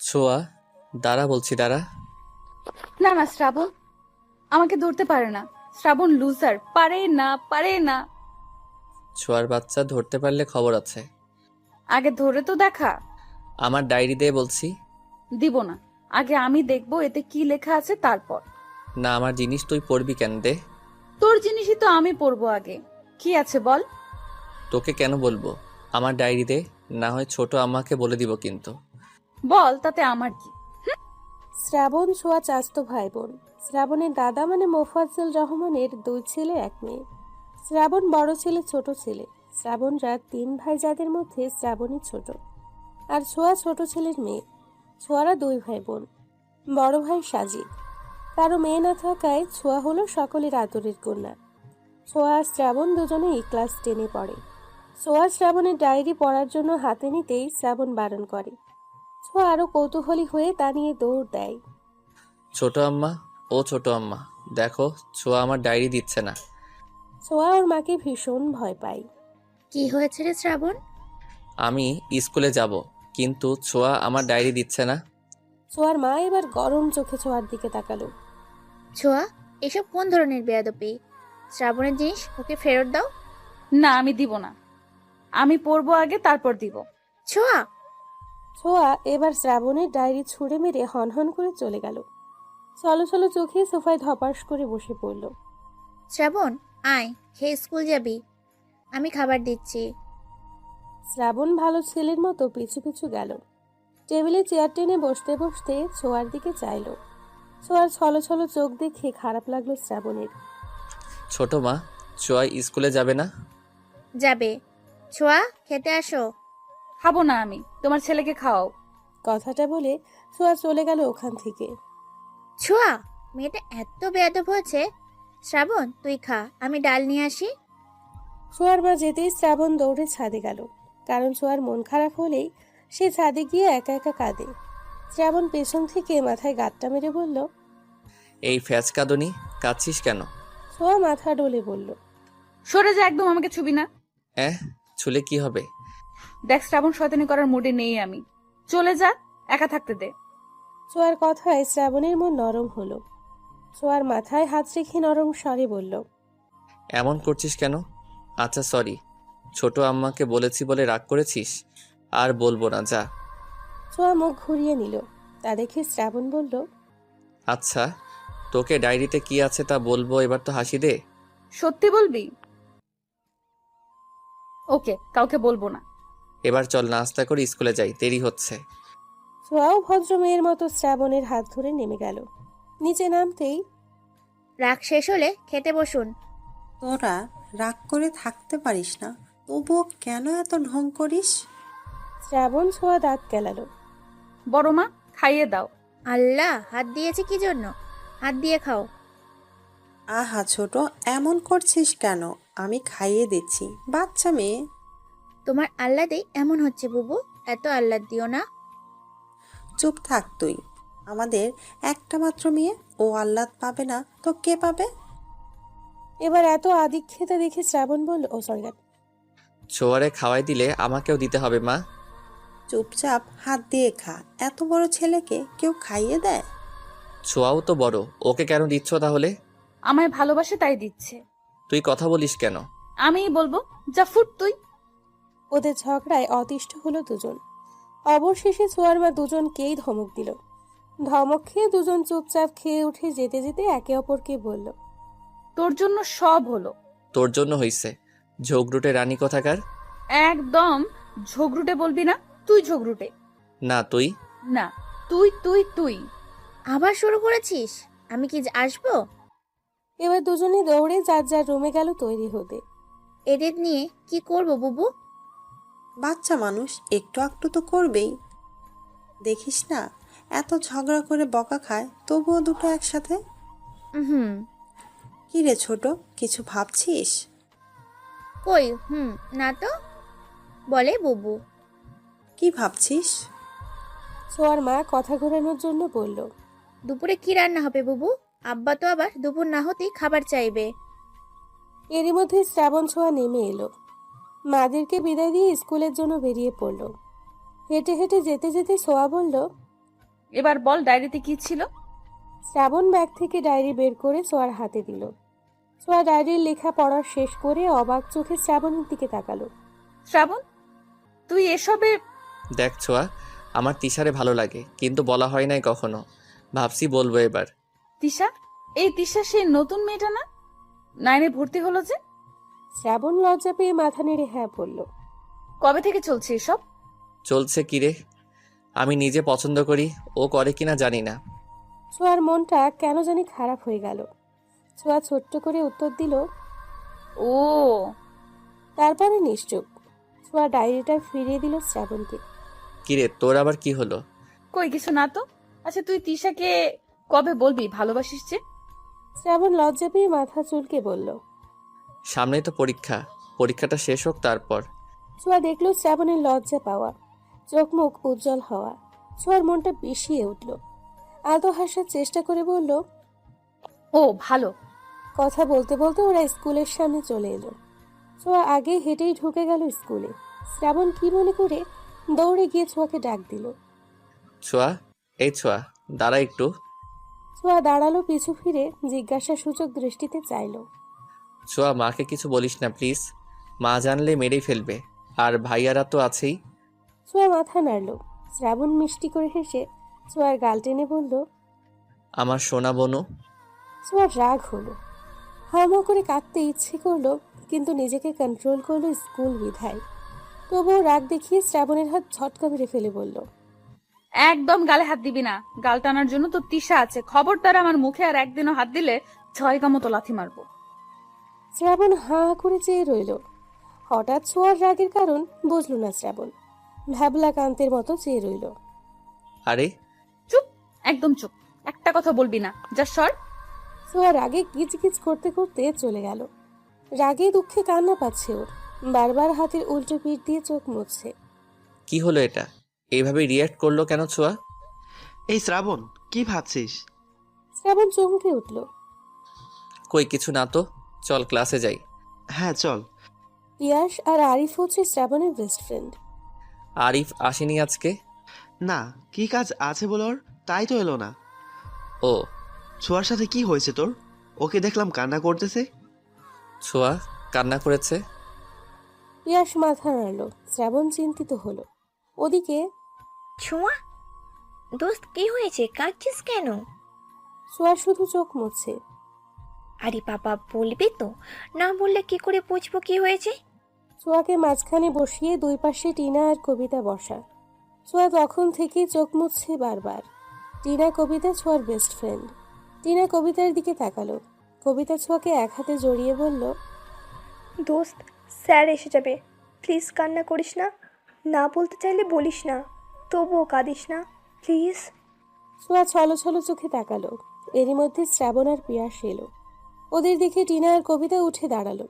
ছোঁয়া, দাঁড়া বলছি, দাঁড়া। না না শ্রাবণ আমাকে ধরতে পারে না। শ্রাবণ লুজার, পারে না পারে না। ছোঁয়ার বাচ্চা ধরতে পারলে খবর আছে। আগে ধরে তো দেখা। আমার ডায়েরি দে বলছি। দিব না, আগে আমি দেখবো এতে কি লেখা আছে তারপর। না, আমার জিনিস তুই পড়বি কেন? দে। তোর জিনিসই তো আমি পড়বো আগে। কি আছে বল। তোকে কেন বলবো? আমার ডায়েরি দে, না হয় ছোট আম্মাকে বলে দিব কিন্তু। বল, তাতে আমার কি। শ্রাবণ ছোঁয়া চাচাতো ভাই বোন। শ্রাবণের দাদা মানে মোফাজ্জল রহমানের 2 ছেলে 1 মেয়ে। শ্রাবণ বড় ছেলে, ছোট ছেলে। শ্রাবণরা 3 ভাই, যাদের মধ্যে শ্রাবণই ছোট। আর ছোঁয়া ছোট ছেলের মেয়ে। ছোঁয়ারা 2 ভাই বোন। বড় ভাই সাজিদ। কারো মেয়ে না থাকায় ছোঁয়া হলো সকলের আদরের কন্যা। ছোঁয়া আর শ্রাবণ দুজনেই ক্লাস 10-এ পড়ে। ছোঁয়া শ্রাবণের ডায়েরি পড়ার জন্য হাতে নিতেই শ্রাবণ বারণ করে। ছোঁয়া আরো কৌতূহলী হয়ে তা নিয়ে দৌড় দেয়। ছোট আম্মা, ও ছোট আম্মা, দেখো ছোঁয়া আমার ডায়েরি দিচ্ছে না। ছোঁয়া ওর মাকে ভীষণ ভয় পায়। কি হয়েছে রে শ্রাবণ? আমি স্কুলে যাব, কিন্তু ছোঁয়া আমার ডায়েরি দিচ্ছে না। ছোঁয়ার মা এবার গরম চোখে ছোঁয়ার দিকে তাকালো। ছোঁয়া, এসব কোন ধরনের বেয়াদবি? শ্রাবণের জিনিস ওকে ফেরত দাও। না, আমি দিব না। আমি পড়বো আগে, তারপর দিব। ছোঁয়া! ছোঁয়া এবার শ্রাবণের ডায়েরি ছুঁড়ে মেরে হনহন করে চলে গেল। চলো চলো চোখে সোফায় ধপাস করে বসে পড়ল। শ্রাবণ, আয়, খেয়ে স্কুল যাবি। আমি খাবার দিচ্ছি। শ্রাবণ ভালো ছেলের মতো পিছু পিছু গেল। টেবিলে চেয়ার টেনে বসতে বসতে ছোঁয়ার দিকে চাইল। ছোঁয়ার ছলো ছলো চোখ দেখে খারাপ লাগলো শ্রাবণের। ছোট মা, ছোঁয়া স্কুলে যাবে না? যাবে। ছোঁয়া, খেতে আসো। খাবো না আমি, তোমার ছেলেকে খাওয়াও। কথাটা বলে ছোঁয়া চলে গেল ওখান থেকে। ছোঁয়া, মেয়েটা এত বেয়াদব হয়েছে। শ্রাবণ, তুই খা, আমি ডাল নিয়ে আসি। ছোঁয়ার মা যেতেই শ্রাবণ দৌড়ে ছাদে গেল। কারণ ছোঁয়ার মন খারাপ হলেই সে ছাদে গিয়ে একা একা কাঁদে। শ্রাবণ পেছন থেকে মাথায় গাঁটটা মেরে বলল। এই ফ্যাচ কাঁদনি, কাঁদছিস কেন? ছোঁয়া মাথা ডলে বলল। সরে যা, একদম আমাকে ছুবি না। ছুলে কি হবে? দেখ শ্রাবণ, শয়তানি করার মুডে নেই আমি। চলে যা, একা থাকতে দে। ছোঁয়ার কথায় শ্রাবণের মন নরম হলো। ছোঁয়ার মাথায় হাত রেখে নরম স্বরে বলল। এমন করছিস কেন? আচ্ছা সরি, ছোট আম্মাকে বলেছি বলে রাগ করেছিস? আর বলবো না, যা। ছোঁয়া মুখ ঘুরিয়ে নিল। তা দেখে শ্রাবণ বলল। আচ্ছা, তোকে ডায়েরিতে কি আছে তা বলবো, এবার তো হাসি দে। সত্যি বলবি? ওকে, কাউকে বলবো না। এবার চল নাস্তা করে স্কুলে যাই, দেরি হচ্ছে। ছোঁয়াও ভদ্র মেয়ের মতো শ্রাবণের হাত ধরে নেমে গেল। নিচে নামতেই। রাগ শেষ হলে খেতে বসুন। তোরা রাগ করে থাকতে পারিস না, তবুও কেন এত ঢং করিস? শ্রাবণ ছোঁয়া দাঁত কেলালো। বড় মা, খাইয়ে দাও। আল্লাহ, হাত দিয়েছে কি জন্য? হাত দিয়ে খাও। আহা ছোট, এমন করছিস কেন? আমি খাইয়ে দিচ্ছি, বাচ্চা মেয়ে। তোমার আহ্লাদেই এমন হচ্ছে বুবু, এত আহ্লাদ দিও না। চুপ থাক তুই। আমাদের একটা মাত্র মেয়ে, ও আহ্লাদ পাবে না তো কে পাবে? এবার এত আদিক্ষেতা দেখে শ্রাবণ বলল। ও সরি। ছোয়ারে খাওয়াই দিলে আমাকেও দিতে হবে মা। চুপচাপ হাত দিয়ে খা। এত বড় ছেলেকে কেউ খাইয়ে দেয়? ছোয়াও তো বড়, ওকে কেন দিচ্ছ তাহলে? আমায় ভালোবাসে তাই দিচ্ছে। তুই কথা বলিস কেন? আমিই বলবো, যা ফুট তুই। ওদের ঝগড়ায় অতিষ্ঠ হলো দুজন। অবশেষে ছোঁয়ার মা দুজনকেই ধমক দিল। ধমক খেয়ে দুজন চুপচাপ খেয়ে উঠে যেতে যেতে একে অপরকে বলল। তোর জন্য সব হলো। তোর জন্য হইছে, ঝগড়ুটে রানী কোথাকার। একদম ঝগড়ুটে বলবি না, তুই ঝগড়ুটে। না তুই। না, তুই তুই তুই। আবার শুরু করেছিস? আমি কি আসবো? এবার দুজনে দৌড়ে যার যার রুমে গেল তৈরি হতে। এদের নিয়ে কি করব বুবু? বাচ্চা মানুষ একটু একটু তো করবেই। দেখিস না, এত ঝগড়া করে বকা খায়, তবুও দুটো একসাথে। হুম। কি রে ছোট, কিছু ভাবছিস? কই না তো। বলে বুবু। কি ভাবছিস? ছোঁয়ার মা কথা ঘোরানোর জন্য বলল। দুপুরে কি রান্না হবে বুবু? আব্বা তো আবার দুপুর না হতেই খাবার চাইবে। এরই মধ্যে শ্রাবণ ছোঁয়া নেমে এলো। মাদেরকে বিদায় দিয়ে স্কুলের জন্য বেরিয়ে পড়ল। হেঁটে হেঁটে যেতে যেতে ছোঁয়া বলল। এবার বল ডায়েরিতে কি ছিল? শ্রাবণ ব্যাগ থেকে ডায়েরি বের করে ছোঁয়ার হাতে দিল। ছোঁয়া ডায়েরির লেখা পড়া শেষ করে অবাক চোখে শ্রাবণের দিকে তাকালো। শ্রাবণ, তুই এসবে? দেখ ছোঁয়া, আমার তিশারে ভালো লাগে, কিন্তু বলা হয় নাই কখনো। ভাবছি বলবো এবার। তিশা? এই তিশা সেই নতুন মেয়েটা না? 9 ভর্তি হলো যে? শ্রাবণ লজ্জা পেয়ে মাথা নেড়ে হ্যাঁ বলল। কবে থেকে চলছে এসব? চলছে কি রে? আমি নিজে পছন্দ করি, ও করে কিনা জানি না। ছোঁয়ার মনটা কেন জানি খারাপ হয়ে গেল। ছোঁয়া ছোট্ট করে উত্তর দিল, ও, তারপরে নিশ্চুপ। ছোঁয়া ডায়েরিটা ফিরিয়ে দিল শ্রাবণকে। কিরে, তোর আবার কি হলো? কই কিছু না তো। আচ্ছা, তুই তিশাকে কবে বলবি ভালোবাসিস যে? শ্রাবণ লজ্জা পেয়ে মাথা চুলকে বলল। সামনেই তো পরীক্ষা, পরীক্ষাটা শেষ হোক তারপর। ছোঁয়া দেখল শ্রাবণের লজ্জা পাওয়া, চোখ মুখ উজ্জ্বল হওয়া। ছোঁয়ার মনটা বিষিয়ে উঠল। আদো হাসার চেষ্টা করে বলল, ও ভালো। কথা বলতে বলতে ওরা স্কুলের সামনে চলে এলো। ছোঁয়া আগে হেঁটেই ঢুকে গেল স্কুলে। শ্রাবণ কি মনে করে দৌড়ে গিয়ে ছোঁয়াকে ডাক দিল। ছোঁয়া, এই ছোঁয়া, দাঁড়া একটু। ছোঁয়া দাঁড়ালো, পিছু ফিরে জিজ্ঞাসা সূচক দৃষ্টিতে চাইল। ছোঁয়া, মাকে কিছু বলিস না প্লিজ, মা জানলে মেরেই ফেলবে, আর ভাইয়ারা তো আছেই। ছোঁয়া মাথা নাড়ল। শ্রাবণ মিষ্টি করে হেসে ছোঁয়ার গাল টেনে বলল, আমার সোনা বনু। ছোঁয়ার রাগ হলো। হাওয়া করে কাঁদতে ইচ্ছে করলো, কিন্তু নিজেকে কন্ট্রোল করলো স্কুল বিধায়। তবুও রাগ দেখিয়ে শ্রাবণের হাত ঝটকা মেরে ফেলে বলল, একদম গালে হাত দিবি না। গাল টানার জন্য তো তিশা আছে। খবরদার আমার মুখে আর একদিনও হাত দিলে 6 মতো লাথি মারবো। শ্রাবণ হাঁ করে চেয়ে রইল। হঠাৎ ছোঁয়ার রাগের কারণ বুঝল না শ্রাবণ। ভ্যাবলা কান্তের মতো চেয়ে রইল। আরে চুপ, একদম চুপ। একটা কথা বলবি না, যা সর। ছোঁয়া রাগে কিচকিচ করতে করতে চলে গেল। রাগে দুঃখে কান্না পাচ্ছে ওর। বারবার হাতের উল্টো পিঠ দিয়ে চোখ মুছছে। কি হলো এটা? এইভাবে রিয়্যাক্ট করলো কেন ছোঁয়া? এই শ্রাবণ, কি ভাবছিস? শ্রাবণ চমকে উঠল। কই কিছু না তো, চল ক্লাসে যাই। হ্যাঁ চল। পিয়াস আর আরিফ হচ্ছে শ্রাবণের বেস্ট ফ্রেন্ড। আরিফ আসেনি আজকে? না, কি কাজ আছে বল ওর, তাই তো এলো না। ও, ছোঁয়ার সাথে কি হয়েছে তোর? ওকে দেখলাম কান্না করতেছে। ছোঁয়া কান্না করেছে? পিয়াস মাথা নাড়ল। শ্রাবণ চিন্তিত হলো। ওদিকে ছোঁয়া, দোস্ত কি হয়েছে, কাঁদছিস কেন? ছোঁয়া শুধু চোখ মুছছে। আরে বাবা, বলবি তো, না বললে কি করে বুঝবো কি হয়েছে? ছোঁয়াকে মাঝখানে বসিয়ে দুই পাশে টিনা আর কবিতা বসা। ছোঁয়া তখন থেকেই চোখ মুছছে বারবার। টিনা কবিতা ছোঁয়ার বেস্ট ফ্রেন্ড। টিনা কবিতার দিকে তাকালো। কবিতা ছোঁয়াকে এক হাতে জড়িয়ে বলল, দোস্ত, স্যার এসে যাবে, প্লিজ কান্না করিস না। না বলতে চাইলে বলিস না, তবুও কাঁদিস না প্লিজ। ছোঁয়া ছলো ছলো চোখে তাকালো। এরই মধ্যে শ্রাবণ আর পিয়াস এলো। ওদের দেখে টিনা আর কবিতা উঠে দাঁড়ালো।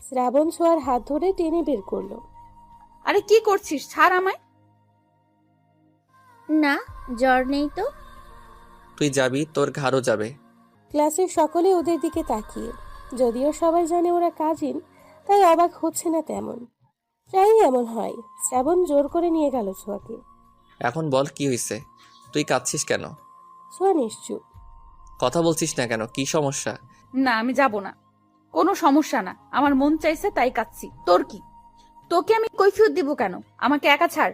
শ্রাবণ ছোঁয়ার হাত ধরে টেনে বের করলো। আরে কি করছিস, ছাড় আমায়। না, জ্বর নেই তো। তুই যাবি, তোর ঘাড়ও যাবে। ক্লাসের সকলে ওদের দিকে তাকিয়ে। যদিও সবাই জানে ওরা কাজিন, তাই অবাক হচ্ছে না তেমন। প্রায়ই এমন হয়। শ্রাবণ জোর করে নিয়ে গেল ছোঁয়াকে। এখন বল কি হয়েছে, তুই কাঁদছিস কেন? ছোঁয়া নিশ্চুপ। কথা বলছিস না কেন, কি সমস্যা? না, আমি যাব না। কোনো সমস্যা না, আমার মন চাইছে তাই কাচ্ছি। তোর কি? তোকে আমি কৈফিয়ত দিব কেন? আমাকে একা ছাড়।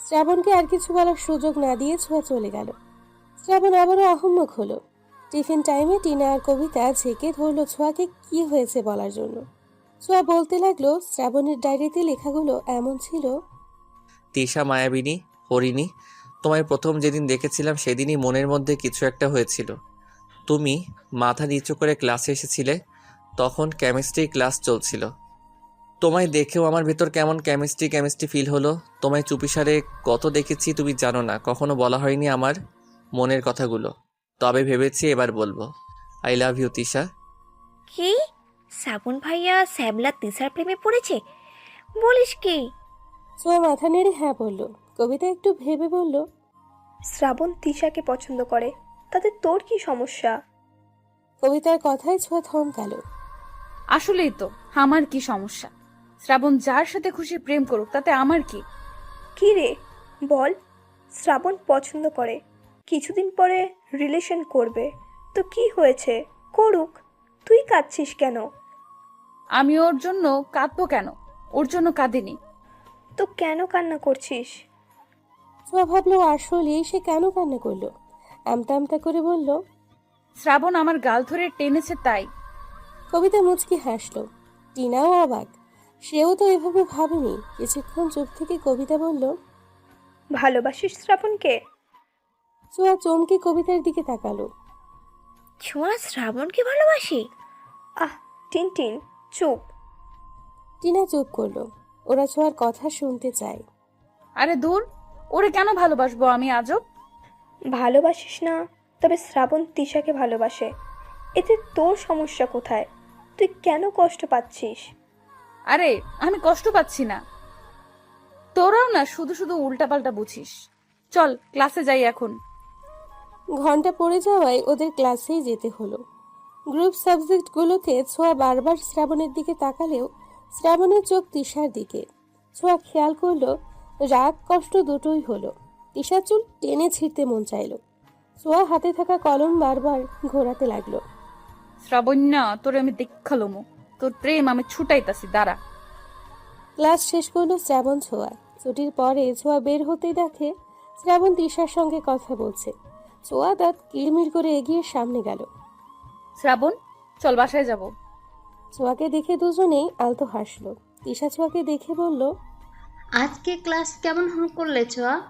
শ্রাবণকে আর কিছু বলার সুযোগ না দিয়ে ছোঁয়া চলে গেল। শ্রাবণ আবারও আহম্মক হলো। টিফিন টাইমে টিনা আর কবিতা ঝেঁকে ধরলো ছোঁয়াকে কি হয়েছে বলার জন্য। ছোঁয়া বলতে লাগলো, শ্রাবণের ডায়েরিতে লেখাগুলো এমন ছিল। তিশা, মায়াবিনী, হরিণী, তোমায় প্রথম যেদিন দেখেছিলাম সেদিনই মনের মধ্যে কিছু একটা হয়েছিল। তুমি মাথা নিচু করে ক্লাসে এসেছিলে, তখন কেমিস্ট্রি ক্লাস চলছিল। তোমায় দেখেও আমার ভেতর কেমন কেমিস্ট্রি ফিল হলো। তোমায় চুপিসারে কত দেখেছি তুমি জানো না, কখনো বলা হয়নি আমার মনের কথাগুলো, তবে ভেবেছি এবার বলবো। I love you Tisha. কি? শ্রাবণ ভাইয়া শ্যাবলা তিশার প্রেমে পড়েছে বলিস কি? ছোঁয়া মাথা নেড়ে হ্যাঁ বলল। কবিতা একটু ভেবে বলল, শ্রাবণ তিশাকে পছন্দ করে, তাতে তোর কি সমস্যা? কবিতার কথায় ছোঁয়া থমকালো। আসলেই তো, আমার কি সমস্যা? শ্রাবণ যার সাথে খুশি প্রেম করুক, তাতে আমার কি? কি রে বল, শ্রাবণ পছন্দ করে, কিছুদিন পরে রিলেশন করবে, তো কি হয়েছে, করুক, তুই কাঁদছিস কেন? আমি ওর জন্য কাঁদবো কেন? ওর জন্য কাঁদিনি। তো কেন কান্না করছিস? ছোঁয়া ভাবলো আসলে সে কেন কান্না করলো। আমতা আমতা করে বলল। শ্রাবণ আমার গাল ধরে টেনেছে তাই। কবিতা মুচকি হাসলো। টিনাও অবাক, সেও তো এভাবে ভাবেনি। কিছুক্ষণ চুপ থেকে কবিতা বলল। ভালোবাসিস শ্রাবণকে? ছোঁয়া চমকে কবিতার দিকে তাকালো। ছোঁয়া শ্রাবণকে ভালোবাসি? আহ টিনটিন, চুপ। টিনা চুপ করলো। ওরা ছোঁয়ার কথা শুনতে চায়। আরে দূর, ওরে কেন ভালোবাসবো আমি আজব? ভালোবাসিস না, তবে শ্রাবণ তিশাকে ভালোবাসে, এতে তোর সমস্যা কোথায়? তুই কেন কষ্ট পাচ্ছিস? আরে আমি কষ্ট পাচ্ছি না। তোরাও না শুধু শুধু উল্টাপাল্টা বুঝিস। চল ক্লাসে যাই এখন। ঘন্টা পড়ে যাওয়ায় ওদের ক্লাসেই যেতে হলো। গ্রুপ সাবজেক্টগুলোতে ছোঁয়া বারবার শ্রাবণের দিকে তাকালেও শ্রাবণের চোখ তিশার দিকে। ছোঁয়া খেয়াল করলো রাগ কষ্ট দুটোই হলো। তিশার চুল টেনে ছিঁড়তে মন চাইলো। ছোঁয়া হাতে থাকা কলম বারবার ঘোরাতে লাগলো। শ্রাবণ্যা, তোরে আমি দেখালোমো, তোর প্রেম আমি ছুটাইতাছি, দাঁড়া। ক্লাস শেষ করলো শ্রাবণ ছোঁয়া। ছুটির পরে ছোঁয়া বের হতেই দেখে শ্রাবণ তিশার সঙ্গে কথা বলছে। ছোঁয়া দাঁত কিড়মিড় করে এগিয়ে সামনে গেল। শ্রাবণ, চল বাসায় যাব। ছোঁয়াকে দেখে দুজনেই আলতো হাসলো। তিশা ছোঁয়াকে দেখে বলল। আজকে ক্লাস কেমন করলে ছোঁয়া?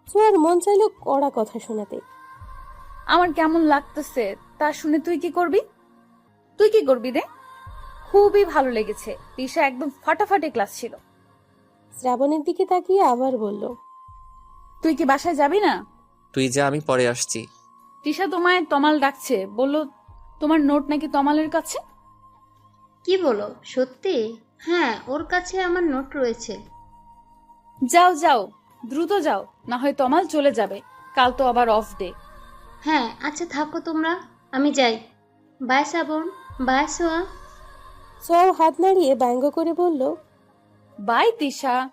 ছোঁয়ার মন চাইলো কড়া কথা শোনাতে। আমার কেমন লাগতেছে তা শুনে তুই কি করবি? তুই কি করবি রে? খুবই ভালো লেগেছে। তিশা একদম ফাটাফাটি ক্লাস ছিল। শ্রাবণের দিকে তাকিয়ে আবার বলল। তুই কি বাসায় যাবি না? তুই যা, আমি পরে আসছি। তিশা তোমায় তমাল ডাকছে, বললো তোমার নোট নাকি তমালের কাছে। কি বলো, সত্যি? হ্যাঁ, ওর কাছে আমার নোট রয়েছে। যাও যাও, দ্রুত যাও, না হয় তমাল চলে যাবে। কাল তো আবার অফ ডে। হ্যাঁ আচ্ছা, থাকো তোমরা, আমি যাই। বাই শ্রাবণ, বাই সোয়া। ছোঁয়াও হাত নাড়িয়ে ব্যঙ্গ করে বলল। বাই তিশা।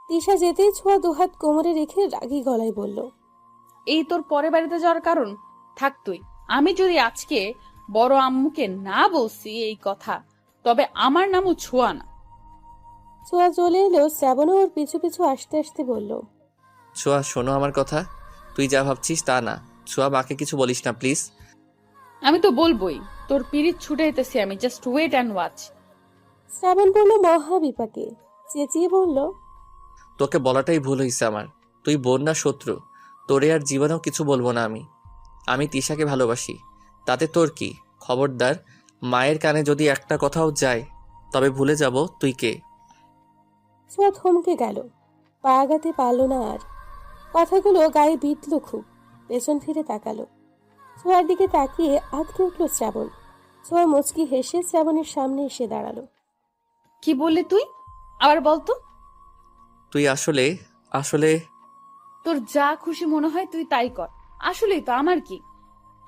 তিশা যেতেই ছোঁয়া দুহাত কোমরে রেখে রাগী গলায় বলল। এই তোর পরে বাড়িতে যাওয়ার কারণ? থাক তুই। আমি যদি আজকে বড় আম্মুকে না বলছি এই কথা, তবে আমার নামও ছোঁয়া না। ছোঁয়া চলে এলো। শ্রাবণও ওর পিছু পিছু আসতে আসতে বলল। ছোঁয়া শোনো আমার কথা, তুই যা ভাবছিস তা না। ছোঁয়া, মাকে কিছু বলিস না প্লিজ। আমি তো বলবোই, তোর পিরিত ছুটাইতেছি আমি, জাস্ট ওয়েট অ্যান্ড ওয়াচ। শ্রাবণ বলল মহা বিপাকে। চেঁচিয়ে বলল। তোকে বলাটাই ভুল হয়েছে আমার। তুই বোন না শত্রু, তোরে আর জীবনেও কিছু বলবো না আমি। আমি তিশাকে ভালোবাসি, তাতে তোর কি? খবরদার, মায়ের কানে যদি একটা কথাও যায় তবে ভুলে যাব তুই কে। ছোঁয়া থমকে গেল, পা আগাতে পারল না আর। কথাগুলো গায়ে বিঁধল খুব। পেছন ফিরে তাকালো। ছোঁয়ার দিকে তাকিয়ে আঁতকে উঠল শ্রাবণ। ছোঁয়া মুচকি হেসে শ্রাবণের সামনে এসে দাঁড়ালো। কি বললি তুই? আবার বলতো। তুই আসলে আসলে তোর যা খুশি মনে হয় তুই তাই কর। আসলেই তো আমার কি?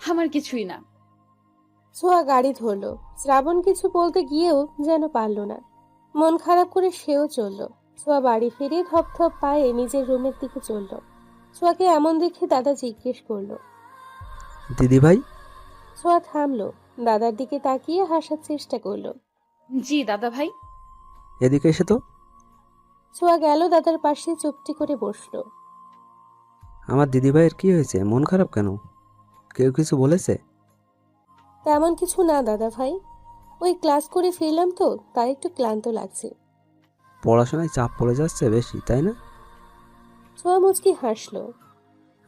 আমার কিছুই না। ছোঁয়া গাড়ি ধরলো। শ্রাবণ কিছু বলতে গিয়েও যেন পারল না। মন খারাপ করে সেও চলল। ছোঁয়া বাড়ি ফিরে ধপ ধপ পায়ে নিজের রুমের দিকে চলল। ছোঁয়াকে এমন দেখে দাদা জিজ্ঞেস করলো। দিদি ভাই? ছোঁয়া থামলো, দাদার দিকে তাকিয়ে হাসার চেষ্টা করলো। জি দাদা ভাই। এদিকে এসে তো। ছোঁয়া গেল দাদার পাশে, চুপটি করে বসলো। আমার দিদি ভাইয়ের কি হয়েছে, মন খারাপ কেন? কেউ কিছু বলেছে? তেমন কিছু না দাদা ভাই, ওই ক্লাস করে ফিরলাম তো তাই একটু ক্লান্ত লাগছে। পড়াশোনায় চাপ পড়ে যাচ্ছে বেশি, তাই না? ছোঁয়া মুচকি হাসলো।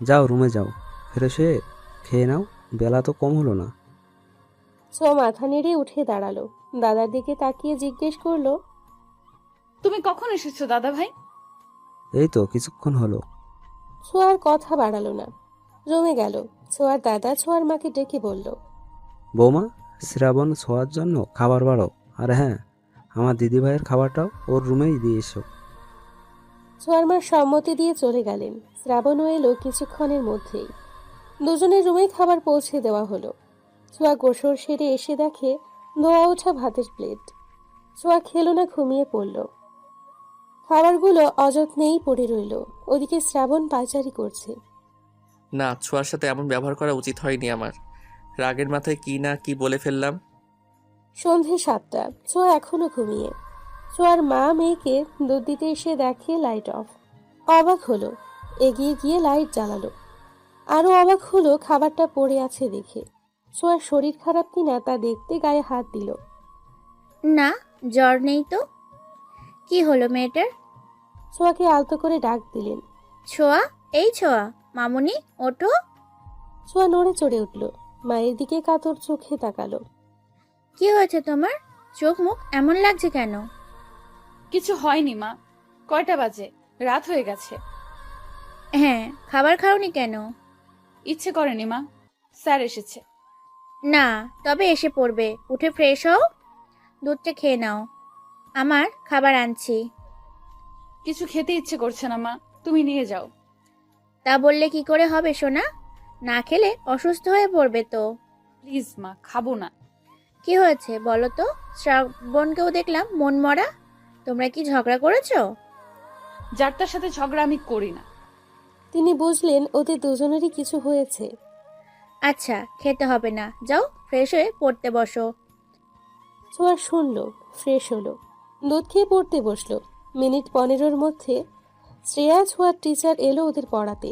যাও রুমে যাও, ফ্রেশ হয়ে খেয়ে নাও, বেলা তো কম হলো না। ছোঁয়া মাথা নেড়ে উঠে দাঁড়ালো। দাদার দিকে তাকিয়ে জিজ্ঞেস করলো। তুমি কখন এসেছো দাদা ভাই? এই তো কিছুক্ষণ হলো। ছোঁয়ার কথা বাড়ালো না, রুমে গেল। ছোঁয়ার দাদা ছোঁয়ার মাকে ডেকে বলল। বৌমা, শ্রাবণ ছোঁয়ার জন্য খাবার বাড়ো, আর হ্যাঁ, আমার দিদি ভাইয়ের খাবারটাও ওর রুমেই দিয়ে এসো। ছোঁয়ার মা সম্মতি দিয়ে চলে গেলেন। শ্রাবণও এলো কিছুক্ষণের মধ্যেই। দুজনের রুমেই খাবার পৌঁছে দেওয়া হলো। ছোঁয়া গোসল সেরে এসে দেখে ধোয়া ওঠা ভাতের প্লেট। ছোঁয়া খেলো না, ঘুমিয়ে পড়ল। খাবারগুলো অযত্নেই পড়ে রইল। ওদিকে শ্রাবণ পায়চারি করছে। না, ছোঁয়ার সাথে এমন ব্যবহার করা উচিত হয়নি আমার। রাগের মাথায় কি না কি বলে ফেললাম। সন্ধে 7টা, ছোঁয়া এখনো ঘুমিয়ে। ছোঁয়ার মা মেয়েকে দুধ দিতে এসে দেখে লাইট অফ। অবাক হলো, এগিয়ে গিয়ে লাইট জ্বালালো। আরো অবাক হলো খাবারটা পড়ে আছে দেখে। ছোঁয়ার শরীর খারাপ কিনা তা দেখতে গায়ে হাত দিল। না, জ্বর নেই তো। কি হলো মেয়েটার? ছোঁয়াকে আলতো করে ডাক দিলেন। ছোঁয়া, এই ছোঁয়া, মামুনি ওঠো। ছোঁয়া নড়ে চড়ে উঠল, মায়ের দিকে কাতর চোখে তাকালো। কি হয়েছে তোমার? চোখ মুখ এমন লাগছে কেন? কিছু হয়নি মা। কয়টা বাজে? রাত হয়ে গেছে। হ্যাঁ, খাবার খাওনি কেন? ইচ্ছে করেনি মা, স্যার এসেছে। না, তবে এসে পড়বে। উঠে ফ্রেশ হও, দুধটা খেয়ে নাও। আমার খাবার আনছি। কিছু খেতে ইচ্ছে করছে না মা, তুমি নিয়ে যাও। তা বললে কি করে হবে সোনা? না খেলে অসুস্থ হয়ে পড়বে তো। প্লিজ মা, খাবো না। কি হয়েছে বলো তো? শ্রাবণকেও দেখলাম মন মরা। তোমরা কি ঝগড়া করেছো? যার তার সাথে ঝগড়া আমি করি না। তিনি বুঝলেন ওদের দুজনেরই কিছু হয়েছে। আচ্ছা, খেতে হবে না, যাও ফ্রেশ হয়ে পড়তে বসো। ছোঁয়া শুনলো, ফ্রেশ হলো, দুধ খেয়ে পড়তে বসলো। মিনিট 15-র মধ্যে শ্রেয়া ছোঁয়ার টিচার এলো ওদের পড়াতে।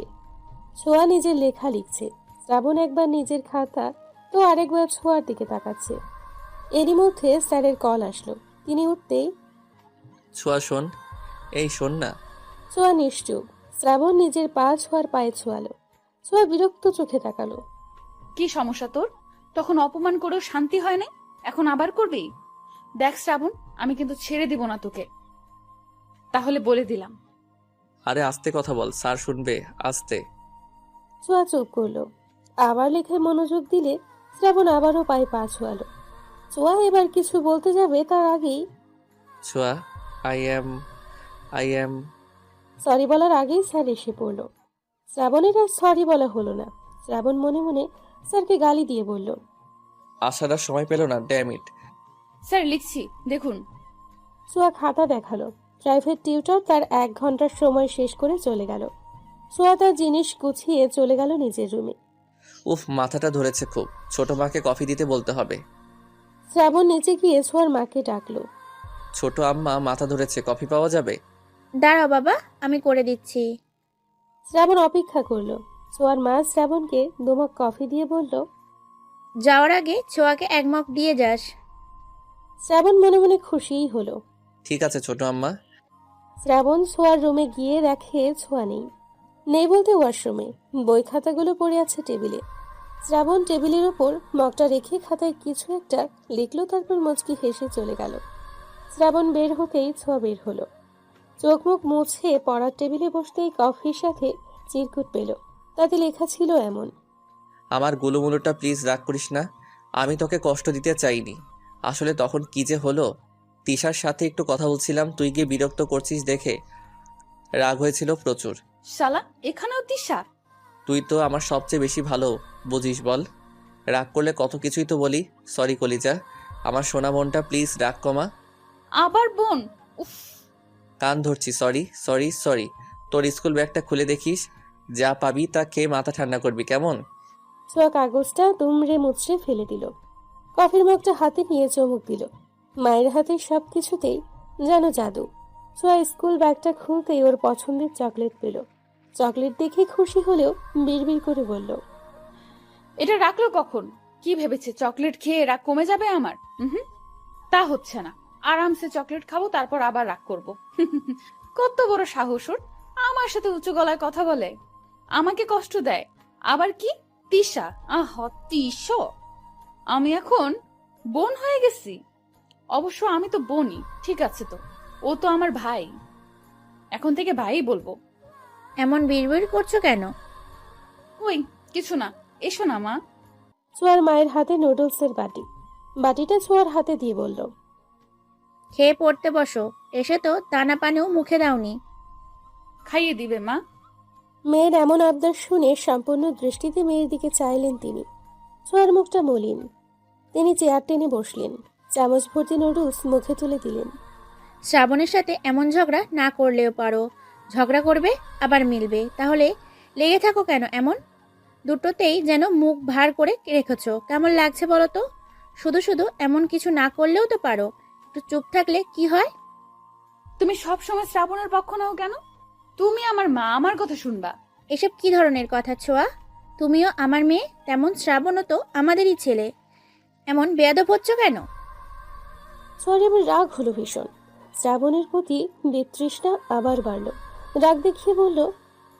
ছোঁয়া নিজের লেখা লিখছে, শ্রাবণ একবার নিজের খাতা তো আরেকবার ছোঁয়ার দিকে তাকাচ্ছে। এরই মধ্যে স্যারের কল আসলো। তিনি উঠতেই, ছোঁয়া শোন, এই শোন না। ছোঁয়া নিশ্চুপ। শ্রাবণ নিজের পা ছোঁয়ার পায়ে ছোঁয়ালো। ছোঁয়া বিরক্ত চোখে তাকালো। কি সমস্যা তোর? তখন অপমান করেও শান্তি হয় না, এখন আবার করবি? দেখ শ্রাবণ, আমি কিন্তু ছেড়ে দিব না তোকে, তাহলে বলে দিলাম। আরে আস্তে কথা বল, স্যার শুনবে, আস্তে। ছোঁয়া চুপ করলো। আবার লেখায় মনোযোগ দিলে শ্রাবণ আবারও পায়ে পা ছোঁয়ালো। ছোঁয়া এবার কিছু বলতে যাবে তার আগেই, ছোঁয়া, আই এম সরি বলার আগেই স্যার এসে পড়লো। শ্রাবণের আর সরি বলা হলো না। শ্রাবণ মনে মনে স্যারকে গালি দিয়ে বলল, আসার আর সময় পেল না, ড্যাম ইট। স্যার লিখছি, দেখুন। ছোঁয়া খাতা দেখালো। প্রাইভেট টিউটর তার 1 ঘন্টার সময় শেষ করে চলে গেল। ছোঁয়া তার জিনিস গুছিয়ে চলে গেল নিজের রুমে। উফ, মাথাটা ধরেছে খুব। ছোট মাকে কফি দিতে বলতে হবে। শ্রাবণ নিচে গিয়ে ছোঁয়ার মাকে ডাকলো। ছোট আম্মা, মাথা ধরেছে, কফি পাওয়া যাবে? দাঁড়াও বাবা, আমি করে দিচ্ছি। শ্রাবণ অপেক্ষা করলো। ছোঁয়ার মা শ্রাবণকে 2 মগ কফি দিয়ে বলল, যাওয়ার আগে ছোঁয়াকে 1 মগ দিয়ে যাস। শ্রাবণ মনে মনে খুশিই হলো। ঠিক আছে ছোট আম্মা। শ্রাবণ ছোঁয়ার রুমে গিয়ে দেখে ছোঁয়া নেই। নেই বলতে ওয়াশরুমে। বই খাতাগুলো পড়ে আছে টেবিলে। শ্রাবণ টেবিলের ওপর মগটা রেখে খাতায় কিছু একটা লিখলো, তারপর মুচকি হেসে চলে গেল। শ্রাবণ বের হতেই ছোঁয়া বের হলো। চোখ মুখ মুছে পড়ার টেবিলে বসতেই কফির সাথে চিরকুট পেল। তাতে লেখা ছিল এমন, আমার গুলুমুলুটা প্লিজ রাগ করিস না, আমি তোকে কষ্ট দিতে চাইনি। আসলে তখন কি যে হলো, তিশার সাথে একটু কথা বলছিলাম, তুই গিয়ে বিরক্ত করছিস দেখে রাগ হয়েছিল প্রচুর। শালা, এখানেও তিশা? তুই তো আমার সবচেয়ে বেশি ভালো বুঝিস বল। রাগ করলে কত কিছুই তো বলি। সরি কলিজা, আমার সোনা বোনটা, প্লিজ রাগ কমা। আবার বোন? উফ। কান ধরছি, সরি সরি সরি। তোর স্কুল ব্যাগটা খুলে দেখিস, যা পাবি তা খেয়ে মাথা ঠান্ডা করবি, কেমন? ছোঁয়া কাগজটা দুমড়ে মুচড়ে ফেলে দিল। কফির মগটা হাতে নিয়ে চমক দিল। মায়ের হাতে সব কিছুতেই যেন জাদু। ছোঁয়া স্কুল ব্যাগটা খুলতেই ওর পছন্দের চকলেট পেল। চকলেট দেখে খুশি হলেও বিড়বিড় করে বলল, এটা রাখলো কখন? কি ভেবেছে চকলেট খেয়ে রাগ কমে যাবে আমার? হুম, তা হচ্ছে না। আরামসে চকলেট খাবো, তারপর আবার রাগ করব। কত বড় সাহস ওর, আমার সাথে উঁচু গলায় কথা বলে, আমাকে কষ্ট দেয়। আবার কি তিশা? তিস, আমি এখন বোন হয়ে গেছি? অবশ্য আমি তো বোনই, ঠিক আছে তো, ও তো আমার ভাই, এখন থেকে ভাই বলবো। এমন বিড়বিড় করছো কেন? ওই কিছু না, এসো না মা। ছোঁয়ার মায়ের হাতে নুডলসের বাটি। বাটিটা ছোঁয়ার হাতে দিয়ে বলল, খেয়ে পড়তে বসো। এসে তো দানা পানিও মুখে দাওনি। খাইয়ে দিবে মা। মেয়ের এমন আবদার শুনে সম্পূর্ণ দৃষ্টিতে মেয়ের দিকে চাইলেন তিনি। ছোঁয়ার মুখটা মলিন। তিনি চেয়ার টেনে বসলেন, চামচ ভর্তি নুডলস মুখে তুলে দিলেন। শ্রাবণের সাথে এমন ঝগড়া না করলেও পারো। ঝগড়া করবে আবার মিলবে, তাহলে লেগে থাকো কেন এমন? দুটোতেই যেন মুখ ভার করে রেখেছো। কেমন লাগছে বলো তো? শুধু শুধু এমন কিছু না করলেও তো পারো। একটু চুপ থাকলে কি হয়? তুমি সব সময় শ্রাবণের পক্ষ নাও কেন? তুমি আমার মা, আমার কথা শুনবা। এসব কি ধরনের কথা ছোঁয়া? তুমিও আমার মেয়ে, তেমন শ্রাবণও তো আমাদেরই ছেলে। এমন বেয়াদব হচ্ছ কেন? ছোঁয়ার এবার রাগ হলো ভীষণ। শ্রাবণের প্রতি বিতৃষ্ণা আবার বাড়ল। রাগ দেখিয়ে বলল,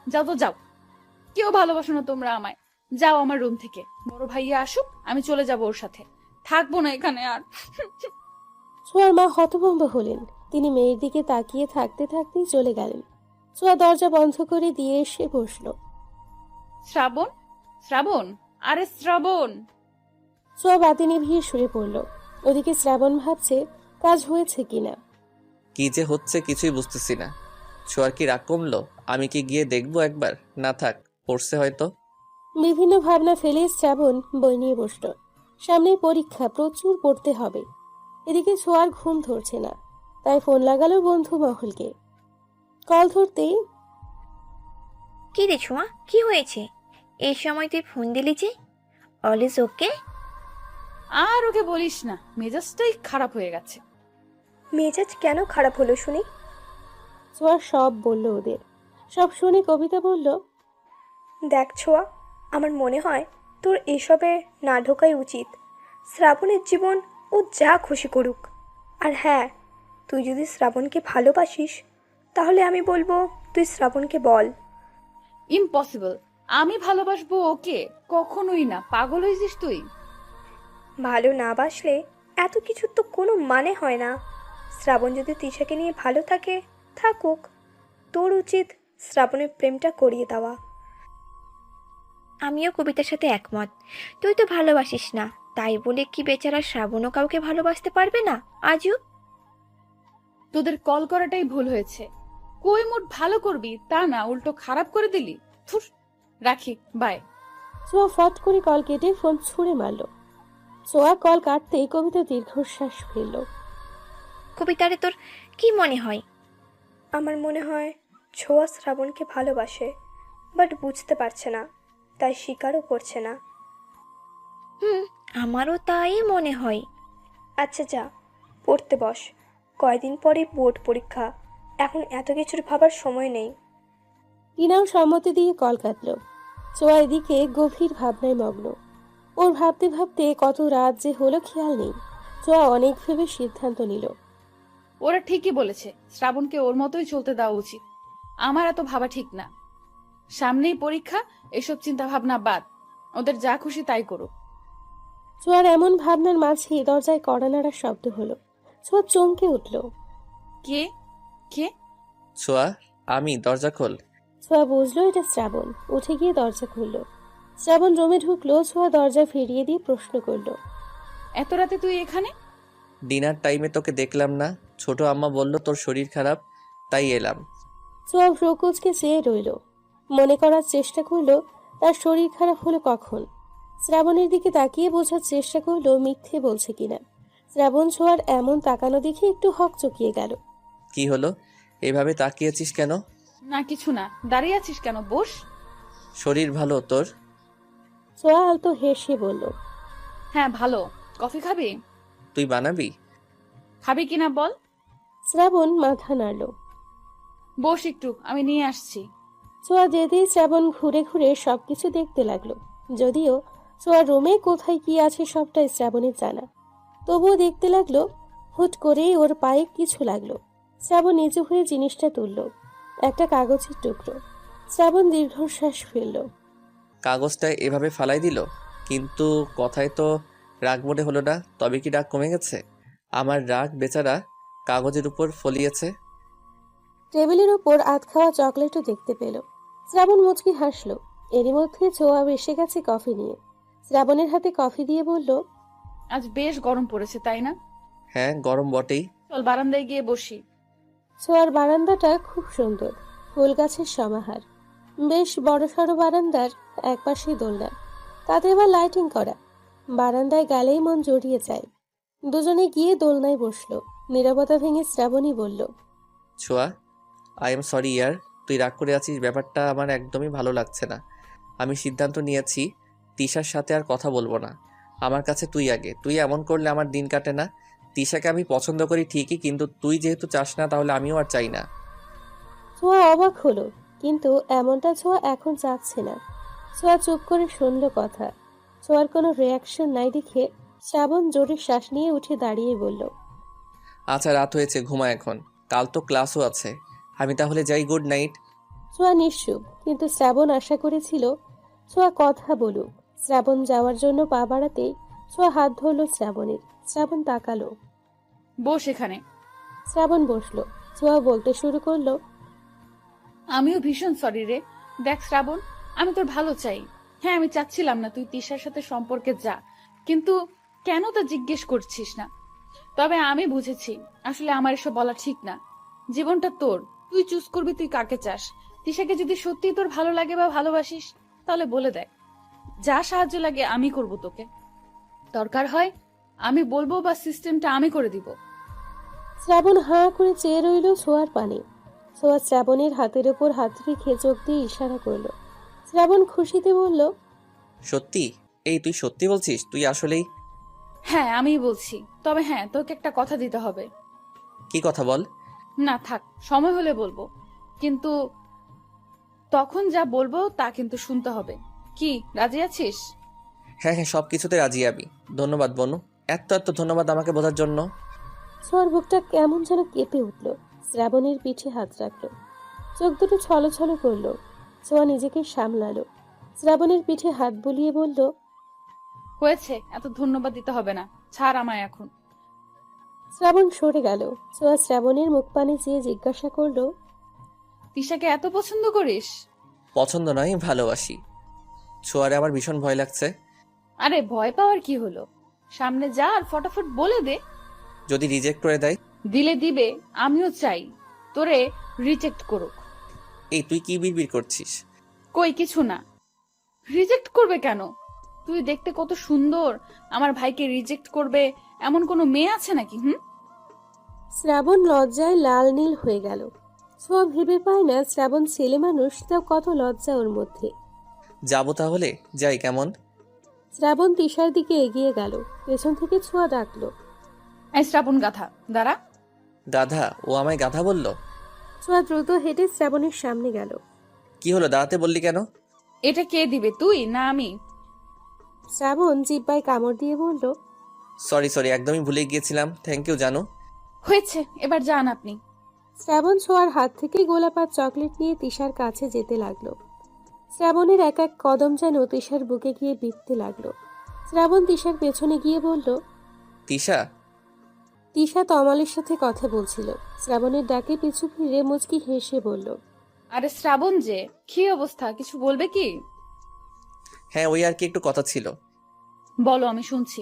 যাও তো যাও, কেউ ভালোবাসো না তোমরা আমায়। যাও আমার রুম থেকে। বড় ভাইয়া আসুক, আমি চলে যাব ওর সাথে, থাকবো না এখানে আর। ছোঁয়ার মা হতভম্ব হলেন। তিনি মেয়ের দিকে তাকিয়ে থাকতে থাকতেই চলে গেলেন। ছোঁয়া দরজা বন্ধ করে দিয়ে এসে বসল। শ্রাবণ, শ্রাবণ, আরে শ্রাবণ। ছোঁয়া বাতি নিভিয়ে শুয়ে পড়ল। ওদিকে শ্রাবণ ভাবছে কাজ হয়েছে কিনা। কি যে হচ্ছে কিছুই বুঝতেছি না। ছোঁয়ার কি রাগ কমলো? আমি কি গিয়ে দেখবো একবার? না থাক, পড়ছে হয়তো। বিভিন্ন ভাবনা ফেলে শ্রাবণ বই নিয়ে বসল। সামনেই পরীক্ষা, প্রচুর পড়তে হবে। এদিকে ছোঁয়ার ঘুম ধরছে না, তাই ফোন লাগালো বন্ধু মহলকে। কল ধরতেই, কি রে ছোঁয়া, কি হয়েছে? এই সময় তুই ফোন দিলি যে? All is okay? আর ওকে বলিস না, মেজাজটাই খারাপ হয়ে গেছে। মেজাজ কেন খারাপ হলো শুনি? ছোঁয়া সব বলল ওদের। সব শুনে কবিতা বলল, দেখ ছোঁয়া, আমার মনে হয় তোর এসবে না ঢোকাই উচিত। শ্রাবণের জীবন ও যা খুশি করুক। আর হ্যাঁ, তুই যদি শ্রাবণকে ভালোবাসিস তাহলে আমি বলবো তুই শ্রাবণকে বল। ইম্পসিবল, আমি ভালোবাসবো ওকে? কখনোই না, পাগল হয়েছিস তুই? ভালো না বাসলে এত কিছুর তো কোনো মানে হয় না। শ্রাবণ যদি তিশাকে নিয়ে ভালো থাকে, থাকুক। তোর উচিত শ্রাবণের প্রেমটা করিয়ে দেওয়া। আমিও কবিতার সাথে একমত। তুই তো ভালোবাসিস না, তাই বলে কি বেচারা শ্রাবণও কাউকে ভালোবাসতে পারবে না? আজও তোদের কল করাটাই ভুল হয়েছে। কই মুড ভালো করবি তা না, উল্টো খারাপ করে দিলি। থুস, রাখি, বাই। ছোঁয়া ফট করে কল কেটে ফোন ছুঁড়ে মারল। ছোঁয়া কল কাটতেই কবিতা দীর্ঘশ্বাস ফেলল। কবিতারে তোর কি মনে হয়? আমার মনে হয় ছোঁয়া শ্রাবণকে ভালোবাসে, বাট বুঝতে পারছে না, তাই স্বীকারও করছে না। আমারও তাই মনে হয়। আচ্ছা যা, পড়তে বস। কয়দিন পরে বোর্ড পরীক্ষা, এখন এত কিছুর ভাবার সময় নেই। টিনাও সম্মতি দিয়ে কল কাটল। ছোঁয়া এদিকে গভীর ভাবনায় মগ্ন। ওর ভাবতে ভাবতে কত রাত যে হলো খেয়াল নেই। ছোঁয়া অনেক ভেবে সিদ্ধান্ত নিল। ওরা ঠিকই বলেছে, শ্রাবণকে ওর মতোই চলতে দেওয়া উচিত। আমার এত ভাবা ঠিক না। সামনেই পরীক্ষা, এসব চিন্তা ভাবনা বাদ। ওদের যা খুশি তাই করুক। ছোঁয়ার এমন ভাবনার মাঝে দরজায় কড়া নাড়ার শব্দ হলো। ছোঁয়া চমকে উঠল। কে? কে? ছোঁয়া, আমি, দরজা খোল। ছোঁয়া বুঝলো এটা শ্রাবণ। উঠে গিয়ে দরজা খুলল। শ্রাবণ রুমে ঢুকলো। ছোঁয়া দরজা ফিরিয়ে দিয়ে প্রশ্ন করলো, এত রাতে তুই এখানে? ডিনার টাইমে তোকে দেখলাম না, ছোট আম্মা বলল তোর শরীর খারাপ, তাই এলাম। ছোঁয়া ভ্রুকুচকে চেয়ে রইল। মনে করার চেষ্টা করলো তার শরীর খারাপ হলো কখন। শ্রাবণের দিকে তাকিয়ে বোঝার চেষ্টা করলো মিথ্যে বলছে কিনা। শ্রাবণ ছোঁয়ার এমন তাকানো দেখে একটু হকচকিয়ে গেল। কি হলো? এভাবে তাকিয়েছিস কেন? না কিছু না, দাঁড়িয়ে আছিস কেন? বস। শরীর ভালো তোর? ছোঁয়া আলতো হেসে বলল, হ্যাঁ ভালো। কফি খাবি? তুই বানাবি? খাবি কিনা বল। শ্রাবণ মাথা নাড়ল। বস একটু, আমি নিয়ে আসছি। ছোঁয়া যেতেই শ্রাবণ ঘুরে ঘুরে সবকিছু দেখতে লাগলো। যদিও ছোঁয়ার রুমে কোথায় কি আছে সবটাই শ্রাবণের জানা, তবুও দেখতে লাগলো। হুট করেই ওর পায়ে কিছু লাগলো। শ্রাবণ নিচু হয়ে জিনিসটা তুলল। একটা কাগজের টুকরো। শ্রাবণ দীর্ঘশ্বাস ফেলল। কাগজটা এভাবে ফালাই দিল, কিন্তু কথায় তো রাগ মনে হলো না। তবে কি রাগ কমে গেছে? আমার রাগ বেচারা কাগজের উপর ফলিয়েছে। টেবিলের উপর আধ খাওয়া চকলেটও দেখতে পেল। শ্রাবণ মুচকি হাসলো। এরই মধ্যে ছোঁয়া এসে গেছে কফি নিয়ে। শ্রাবণের হাতে কফি দিয়ে বলল, আজ বেশ গরম পড়েছে তাই না? হ্যাঁ, গরম বটেই। চল বারান্দায় গিয়ে বসি। ছোঁয়ার বারান্দাটা খুব সুন্দর, ফুল গাছের সমাহার। বেশ বড়সড় বারান্দার একপাশে দোলনা, তাতে আবার লাইটিং করা। বারান্দায় গেলেই মন জড়িয়ে যায়। দুজনে গিয়ে দোলনায় বসলো। নীরবতা ভেঙে শ্রাবণী বলল, ছোঁয়া, আই এম সরি ইয়ার, তুই রাগ করে আছিস, ব্যাপারটা আমার একদমই ভালো লাগছে না। আমি সিদ্ধান্ত নিয়েছি তিশার সাথে আর কথা বলবো না। আমার কাছে তুই আগে। তুই এমন করলে আমার দিন কাটে না। তিশাকে আমি পছন্দ করি ঠিকই, কিন্তু তুই যেহেতু চাস না তাহলে আমিও আর চাই না। ছোঁয়া অবাক হলো, কিন্তু এমনটা ছোঁয়া এখন চাচ্ছে না। ছোঁয়া চুপ করে শুনল কথা। ছোঁয়ার কোনো রিয়াকশন নাই দেখে শ্রাবণ জোরে শ্বাস নিয়ে উঠে দাঁড়িয়ে বলল, আচ্ছা রাত হয়েছে, ঘুমা এখন, কাল তো ক্লাসও আছে। আমি তাহলে যাই, গুড নাইট। ছোঁয়া নিশ্চুপ, কিন্তু শ্রাবণ আশা করেছিল ছোঁয়া কথা বলুক। শ্রাবণ যাওয়ার জন্য পা বাড়াতেই ছোঁয়া হাত ধরল শ্রাবণের। শ্রাবণ তাকালো। বস এখানে। শ্রাবণ বসলো। ছোঁয়া বলতে শুরু করলো, আমিও ভীষণ সরি রে। দেখ শ্রাবণ, আমি তোর ভালো চাই। হ্যাঁ, আমি চাচ্ছিলাম না তুই তিশার সাথে সম্পর্কে যা, কিন্তু কেন তা জিজ্ঞেস করছিস না। তবে আমি বুঝেছি আসলে আমার এসব বলা ঠিক না। জীবনটা তোর, তুই চুজ করবি তুই কাকে চাস। তিশাকে যদি সত্যি তোর ভালো লাগে বা ভালোবাসিস তাহলে বলে দেখ, যা সাহায্য লাগে আমি করব তোকে। দরকার হয় আমি বলবো বা সিস্টেমটা আমি করে দিব। শ্রাবণ হাঁ করে চেয়ে রইল ছোঁয়ার পানে। ছোঁয়া শ্রাবণের হাতের ওপর হাত রেখে চোখ দিয়ে ইশারা করল। শ্রাবণ খুশিতে বলল, সত্যি? এই তুই সত্যি বলছিস? তুই আসলেই? হ্যাঁ আমিই বলছি, তবে হ্যাঁ তোকে একটা কথা দিতে হবে। কি কথা বল। না থাক, সময় হলে বলবো, কিন্তু তখন যা বলবো তা কিন্তু শুনতে হবে। কি রাজি আছিস? হ্যাঁ হ্যাঁ, সব কিছুতে রাজি আমি। ধন্যবাদ বনু, এত এত ধন্যবাদ আমাকে বোঝার জন্য। ছোঁয়ার বুকটা কেমন যেন কেঁপে উঠল। শ্রাবণের পিঠে হাত রাখল। চোখ দুটো ছলছল করল। ছোঁয়া নিজেকে সামলালো। শ্রাবণের পিঠে হাত বুলিয়ে বলল, হয়েছে, এত ধন্যবাদ দিতে হবে না, ছাড় আমায় এখন। শ্রাবণ সরে গেল। ছোঁয়া শ্রাবণের মুখ পানে চেয়ে জিজ্ঞাসা করলো, তিশাকে এত পছন্দ করিস? পছন্দ নয়, ভালোবাসি। ছোঁয়ারে আমার ভীষণ ভয় লাগছে। আরে ভয় পাওয়ার কি হলো, সামনে যা আর ফটাফট বলে দে। যদি রিজেক্ট করে দেয়? দিলে দিবে, আমিও চাই তোরে রিজেক্ট করুক। এই তুই কি বিড়বিড় করছিস? কই কিছু না। রিজেক্ট করবে কেন? তুই দেখতে কত সুন্দর, আমার ভাইকে রিজেক্ট করবে এমন কোনো মেয়ে আছে নাকি? শ্রাবণ লজ্জায় লাল নীল হয়ে গেল। ছোঁয়া ভেবে পায় না শ্রাবণ ছেলে মানুষ, তাও কত লজ্জা ওর মধ্যে। যাবো তাহলে, যাই কেমন? শ্রাবণ তিশার দিকে এগিয়ে গেল। পেছন থেকে ছোঁয়া ডাকলো, এই শ্রাবণ গাধা দাঁড়া। গাধা? ও আমায় গাধা বলল? ছোঁয়া দ্রুত হেঁটে শ্রাবণের সামনে গেল। কি হলো, দাঁড়াতে বললি কেন? এটা কে দিবে, তুই না আমি? শ্রাবণ জিহ্বায় কামড় দিয়ে বলল, সরি সরি, একদমই ভুলে গিয়েছিলাম। থ্যাংক ইউ জানু। হয়েছে, এবার যান আপনি। শ্রাবণ ছোঁয়ার হাত থেকে গোলাপার চকলেট নিয়ে তিশার কাছে যেতে লাগলো। শ্রাবণের এক এক কদম যেন তিশার বুকে গিয়ে বিঁধতে লাগলো। শ্রাবণ তিশার পেছনে গিয়ে বলল, তিশা। তিশা তমালের সাথে কথা বলছিল। শ্রাবণের ডাকে পিছু ফিরে মুচকি হেসে বলল, আরে শ্রাবণ যে, কি অবস্থা, কিছু বলবে কি? হ্যাঁ, ওই আর কি একটু কথা ছিল। বলো, আমি শুনছি।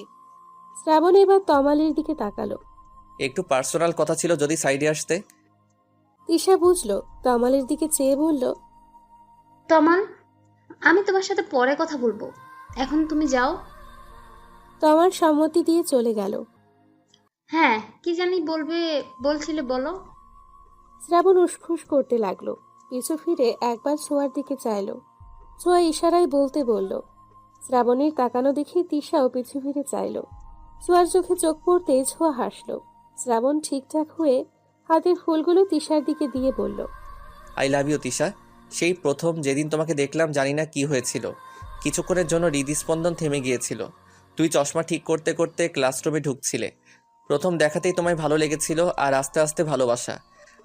শ্রাবণ এবার তমালের দিকে তাকালো। একটু পার্সোনাল কথা ছিল, যদি সাইডে আসতে। তিশা বুঝলো, তমালের দিকে চেয়ে বলল, তমাল, আমি তোমার সাথে পরে কথা বলবো, এখন তুমি যাও। তমাল সম্মতি দিয়ে চলে গেল। হ্যাঁ, কি জানি বলবে বলছিলে, বলো। শ্রাবণ উসখুস করতে লাগলো। পিছু ফিরে একবার ছোঁয়ার দিকে চাইলো। ছোঁয়া ইশারায় বলতে বলল। শ্রাবণের তাকানো দেখে তিশাও পিছু ফিরে চাইলো। ছোঁয়ার চোখে চোখ পড়তে ছোঁয়া হাসলো। শ্রাবণ ঠিকঠাক হয়ে হাতের ফুলগুলো তিশার দিকে দিয়ে বলল, আই লাভ ইউ তিশা। সেই প্রথম যেদিন তোমাকে দেখলাম, জানি না কি হয়েছিল, কিছুক্ষণের জন্য হৃদস্পন্দন থেমে গিয়েছিল। তুই চশমা ঠিক করতে করতে ক্লাসরুমে ঢুকছিলে। প্রথম দেখাতেই তোমায় ভালো লেগেছিল, আর আস্তে আস্তে ভালোবাসা।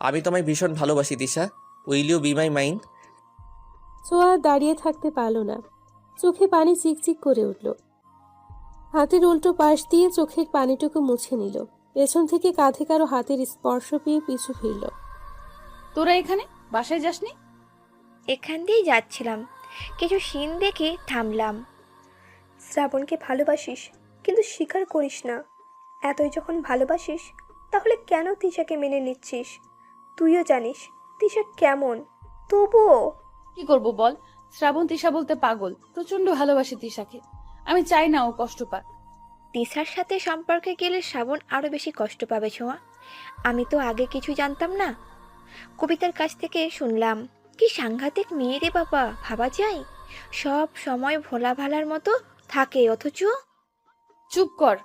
আমি তোমায় ভীষণ ভালোবাসি Tisha. Will you be my mind? ছোঁয়া দাঁড়িয়ে থাকতে পারল না। চোখে পানি চিকচিক করে উঠল। হাতের উল্টো পাশ দিয়ে চোখের পানিটুকু মুছে নিল। পেছন থেকে কাঁধে কারো হাতের স্পর্শ পেয়ে পিছু ফিরল। তোরা এখানে বাসায় যাসনি? এখান দিয়েই যাচ্ছিলাম, কিছু সিন দেখে থামলাম। শ্রাবণকে ভালোবাসিস, কিন্তু স্বীকার করিস না। এতই যখন ভালোবাসিস, তাহলে কেন তিশাকে মেনে নিচ্ছিস? তুইও জানিস তিশা কেমন, তবুও। কি করব বল, শ্রাবণ তিশা বলতে পাগল, প্রচন্ড ভালোবাসি তিশাকে। আমি চাই না ও কষ্ট পাক। তিশার সাথে সম্পর্কে গেলে শ্রাবণ আরো বেশি কষ্ট পাবে ছোঁয়া। আমি তো আগে কিছু জানতাম না, কবিতার কাছ থেকে শুনলাম। কি সাংঘাতিক মেয়ে রে বাবা, ভাবা যায়? সব সময় ভোলা ভালার মতো থাকে, অথচ চুপ কর,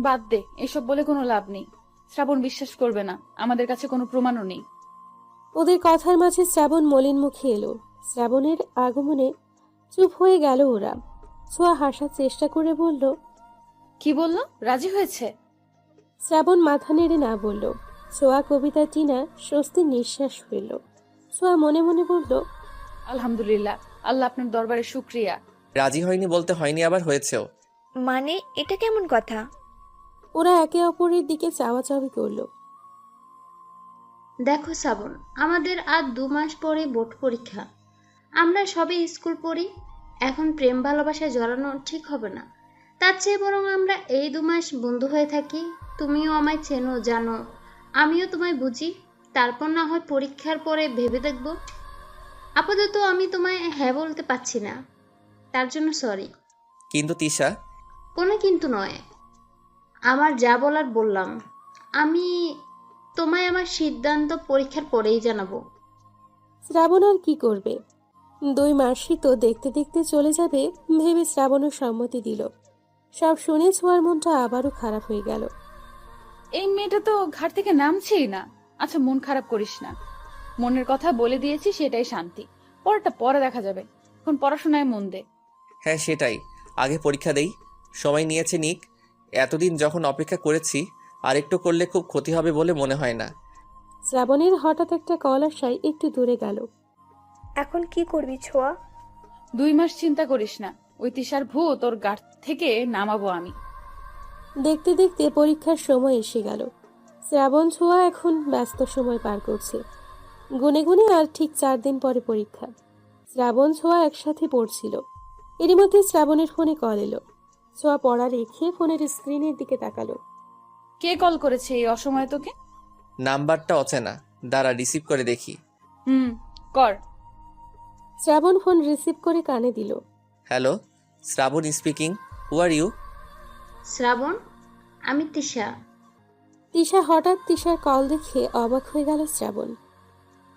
বাদ দে, এসব বলে কোনো লাভ নেই। শ্রাবণ বিশ্বাস করবে না, আমাদের কাছে কোনো প্রমাণও নেই। ওদের কথার মাঝে শ্রাবণ মলিন মুখে এলো। শ্রাবণের আগমনে চুপ হয়ে গেল ওরা। ছোঁয়া হাসার চেষ্টা করে বলল, কি বললো? রাজি হয়েছে? শ্রাবণ মাথা নেড়ে না বলল। ছোঁয়া কবিতা টিনা স্বস্তির নিঃশ্বাস ফেলল। ছোঁয়া মনে মনে বলল, আলহামদুলিল্লাহ, আল্লাহ আপনার দরবারে শুক্রিয়া। রাজি হয়নি বলতে হয়নি, আবার হয়েছেও। মানে এটা কেমন কথা? ওরা একে অপরের দিকে চাওয়াচাওয়ি করলো। দেখো শ্রাবণ, আমাদের আর 2 মাস পরে বোর্ড পরীক্ষা। আমরা সবে স্কুল পড়ি, এখন প্রেম ভালোবাসায় জড়ানো ঠিক হবে না। তার চেয়ে বরং আমরা এই 2 মাস বন্ধু হয়ে থাকি। তুমিও আমায় চেনো, জানো, আমিও তোমায় বুঝি। তারপর না হয় পরীক্ষার পরে ভেবে দেখব। আপাতত আমি তোমায় হ্যাঁ বলতে পারছি না, তার জন্য সরি। কিন্তু তিশা, কোনো কিন্তু নয়, আমার যা বলার বললাম। আমি তোমায় আমার সিদ্ধান্ত পরীক্ষার পরেই জানাবো। শ্রাবণ আর কি করবে? 2 মাসই তো দেখতে দেখতে চলে যাবে ভেবে শ্রাবণের সম্মতি দিল। সব শুনে ছোঁয়ার মনটা আবারও খারাপ হয়ে গেল। এই মেয়েটা তো ঘাট থেকে নামছেই না। আচ্ছা, মন খারাপ করিস না, মনের কথা বলে দিয়েছি, সেটাই শান্তি। পরেরটা পরে দেখা যাবে, এখন পড়াশোনায় মন দে। হ্যাঁ সেটাই, আগে পরীক্ষা দেই। সময় নিয়েছে নিক, এতদিন যখন অপেক্ষা করেছি, আর একটু করলে খুব ক্ষতি হবে বলে মনে হয় না। শ্রাবণের হঠাৎ একটা কল আসায় একটু দূরে গেল। এখন কি করবি ছোঁয়া? 2 মাস চিন্তা করিস না, ওই তিশার ভূত তোর গাট থেকে নামাবো আমি। দেখতে দেখতে পরীক্ষার সময় এসে গেল। শ্রাবণ ছোঁয়া এখন ব্যস্ত সময় পার করছে। গুনে গুনে আর ঠিক 4 দিন পরে পরীক্ষা। শ্রাবণ ছোঁয়া একসাথে পড়ছিল। এরই মধ্যে শ্রাবণের ফোনে কল এলো। ছোঁয়া পড়া রেখে ফোনের স্ক্রিনের দিকে তাকালো। কে কল করেছে এই অসময়ে তোকে? নাম্বারটা অচেনা, দাঁড়া রিসিভ করে দেখি। কর। শ্রাবণ ফোন রিসিভ করে কানে দিল। Hello, Shraban speaking. Who are you? Shraban, আমি তিশা। তিশা হঠাৎ তিশার কল দেখে অবাক হয়ে গেল শ্রাবণ।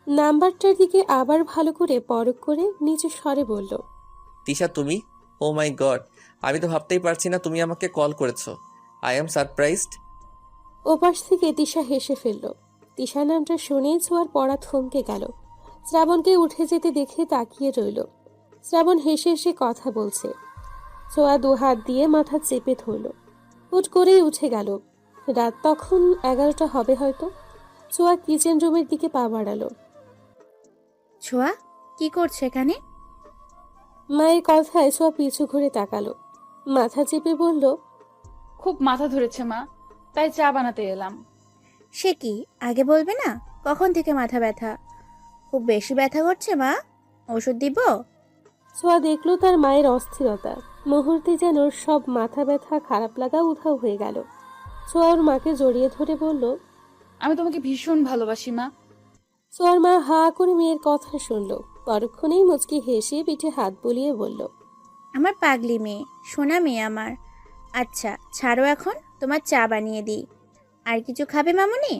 নাম্বারটার দিকে আবার ভালো করে পরখ করে নিচু স্বরে বলল, তিশা তুমি? ও মাই গড, আমি তো ভাবতেই পারছি না তুমি আমাকে কল করেছো। I am surprised. ওপাশ থেকে তিশা হেসে ফেলল। তিশা নামটা শুনেই ছোঁয়ার পড়া থমকে গেল। শ্রাবণকে উঠে যেতে দেখে তাকিয়ে রইল। শ্রাবণ হেসে হেসে কথা বলছে। ছোঁয়া 2 হাত দিয়ে মাথা চেপে ধরল। হুট করেই উঠে গেল। রাত তখন 11টা হবে হয়তো। ছোঁয়া কিচেন রুমের দিকে পা বাড়ালো। ছোঁয়া, কি করছো এখানে? মায়ের কথায় ছোঁয়া পিছু ঘুরে তাকালো। মাথা চেপে বলল, খুব মাথা ধরেছে মা, তাই চা বানাতে এলাম। সে কি, আগে বলবে না? কখন থেকে মাথা ব্যথা? খুব বেশি ব্যথা করছে মা? ওষুধ দিব? ছোঁয়া দেখলো তার মায়ের অস্থিরতা। মুহূর্তে যেন সব মাথা ব্যথা খারাপ লাগা উধাও হয়ে গেল। ছোঁয়া ওর মাকে জড়িয়ে ধরে বলল, আমি তোমাকে ভীষণ ভালোবাসি মা। ছোঁয়ার মা হা করে মেয়ের কথা শুনল। পরক্ষণেই মুচকি হেসে পিঠে হাত বুলিয়ে বলল, আমার পাগলি মেয়ে, সোনা মেয়ে আমার। আচ্ছা ছাড়ো, এখন তোমার চা বানিয়ে দিই। আর কিছু খাবে মামুনি?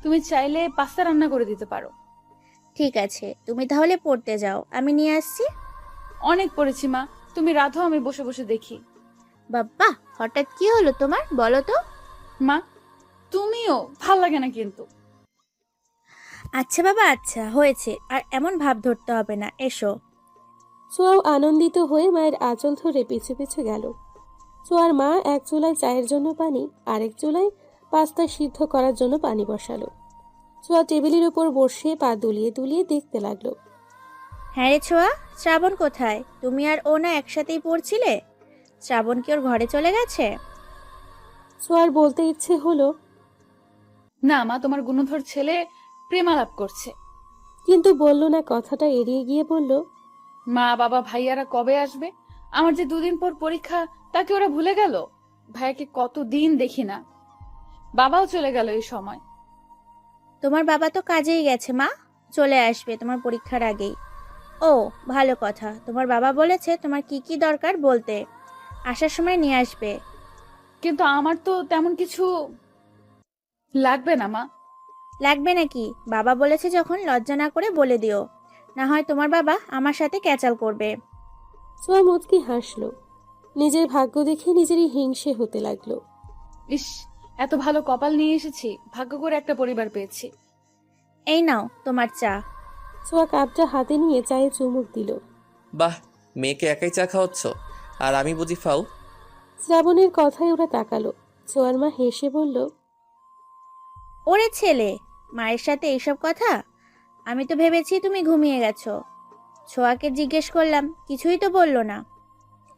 তুমি চাইলে পাস্তা রান্না করে দিতে পারো। ঠিক আছে, তুমি তাহলে পড়তে যাও, আমি নিয়ে আসছি। অনেক পড়েছি মা, তুমি রাধো, আমি বসে বসে দেখি। বাবা, হঠাৎ কি হলো তোমার, বলো তো? মা তুমিও, ভাল লাগে না কিন্তু। আচ্ছা বাবা, আচ্ছা হয়েছে, আর এমন ভাব ধরতে হবে না, এসো। ছোঁয়াও আনন্দিত হয়ে মায়ের আঁচল ধরে পিছু পিছু গেল। ছোঁয়ার মা এক চুলায় চায়ের জন্য পানি, আরেক চুলায় পাস্তা সিদ্ধ করার জন্য পানি বসালো। ছোঁয়া টেবিলের উপর বসে পা দুলিয়ে দুলিয়ে দেখতে লাগলো। হ্যাঁ রে ছোঁয়া, শ্রাবণ কোথায়? তুমি আর ও না একসাথেই পড়ছিলে? শ্রাবণ কি ওর ঘরে চলে গেছে? ছোঁয়ার বলতে ইচ্ছে হলো, না মা, তোমার গুণধর ছেলে প্রেমালাপ করছে। কিন্তু বলল না। কথাটা এড়িয়ে গিয়ে বলল, মা বাবা ভাইয়ারা কবে আসবে? আমার যে 2 দিন পর পরীক্ষা, তাকে ওরা ভুলে গেল। ভাইয়াকে কতদিন দেখি না, বাবাও চলে গেল এই সময়। তোমার বাবা তো কাজেই গেছে মা, চলে আসবে তোমার পরীক্ষার আগেই। ও ভালো কথা, তোমার বাবা বলেছে তোমার কি কি দরকার বলতে, আসার সময় নিয়ে আসবে। কিন্তু আমার তো তেমন কিছু লাগবে না মা। লাগবে নাকি? বাবা বলেছে যখন লজ্জা না করে বলে দিও, না হয় তোমার বাবা আমার সাথে ক্যাচাল করবে। ছোঁয়া মুচকি হাসল। নিজের ভাগ্য দেখে নিজেরই হিংসে হতে লাগলো। ইস, এত ভালো কপাল নিয়ে এসেছি, ভাগ্য করে একটা পরিবার পেয়েছি। এই নাও তোমার চা। ছোঁয়া কাপটা হাতে নিয়ে চায়ে চুমুক দিল। বাহ, মেয়েকে একাই চা খাওয়াচ্ছ, আর আমি বুঝি ফাও? শ্রাবণের কথায় ওরা তাকালো। ছোঁয়ার মা হেসে বলল, ওরে ছেলে, মায়ের সাথে এইসব কথা? আমি তো ভেবেছি তুমি ঘুমিয়ে গেছো। ছোঁয়াকে জিজ্ঞেস করলাম, কিছুই তো বললো না।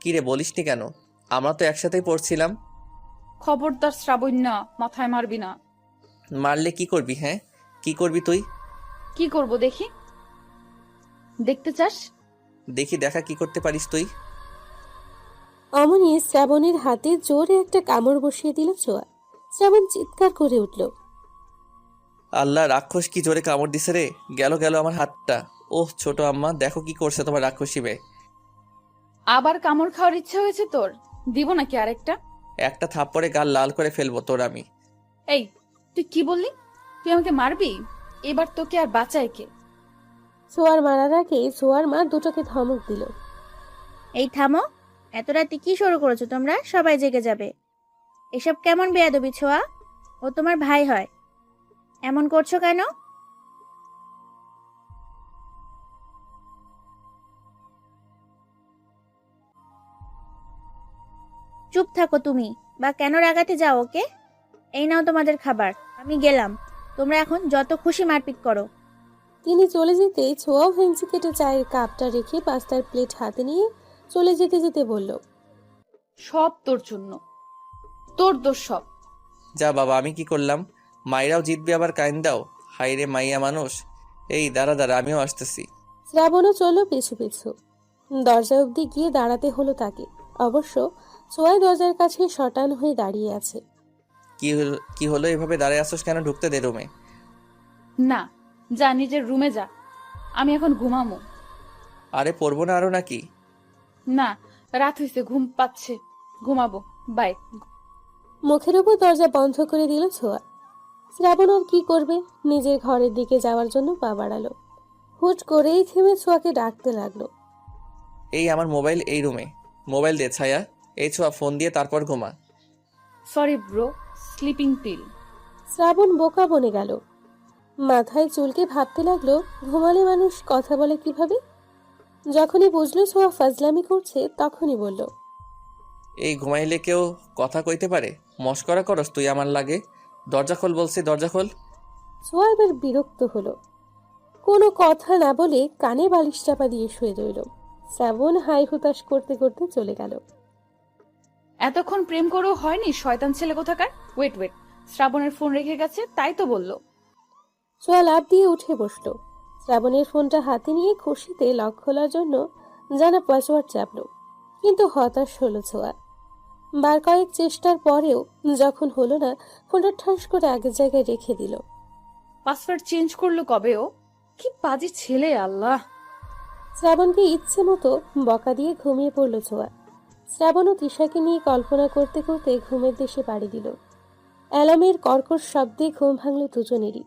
কি রে, বলিসনি কেন? আমরা তো একসাথেই পড়ছিলাম। খবরদার শ্রাবণ, না, মাথায় মারবি না। মারলে কি করবি? হ্যাঁ, কি করবি তুই? কি করব দেখি? দেখতে চাস? দেখি, দেখা কি করতে পারিস তুই। অমনি শ্রাবণের হাতে জোরে একটা কামড় বসিয়ে দিল ছোঁয়া। শ্রাবণ চিৎকার করে উঠল। আল্লাহ, রাক্ষস কি জোরে কামড় দিছে রে! গেল গেল আমার হাতটা। ওহ ছোট আম্মা, দেখো কি করছে তোমার রাক্ষসী মেয়ে। আবার কামড় খাওয়ার ইচ্ছা হয়েছে তোর? দিব নাকি আরেকটা? একটা থাপ্পড়ে গাল লাল করে ফেলবো তোর আমি। এই, তুই কি বললি? তুই আমাকে মারবি? এবার তোকে আর বাঁচায় কে? ছোঁয়ার মারার আগে ছোঁয়ার মা দুটোকে ধমক দিল। এই থামো, এত রাতে কি শুরু করেছো তোমরা? সবাই জেগে যাবে। এসব কেমন বেয়াদবি ছোঁয়া? ও তোমার ভাই হয়, এমন করছো কেন? চুপ থাকো তুমি, বা কেন রাগাতে যাও ওকে? এই নাও তোমাদের খাবার, আমি গেলাম। তোমরা এখন যত খুশি মারপিট করো। তিনি চলে যেতেই ছোঁয়াও ভেঙচি কেটে চায়ের কাপটা রেখে পাস্তার প্লেট হাতে নিয়ে চলে যেতে যেতে বলল, সব তোর জন্য, তোর দোষ সব। যা বাবা, আমি কি করলাম? মাইরাও জিতবে আবার কাইন দাও। হাই রে মাইয়া মানুষ। এই দাঁড়া দাঁড়া, আমিও আসতেছি। শ্রাবণও চলল পিছু পিছু। দরজা অবধি গিয়ে দাঁড়াতে হলো তাকে। অবশ্য ছোঁয়াই দরজার কাছে শটান হয়ে দাঁড়িয়ে আছে। কি হলো এভাবে দাঁড়ায় আসোস কেন? ঢুকতে দে রুমে। না, যা নিজের রুমে যা, আমি এখন ঘুমামো। আরে পড়বো না আরো নাকি? না, রাত হয়েছে, ঘুম পাচ্ছে, ঘুমাবো, বাই। মুখের উপর দরজা বন্ধ করে দিল ছোঁয়া। শ্রাবণ আর কি করবে, নিজের ঘরের দিকে যাওয়ার জন্য পা বাড়ালো। হুট করেই থেমে ছোঁয়াকে ডাকতে লাগলো। এই আমার মোবাইল এই রুমে। মোবাইল দে ছায়া। এই ছোঁয়া, ফোন দিয়ে তারপর ঘুমা। Sorry bro, sleeping pill. Shraban বোকা বনে গেল। মাথায় চুলকে ভাবতে লাগলো, ঘুমালে মানুষ কথা বলে কিভাবে। যখনই বুঝলো ছোঁয়া ফাজলামি করছে, তখনই বলল, এই ঘুমাইলে কেউ কথা কইতে পারে? মস্করা করস তুই আমার লাগে? দরজা খোল বলছি, দরজা খোল। ছোঁয়া এবার বিরক্ত হলো। কোনো কথা না বলে কানে বালিশ চাপা দিয়ে শুয়ে রইল। শ্রাবণ হাই হুতাশ করতে করতে চলে গেল। এতক্ষণ প্রেম করেও হয়নি, শয়তান ছেলে কোথাকার। ওয়েট ওয়েট, শ্রাবণের ফোন রেখে গেছে, তাই তো বললো। ছোঁয়া লাফ দিয়ে উঠে বসলো। শ্রাবণের ফোনটা হাতে নিয়ে খুশিতে লক খোলার জন্য জানা পাসওয়ার্ড চাপলো, কিন্তু হতাশ হলো ছোঁয়া। বার কয়েক চেষ্টার পরেও যখন হলো না, ফোনটা ঠাস করে আগের জায়গায় রেখে দিল। পাসওয়ার্ড চেঞ্জ করলো কবে ও? কি বাজে ছেলে, আল্লাহ। শ্রাবণকে ইচ্ছে মতো বকা দিয়ে ঘুমিয়ে পড়ল ছোঁয়া। শ্রাবণ ও তৃষাকে নিয়ে কল্পনা করতে করতে ঘুমের দেশে পাড়ি দিল। অ্যালার্মের কর্কশ শব্দে ঘুম ভাঙল দুজনেরই।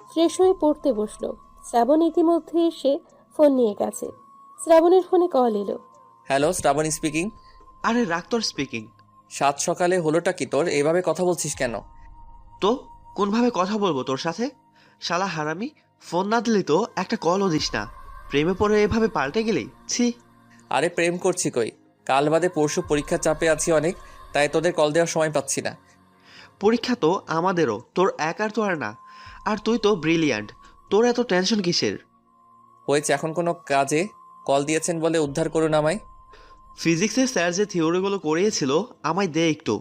ফ্রেশ হয়ে পড়তে বসলো। শ্রাবণ ইতিমধ্যে এসে ফোন নিয়ে গেছে। শ্রাবণের ফোনে কল এলো। Hello, Shraban speaking. আরে রাক্তর স্পিকিং। সাত সকালে হলোটা কি তোর? এভাবে কথা বলছিস কেন? তো কোনভাবে কথা বলবো তোর সাথে? শালা হারামি, ফোন না দিলি তো একটা কলও দিস না। প্রেমে পড়ে এভাবে পাল্টে গেলি, ছি। আরে প্রেম করছি কই? কাল বাদে পরশু পরীক্ষার চাপে আছি অনেক, তাই তোদের কল দেওয়ার সময় পাচ্ছি না। পরীক্ষা তো আমাদেরও, তোর একার তো আর না। আর তুই তো ব্রিলিয়ান্ট, তোর এত টেনশন কিসের? হয়েছে, এখন কোনো কাজে কল দিয়েছেন বলে উদ্ধার করুন আমায়। ফিজিক্সের স্যার যে থিওরিগুলো করিয়েছিল, আমায় দে একটু।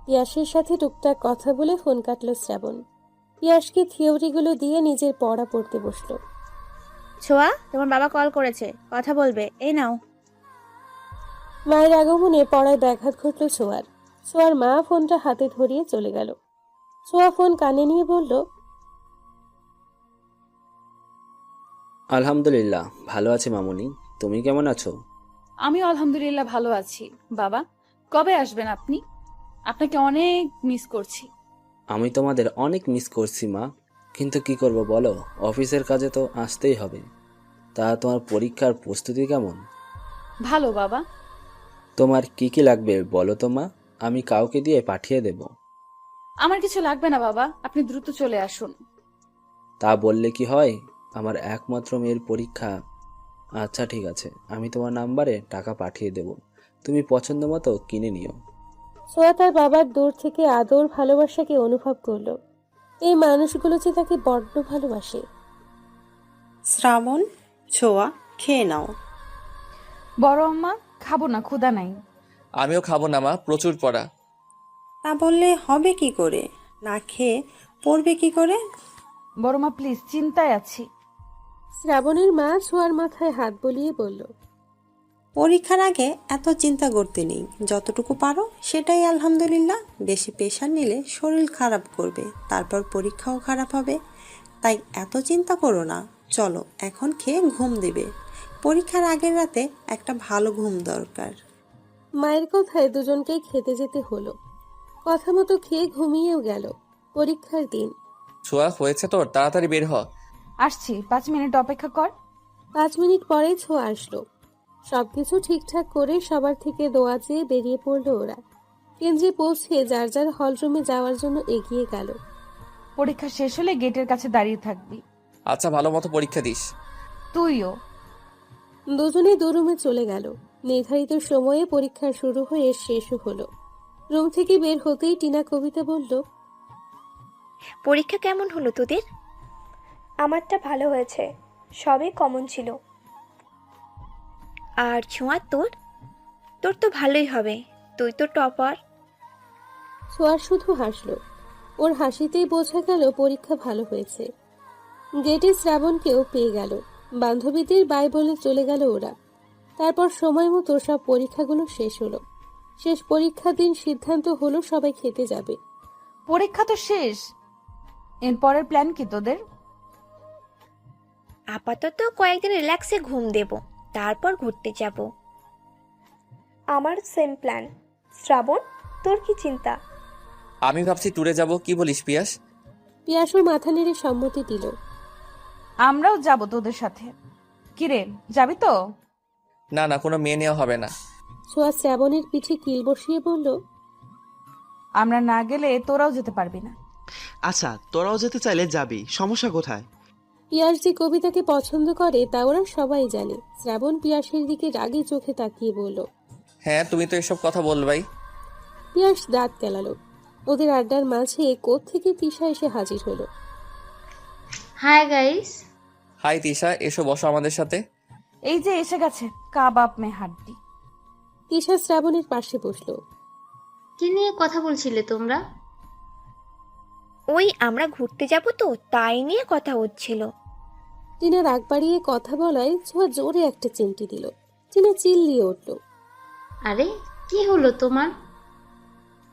পিয়াসের সাথে টুকটাক কথা বলে ফোন কাটল শ্রাবণ। পিয়াসকে থিওরিগুলো দিয়ে নিজের পড়া পড়তে বসলো। ছোঁয়া, তোমার বাবা কল করেছে, কথা বলবে, এই নাও। মায়ের আগমনে পড়ায় ব্যাঘাত ঘটল ছোঁয়ার। ছোঁয়ার মা ফোনটা হাতে ধরিয়ে চলে গেল। ছোঁয়া ফোন কানে নিয়ে বলল, আলহামদুলিল্লাহ ভালো আছি মামুনি, তুমি কেমন আছো? আমি আলহামদুলিল্লাহ ভালো আছি। বাবা, কবে আসবেন আপনি? আপনাকে অনেক মিস করছি। আমি তোমাদের অনেক মিস করছি মা, কিন্তু কি করব বলো, অফিসের কাজে তো আসতেই হবে। তা তোমার পরীক্ষার প্রস্তুতি কেমন? ভালো বাবা। তোমার কি কি লাগবে বলো তো মা, আমি কাউকে দিয়ে পাঠিয়ে দেব। আমার কিছু লাগবে না বাবা, আপনি দ্রুত চলে আসুন। তা বললে কি হয়, আমার একমাত্র মেয়ের পরীক্ষা। আচ্ছা ঠিক আছে, আমি তোমার নাম্বারে টাকা পাঠিয়ে দেব, তুমি পছন্দ মতো কিনে নিও। সোয়া তার বাবার দূর থেকে আদর ভালোবাসাকে অনুভব করলো। এই মানুষগুলো যে তাকে বড্ড ভালোবাসে। শ্রাবণ, ছোঁয়া, খেয়ে নাও। বড় আম্মা, খাবো না, ক্ষুধা নাই। আমিও খাবো না মা, প্রচুর পড়া। তা বললে হবে কি করে? না খেয়ে পড়বে কি করে? বড় মা প্লিজ, চিন্তায় আছি। শ্রাবণের মা ছোঁয়ার মাথায় হাত বুলিয়ে বলল, পরীক্ষার আগে এত চিন্তা করতে নেই, যতটুকু পারো সেটাই আলহামদুলিল্লাহ। বেশি প্রেশার নিলে শরীর খারাপ করবে, তারপর পরীক্ষাও খারাপ হবে। তাই এত চিন্তা করো না, চলো এখন খেয়ে ঘুম দেবে। পরীক্ষার আগের রাতে একটা ভালো ঘুম দরকার। মায়ের কথায় দুজনকেই খেতে যেতে হলো। কথা মতো খেয়ে ঘুমিয়েও গেল। পরীক্ষার দিন। ছোঁয়া, হয়েছে তোর, তাড়াতাড়ি বের হ। আসছি, 5 মিনিট অপেক্ষা কর। 5 মিনিট পরেই ছোঁয়া আসলো। সবকিছু ঠিকঠাক করে সবার থেকে দোয়া চেয়ে বেরিয়ে পড়লো ওরা। কেন্দ্রে পৌঁছে যার যার হলরুমে যাওয়ার জন্য এগিয়ে গেল। পরীক্ষা শেষ হলে গেটের কাছে দাঁড়িয়ে থাকবি। আচ্ছা, ভালো মতো পরীক্ষা দিস। তুইও। দুজনেই দু রুমে চলে গেল। নির্ধারিত সময়ে পরীক্ষা শুরু হয়ে শেষও হলো। রুম থেকে বের হতেই টিনা কবিতা বলল, পরীক্ষা কেমন হলো তোদের? আমারটা ভালো হয়েছে, সবই কমন ছিল। আর ছোঁয়া তোর? তোর তো ভালোই হবে, তুই তো টপার। ছোঁয়া শুধু হাসলো। ওর হাসিতেই বোঝা গেল পরীক্ষা ভালো হয়েছে। গেটে শ্রাবণকেও পেয়ে গেল। বান্ধবীদের বাই বলে চলে গেল ওরা। তারপর সময় মতো সব পরীক্ষাগুলো শেষ হলো। শেষ পরীক্ষার দিন সিদ্ধান্ত হলো সবাই খেতে যাবে। পরীক্ষা তো শেষ, এরপরের প্ল্যান কি তোদের? আপাতত কয়েকদিন রিল্যাক্সে ঘুম দেব, তারপর ঘুরতে যাব। আমার সেম প্ল্যান। শ্রাবণ, তোর কি চিন্তা? আমি ভাবছি ট্যুরে যাব, কি বলিস পিয়াস? পিয়াসও মাথা নেড়ে সম্মতি দিল। আমরাও যাব তোদের সাথে। কিরে, যাবি তো? না না, কোনো মেয়ে নেওয়া হবে না। ছোঁয়া শ্রাবণের পিঠে কিল বসিয়ে বলল, আমরা না গেলে তোরাও যেতে পারবি না। আচ্ছা, তোরাও যেতে চাইলে যাবি, সমস্যা কোথায়? পিয়াস যে কবিতাকে পছন্দ করে তা ওরা সবাই জানে। শ্রাবণ পিয়াসের দিকে রাগী চোখে তাকিয়ে বলল, হ্যাঁ, তুমি তো এসব কথা বলবাই। পিয়াস দাঁত কেলালো। ওদের আড্ডার মাঝে কোত্থেকে তিশা এসে হাজির হলো। Hi guys. হাই তিশা, এসো বসো আমাদের সাথে। এই যে এসে গেছে কাবাব মে হাড্ডি। তিশা শ্রাবণের পাশে বসলো। কি নিয়ে কথা বলছিলে তোমরা? ওই আমরা ঘুরতে যাব তো, তাই নিয়ে কথা হচ্ছিল। টিনা রাগ বাড়িয়ে কথা বলায় ছোঁয়া জোরে একটা চিমটি দিল। টিনা চিল্লিয়ে উঠল, আরে কি হলো তোমার?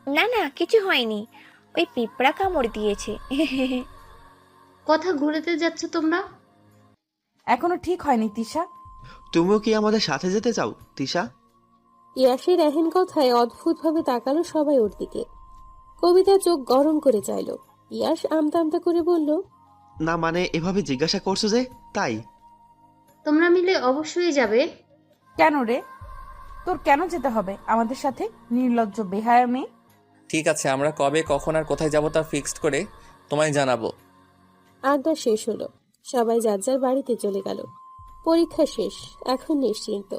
না না, কিছু হয়নি, ওই পিঁপড়া কামড় দিয়েছে। কথা ঘুরেতে যাচ্ছ তোমরা? এখনো ঠিক হয়নি তিশা। তুমিও কি আমাদের সাথে যেতে চাও তিশা? পিয়াসের এহেন কথায় অদ্ভুতভাবে তাকালো সবাই ওর দিকে। কবিতা চোখ গরম করে চাইল। পিয়াস আমতা আমতা করে বলল, না মানে এভাবে জিজ্ঞাসা করছো যে, তাই। তোমরা মিলে অবশ্যই যাবে। কেন রে, তোর কেন যেতে হবে আমাদের সাথে, নির্লজ্জ বেহায়া মেয়ে? ঠিক আছে, আমরা কবে কখন আর কোথায় যাব তা ফিক্সড করে তোমায় জানাবো। আড্ডা শেষ হলো। সবাই যার যার বাড়িতে চলে গেল। পরীক্ষা শেষ, এখন নিশ্চিন্ত।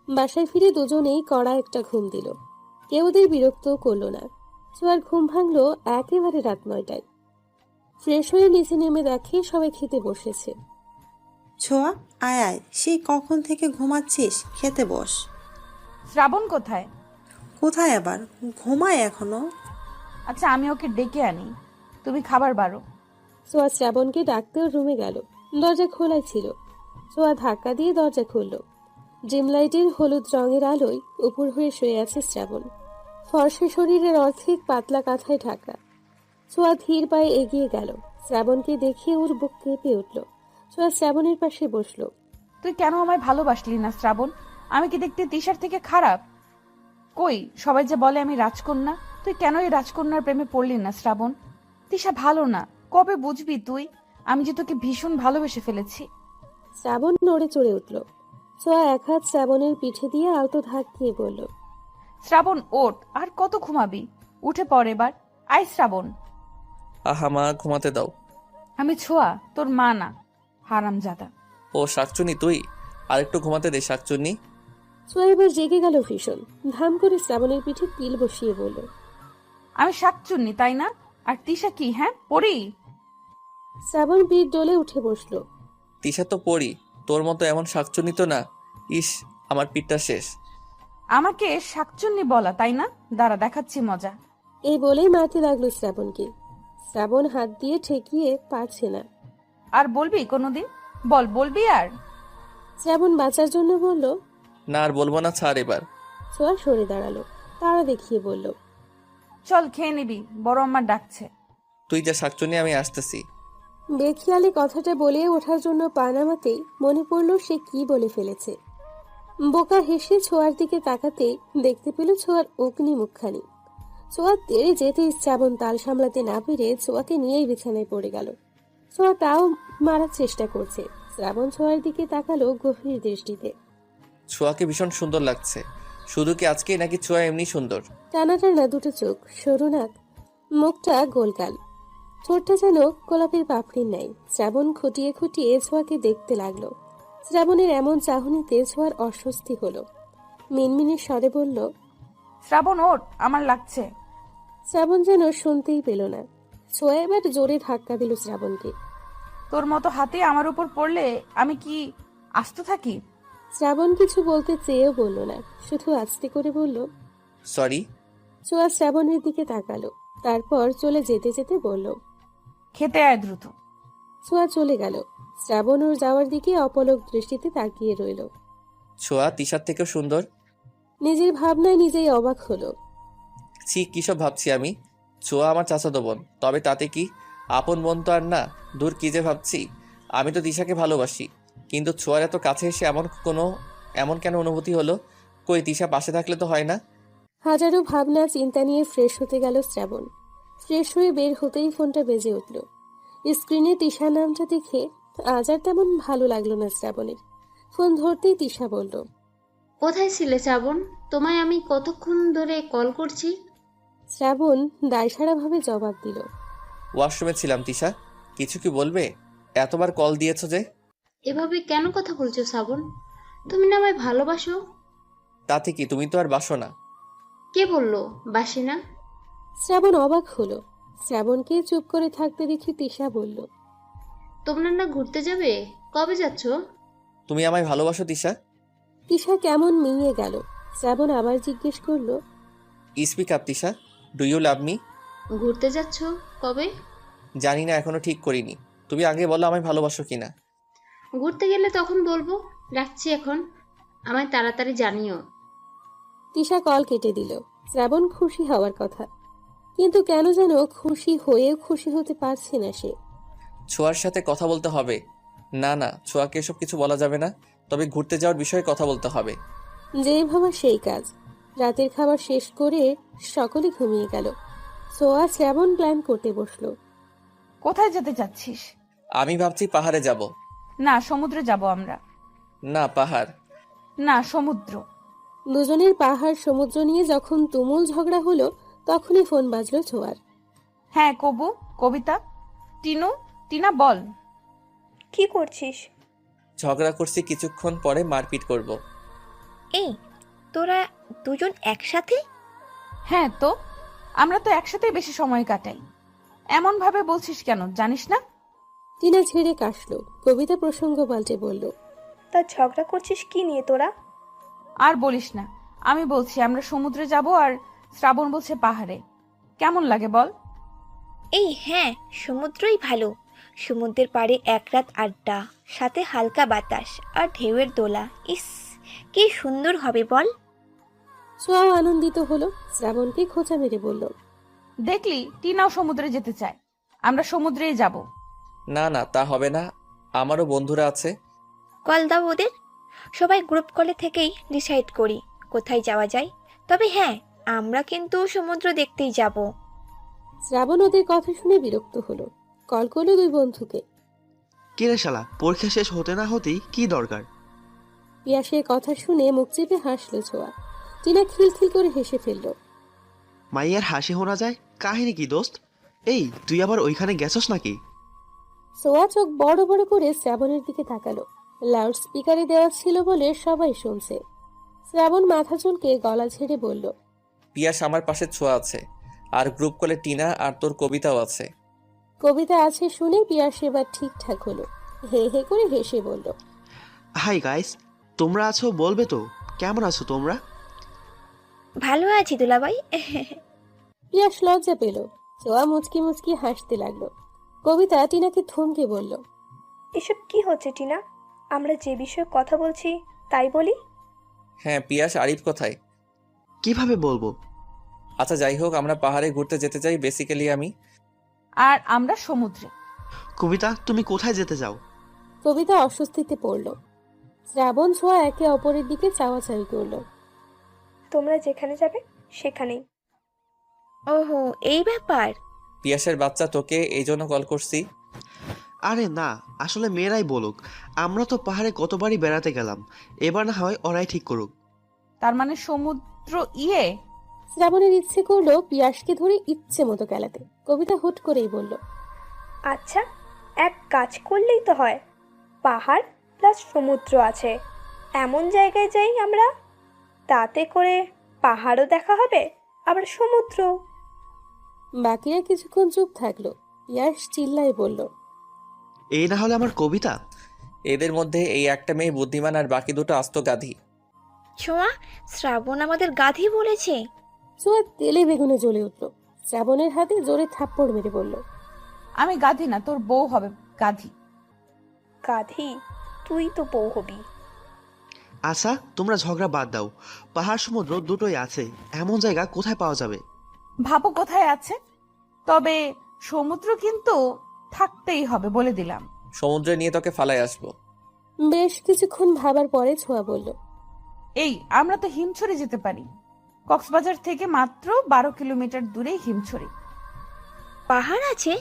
বাসায় ফিরে দুজনেই কড়া একটা ঘুম দিল। কেউ ওদের বিরক্তও করলো না। ছোঁয়ার ঘুম ভাঙলো একেবারে রাত 9টায়। ফ্রেশ হয়ে নিচে নেমে দেখে সবাই খেতে বসেছে। ছোঁয়া, আয় আয়, সেই কখন থেকে ঘুমাচ্ছিস, খেতে বস। শ্রাবণ কোথায়? কোথায় আবার, ঘুমায় এখনো। আচ্ছা, আমি ওকে ডেকে আনি, তুমি খাবার বাড়ো। ছোঁয়া শ্রাবণকে ডাকতেও রুমে গেল। দরজা খোলাই ছিল। ছোঁয়া ধাক্কা দিয়ে দরজা খুলল। ড্রিম লাইটের হলুদ রঙের আলোয় উপর হয়ে শুয়ে আছে শ্রাবণ। ফর্সা শরীরের অর্ধেক পাতলা কাঁথায় ঢাকা। ছোঁয়া ধীর পায়ে এগিয়ে গেল। শ্রাবণকে দেখে ওর বুক কেঁপে উঠল। ছোঁয়া শ্রাবণের পাশে বসলো। তুই কেন আমায় ভালোবাসলি না শ্রাবণ? আমি কি দেখতে তিশার থেকে খারাপ? কই, সবাই যে বলে আমি রাজকন্যা, তুই কেন এই রাজকন্যার প্রেমে পড়লি না শ্রাবণ? তিশা ভালো না, কবে বুঝবি তুই? আমি যে তোকে ভীষণ ভালোবেসে ফেলেছি। শ্রাবণ নড়ে চড়ে উঠল। ছোঁয়া এক হাত শ্রাবণের পিঠে দিয়ে আলতো ধাক্কিয়ে বলল, শ্রাবণ ওঠ, আর কত ঘুমাবি? উঠে পড় এবার। আই শ্রাবণ। আহা মা, ঘুমাতে দাও। আমি ছোঁয়া, তোর মা না, হারামজাদা। ও শাকচুনি তুই, আরেকটু ঘুমাতে দে শাকচুনি। ছোঁয়া এবার জেগে গেল ভীষণ। ধাম করে শ্রাবণের পিঠে তিল বসিয়ে বলল, আমি শাকচুন্নি তাই না? আর তিশা কি, হ্যাঁ পড়ি? শ্রাবণ পিঠ ডলে উঠে বসলো। তিশা তো পড়ি, তোর মতো এমন শাকচুনি তো না। ইস, আমার পিঠটা শেষ। আমাকে শাকচুন্নি বলা তাই না? দাঁড়া দেখাচ্ছি মজা। এই বলেই মারতে লাগলো শ্রাবণকে। শ্রাবণ হাত দিয়ে ঠেকিয়ে পারছে না। আর বলবি কোনোদিন? বলবি আর? শ্রাবণ বাঁচার জন্য বলল, না আর বলবো না, ছাড় এবার। ছোঁয়া সরে দাঁড়ালো, তারা দেখিয়ে বলল, চল খেয়ে নিবি, বড় আমার ডাকছে। তুই যা শাকচুনি, আমি আসতেছি। বেখিয়ালি কথাটা বলে ওঠার জন্য পা নামাতেই মনে পড়ল সে কি বলে ফেলেছে। বোকা হেসে ছোঁয়ার দিকে তাকাতেই দেখতে পেল ছোঁয়ার অগ্নি মুখখানি। ছোঁয়া তেড়ে যেতেই শ্রাবণ তাল সামলাতে না পেরে ছোঁয়াকে নিয়েই বিছানায় পড়ে গেল। ছোঁয়া তাও মারার চেষ্টা করছে। শ্রাবণ ছোঁয়ার দিকে তাকালো গভীর দৃষ্টিতে। ছোঁয়াকে ভীষণ সুন্দর লাগছে। শুধু কি আজকেই, নাকি ছোঁয়া এমনি সুন্দর? টানা টানা দুটো চোখ, সরু নাক, মুখটা গোলগাল, ঠোঁটটা যেন গোলাপের পাপড়ির নাই। শ্রাবণ খুঁটিয়ে খুঁটিয়ে ছোঁয়াকে দেখতে লাগলো। শ্রাবণের এমন চাহনিতে ছোঁয়ার অস্বস্তি হলো। মিনমিনের স্বরে বলল, শ্রাবণ ওঠ, আমার লাগছে। শ্রাবণ যেন শুনতেই পেল না। ছোঁয়া এবার জোরে ধাক্কা দিল শ্রাবণকে। তোর মতো হাতে আমার উপর পড়লে আমি কি আস্ত থাকি? শ্রাবণ কিছু বলতে চেয়েও বলল না, শুধু আস্তে করে বলল, সরি। ছোঁয়া শ্রাবণের দিকে তাকালো, তারপর চলে যেতে যেতে বলল, খেতে আয় দ্রুত। ছোঁয়া চলে গেল। শ্রাবণ ওর যাওয়ার দিকে অপলক দৃষ্টিতে তাকিয়ে রইল। ছোঁয়া তিশার থেকেও সুন্দর। নিজের ভাবনায় নিজেই অবাক হলো। ছি, কিসব ভাবছি আমি? ছোঁয়া আমার চাচাতো বোন, তবে তাতে কি? আপন বোন তো আর না। দূর, কি যে ভাবছি। আমি তো তিশাকে ভালোবাসি, কিন্তু ছোঁয়ার এত কাছে এসে এমন কেন অনুভূতি হলো? কই, তিশা পাশে থাকলে তো হয় না? হাজারো ভাবনা চিন্তা নিয়ে ফ্রেশ হতে গেল শ্রাবণ। ফ্রেশ হয়ে বের হতেই ফোনটা বেজে উঠল। স্ক্রিনে তিশা নামটা দেখে আজ আর তেমন ভালো লাগলো না শ্রাবণের। ফোন ধরতেই তিশা বলল, কোথায় ছিলে শ্রাবণ? তোমায় আমি কতক্ষণ ধরে কল করছি। শ্রাবণ দায়সারাভাবে জবাব দিল, ওয়াশরুমে ছিলাম। তিশা, কিছু কি বলবে? এতবার কল দিয়েছো যে? এভাবে কেন কথা বলছো শ্রাবণ? তুমি না আমায় ভালোবাসো। তাতে কি, তুমি তো আর বাসো না। কে বললো বাসি না? শ্রাবণ অবাক হলো। শ্রাবণকে চুপ করে থাকতে দেখে তিশা বলল, তোমরা না ঘুরতে যাবে? কবে যাচ্ছ? তুমি আমায় ভালোবাসো তিশা? তিশা কেমন মিইয়ে গেল। শ্রাবণ আবার জিজ্ঞেস করলো, speak up Tisha, do you love me? ঘুরতে যাচ্ছ কবে? জানি না, এখনো ঠিক করিনি। তুমি আগে বলো আমায় ভালোবাসো কিনা। ঘুরতে গেলে তখন বলবো। রাখছি এখন, আমায় তাড়াতাড়ি জানিও। তিশা কল কেটে দিল। শ্রাবণ খুশি হওয়ার কথা, কিন্তু কেন যেন খুশি হয়েও খুশি হতে পারছে না সে। ছোঁয়ার সাথে কথা বলতে হবে। না না, ছোঁয়াকে এসব কিছু বলা যাবে না। তবে ঘুরতে যাওয়ার বিষয়ে কথা বলতে হবে। যেই ভাবা সেই কাজ। রাতের খাবার শেষ করে সকলে ঘুমিয়ে গেল। সোয়া শ্রাবণ প্ল্যান করতে বসলো। কোথায় যেতে চাচ্ছিস? আমি ভাবছি পাহাড়ে যাব। না, সমুদ্রে যাব আমরা। না, পাহাড়। না, সমুদ্র। দুজনের পাহাড় সমুদ্র নিয়ে যখন তুমুল ঝগড়া হলো, তখনই ফোন বাজলো ছোঁয়ার। হ্যাঁ কবু, কবিতা, টিনা বল। কি করছিস? ঝগড়া করছি, কিছুক্ষণ পরে মারপিট করব। এই, তোরা দুজন একসাথে? হ্যাঁ তো, আমরা তো একসাথেই বেশি সময় কাটাই। এমন ভাবে বলছিস কেন, জানিস না? টিনা ছেড়ে কাশলো। কবিতা প্রসঙ্গ পাল্টে বলল, তা ঝগড়া করছিস কি নিয়ে তোরা? আর বলিস না, আমি বলছি আমরা সমুদ্রে যাব আর শ্রাবণ বলছে পাহাড়ে। কেমন লাগে বল? এই হ্যাঁ, সমুদ্রই ভালো। সমুদ্রের পাড়ে এক রাত আড্ডা, সাথে হালকা বাতাস আর ঢেউয়ের দোলা। ইস, কি সুন্দর হবে বল। ছোঁয়াও আনন্দিত হলো। শ্রাবণকে খোঁচা মেরে বলল, দেখলি, টিনাও সমুদ্রে যেতে চায়। আমরা সমুদ্রেই যাব। না না, তা হবে না। আমারও বন্ধুরা আছে। কল দাও ওদের। সবাই গ্রুপ কলে থেকেই ডিসাইড করি কোথায় যাওয়া যায়। তবে হ্যাঁ, আমরা কিন্তু সমুদ্র দেখতেই যাব। শ্রাবণ ওদের কথা শুনে বিরক্ত হলো। কল করলো দুই বন্ধুকে। কিরে শালা, পরীক্ষা শেষ হতে না হতেই কি দরকার? পিয়াসের কথা শুনে মুখ চেপে হাসলো ছোঁয়া। টিনা খিলখিল করে হেসে ফেলল। মাইয়ার হাসি শোনা যায়, কাহিনী কি দোস্ত? এই তুই আবার ওইখানে গেছস নাকি? ছোঁয়া চোখ বড় বড় করে শ্রাবণের দিকে তাকালো। লাউড স্পিকারে দেওয়া ছিল বলে সবাই শুনছে। শ্রাবণ মাথা চুলকে গলা ঝেড়ে বলল, পিয়াস আমার পাশে ছোঁয়া আছে, আর গ্রুপ কলে টিনা আর তোর কবিতাও আছে। কবিতা আছে শুনে পিয়াস এবার ঠিকঠাক হলো। হে হে করে হেসে বলল, হাই গাইস, তোমরা আছো বলবে তো? কেমন আছো তোমরা? ভালো আছি দুলাভাই। পিয়াস লজ্জা পেল। ছোঁয়া মুচকি মুচকি হাসতে লাগলো। কবিতা টিনাকে থমকে বলল, এসব কি হচ্ছে টিনা? আমরা যে বিষয়ে কথা বলছি তাই বলি। হ্যাঁ, পিয়াস আরিফ কোথায়? কিভাবে বলবো? আচ্ছা যাই হোক, আমরা পাহাড়ে ঘুরতে যেতে চাই বেসিক্যালি আমি। আর আমরা সমুদ্রে। কবিতা, তুমি কোথায় যেতে চাও? কবিতা অস্বস্তিতে পড়ল। শ্রাবণ ছোঁয়া একে অপরের দিকে চাওয়াচাওয়ি করল। তোমরা যেখানে যাবে সেখানেই। ওহো, এই ব্যাপার। পিয়াসের বাচ্চা, তোকে এই জন্য কল করছি। আরে না, আসলে মেয়েরাই বলুক। আমরা তো পাহাড়ে কতবারই বেড়াতে গেলাম, এবার না হয় ওরাই ঠিক করুক। তার মানে সমুদ্র শ্রাবণের ইচ্ছে করলো পিয়াসকে ধরে ইচ্ছে মতো খেলাতে। কবিতা হুট করেই বলল, আচ্ছা, এক কাজ করলেই তো হয়। পাহাড় প্লাস সমুদ্র আছে, এমন জায়গায় যাই আমরা। তাতে করে পাহাড়ও দেখা হবে, আবার সমুদ্র। বাকিরা কিছুক্ষণ চুপ থাকলো। পিয়াস চিল্লায় বলল, এই না হলে আমার কবিতা। এদের মধ্যে এই একটা মেয়ে বুদ্ধিমান আর বাকি দুটো আস্ত গাধি। ছোঁয়া, শ্রাবণ আমাদের গাধি বলেছে। ছোঁয়া তেলে বেগুনে জ্বলে উঠল। শ্রাবণের হাতে জোরে থাপ্পড় মেরে বলল, আমি গাধি না, তোর বউ হবে গাধি। গাধি? তুই তো বউ হবি। আচ্ছা, তোমরা ঝগড়া বাদ দাও। পাহাড় সমুদ্র দুটোই আছে, এমন জায়গা কোথায় পাওয়া যাবে? ভাবো কোথায় আছে। তবে সমুদ্র কিন্তু থাকতেই হবে, বলে দিলাম। সমুদ্রে নিয়ে তোকে ফালায় আসবো। বেশ কিছুক্ষণ ভাবার পরে ছোঁয়া বলল, এই আমরা তো হিমছড়ি যেতে পারি। কক্সবাজার থেকে মাত্র 12 কিলোমিটার দূরে হিমছড়ি। পাহাড় আছে?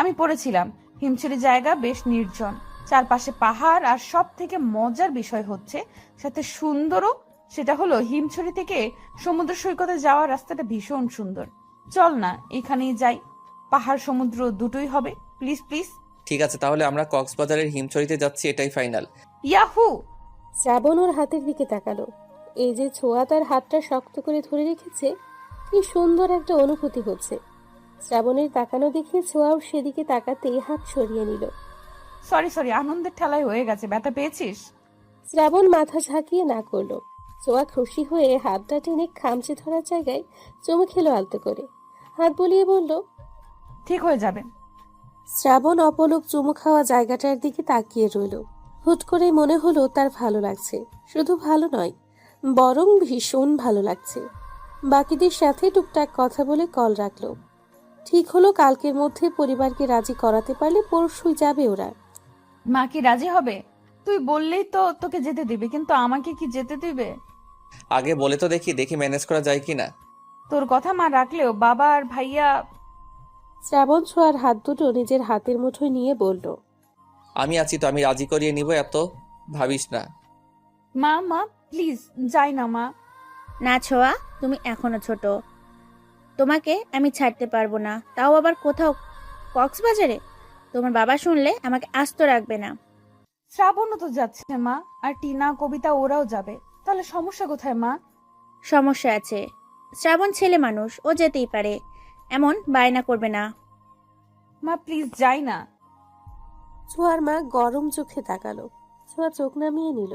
আমি পড়েছিলাম। হিমছড়ি জায়গা বেশ নির্জন, চারপাশে পাহাড়, আর সব থেকে মজার বিষয় হচ্ছে সাথে সুন্দরও। সেটা হলো হিমছড়ি থেকে সমুদ্র সৈকতে যাওয়ার রাস্তাটা ভীষণ সুন্দর। চল না এখানেই যাই, পাহাড় সমুদ্র দুটোই হবে। Please please. ঠিক আছে, তাহলে আমরা কক্সবাজারের হিমছড়িতে যাচ্ছি, এটাই ফাইনাল। ইয়াহু! শ্রাবণ ওর হাতের দিকে তাকালো। এই যে ছোঁয়া তার হাতটা শক্ত করে ধরে রেখেছে, কি সুন্দর একটা অনুভূতি হচ্ছে। শ্রাবণের তাকানো দেখে ছোঁয়াও সেদিকে তাকাতেই হাত সরিয়ে নিল। সরি, আনন্দের ঠেলায় হয়ে গেছে। ব্যথা পেয়েছিস? শ্রাবণ মাথা ঝাঁকিয়ে না করলো। ছোঁয়া খুশি হয়ে হাতটা টেনে খামচে ধরার জায়গায় চুমু খেলো আলতো করে। হাত বুলিয়ে বলল, ঠিক হয়ে যাবে। শ্রাবণ অপলক চুমু খাওয়া জায়গাটার দিকে তাকিয়ে রইল। হুট করে মনে হলো তার ভালো লাগছে। শুধু ভালো নয়, বরং ভীষণ ভালো লাগছে। বাকিদের সাথে টুকটাক কথা বলে কল রাখলো। ঠিক হলো কালকের মধ্যে পরিবারকে রাজি করাতে পারলে পরশুই যাবে ওরা। মা কি রাজি হবে? তুই বললেই তো তোকে যেতে দিবে, কিন্তু আমাকে কি যেতে দিবে? আগে বলে তো দেখি ম্যানেজ করা যায় কিনা। তোর কথা মা রাখলেও বাবা আর ভাইয়া। শ্রাবণ ছোঁয়ার হাত দুটো নিজের হাতের মুঠোয় নিয়ে বলল, আমি আছি তো, আমি রাজি করিয়ে নিব, এত ভাবিস না। মা প্লিজ যাই না মা। না ছোঁয়া, তুমি এখনো ছোট, তোমাকে আমি ছাড়তে পারবো না, তাও আবার কোথাও কক্সবাজারে। তোমার বাবা শুনলে আমাকে আস্ত রাখবে না। শ্রাবণও তো যাচ্ছে মা, আর টিনা, কবিতা ওরাও যাবে। তাহলে সমস্যা কোথায় মা? সমস্যা আছে। শ্রাবণ ছেলে মানুষ, ও যেতেই পারে, এমন বায়না করবে না। মা প্লিজ যাই না। ছোঁয়ার মা গরম চোখে তাকালো। ছোঁয়া চোখ নামিয়ে নিল।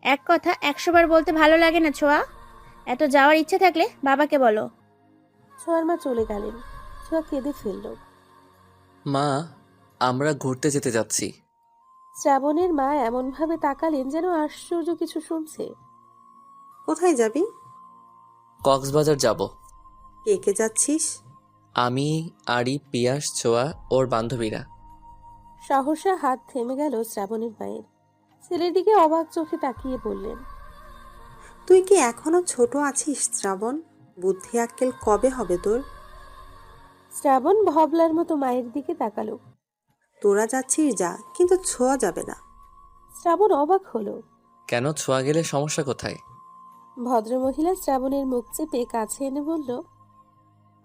এক কথা 100 বার বলতে ভালো লাগে না ছোঁয়া। এত যাওয়ার ইচ্ছে থাকলে বাবাকে বলো। ছোঁয়ার মা চলে গেলেন। ছোঁয়া কেঁদে ফেলল। মা, আমরা ঘুরতে যেতে যাচ্ছি। শ্রাবণের মা এমনভাবে তাকালেন যেন আশ্চর্য কিছু শুনছে। কোথায় যাবি? কক্সবাজার যাব। কে কে যাচ্ছিস? আমি, আরিফ, পিয়াস, ছোঁয়া, ওর বান্ধবীরা। সহসা হাত থেমে গেল শ্রাবণের মায়ের। ছেলের দিকে অবাক চোখে তাকিয়ে বললেন, তুই কি এখনো ছোট আছিস শ্রাবণ? বুদ্ধি আক্কেল কবে হবে তোর? শ্রাবণ ভবলার মতো মায়ের দিকে তাকালো। তোরা যাচ্ছিস যা, কিন্তু ছোঁয়া যাবে না। শ্রাবণ অবাক হলো। কেন, ছোঁয়া গেলে সমস্যা কোথায়? ভদ্রমহিলা শ্রাবণের মুখ চেপে কাছে এনে বলল,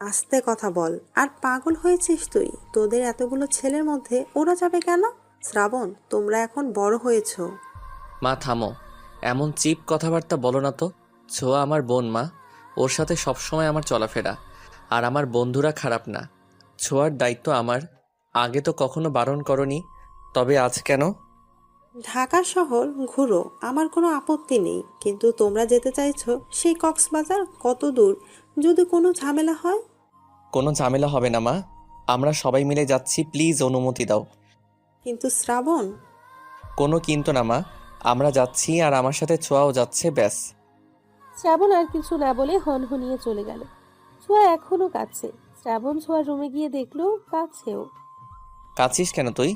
আস্তে কথা বল। আর পাগল হয়েছিস তুই? তোদের এতগুলো ছেলের মধ্যে ওরা যাবে কেন? শ্রাবণ, তোমরা এখন বড় হয়েছো। মা থামো, এমন চিপ কথাবার্তা বলো না তো। ছোঁয়া আমার বোন মা, ওর সাথে সবসময় আমার চলাফেরা। আর আমার বন্ধুরা খারাপ না, ছোঁয়ার দায়িত্ব আমার। আগে তো কখনো বারণ করনি, তবে আজ কেন? ঢাকা শহর ঘুরো, আমার কোনো আপত্তি নেই, কিন্তু তোমরা যেতে চাইছো সেই কক্সবাজার কত দূর? যদি কোনো ঝামেলা হয়? কোনো ঝামেলা হবে না মা, আমরা সবাই মিলে যাচ্ছি, প্লিজ অনুমতি দাও। কিন্তু শ্রাবণ। কোনো কিন্তু না মা, আমরা যাচ্ছি আর আমার সাথে ছোঁয়াও যাচ্ছে, ব্যাস। শ্রাবণ আর কিছু না বলে হনহনিয়ে চলে গেল। ছোঁয়া এখনো কাঁদছে। শ্রাবণ ছোঁয়ার রুমে গিয়ে দেখলো কাঁদছেও। কাছিস কেন তুই?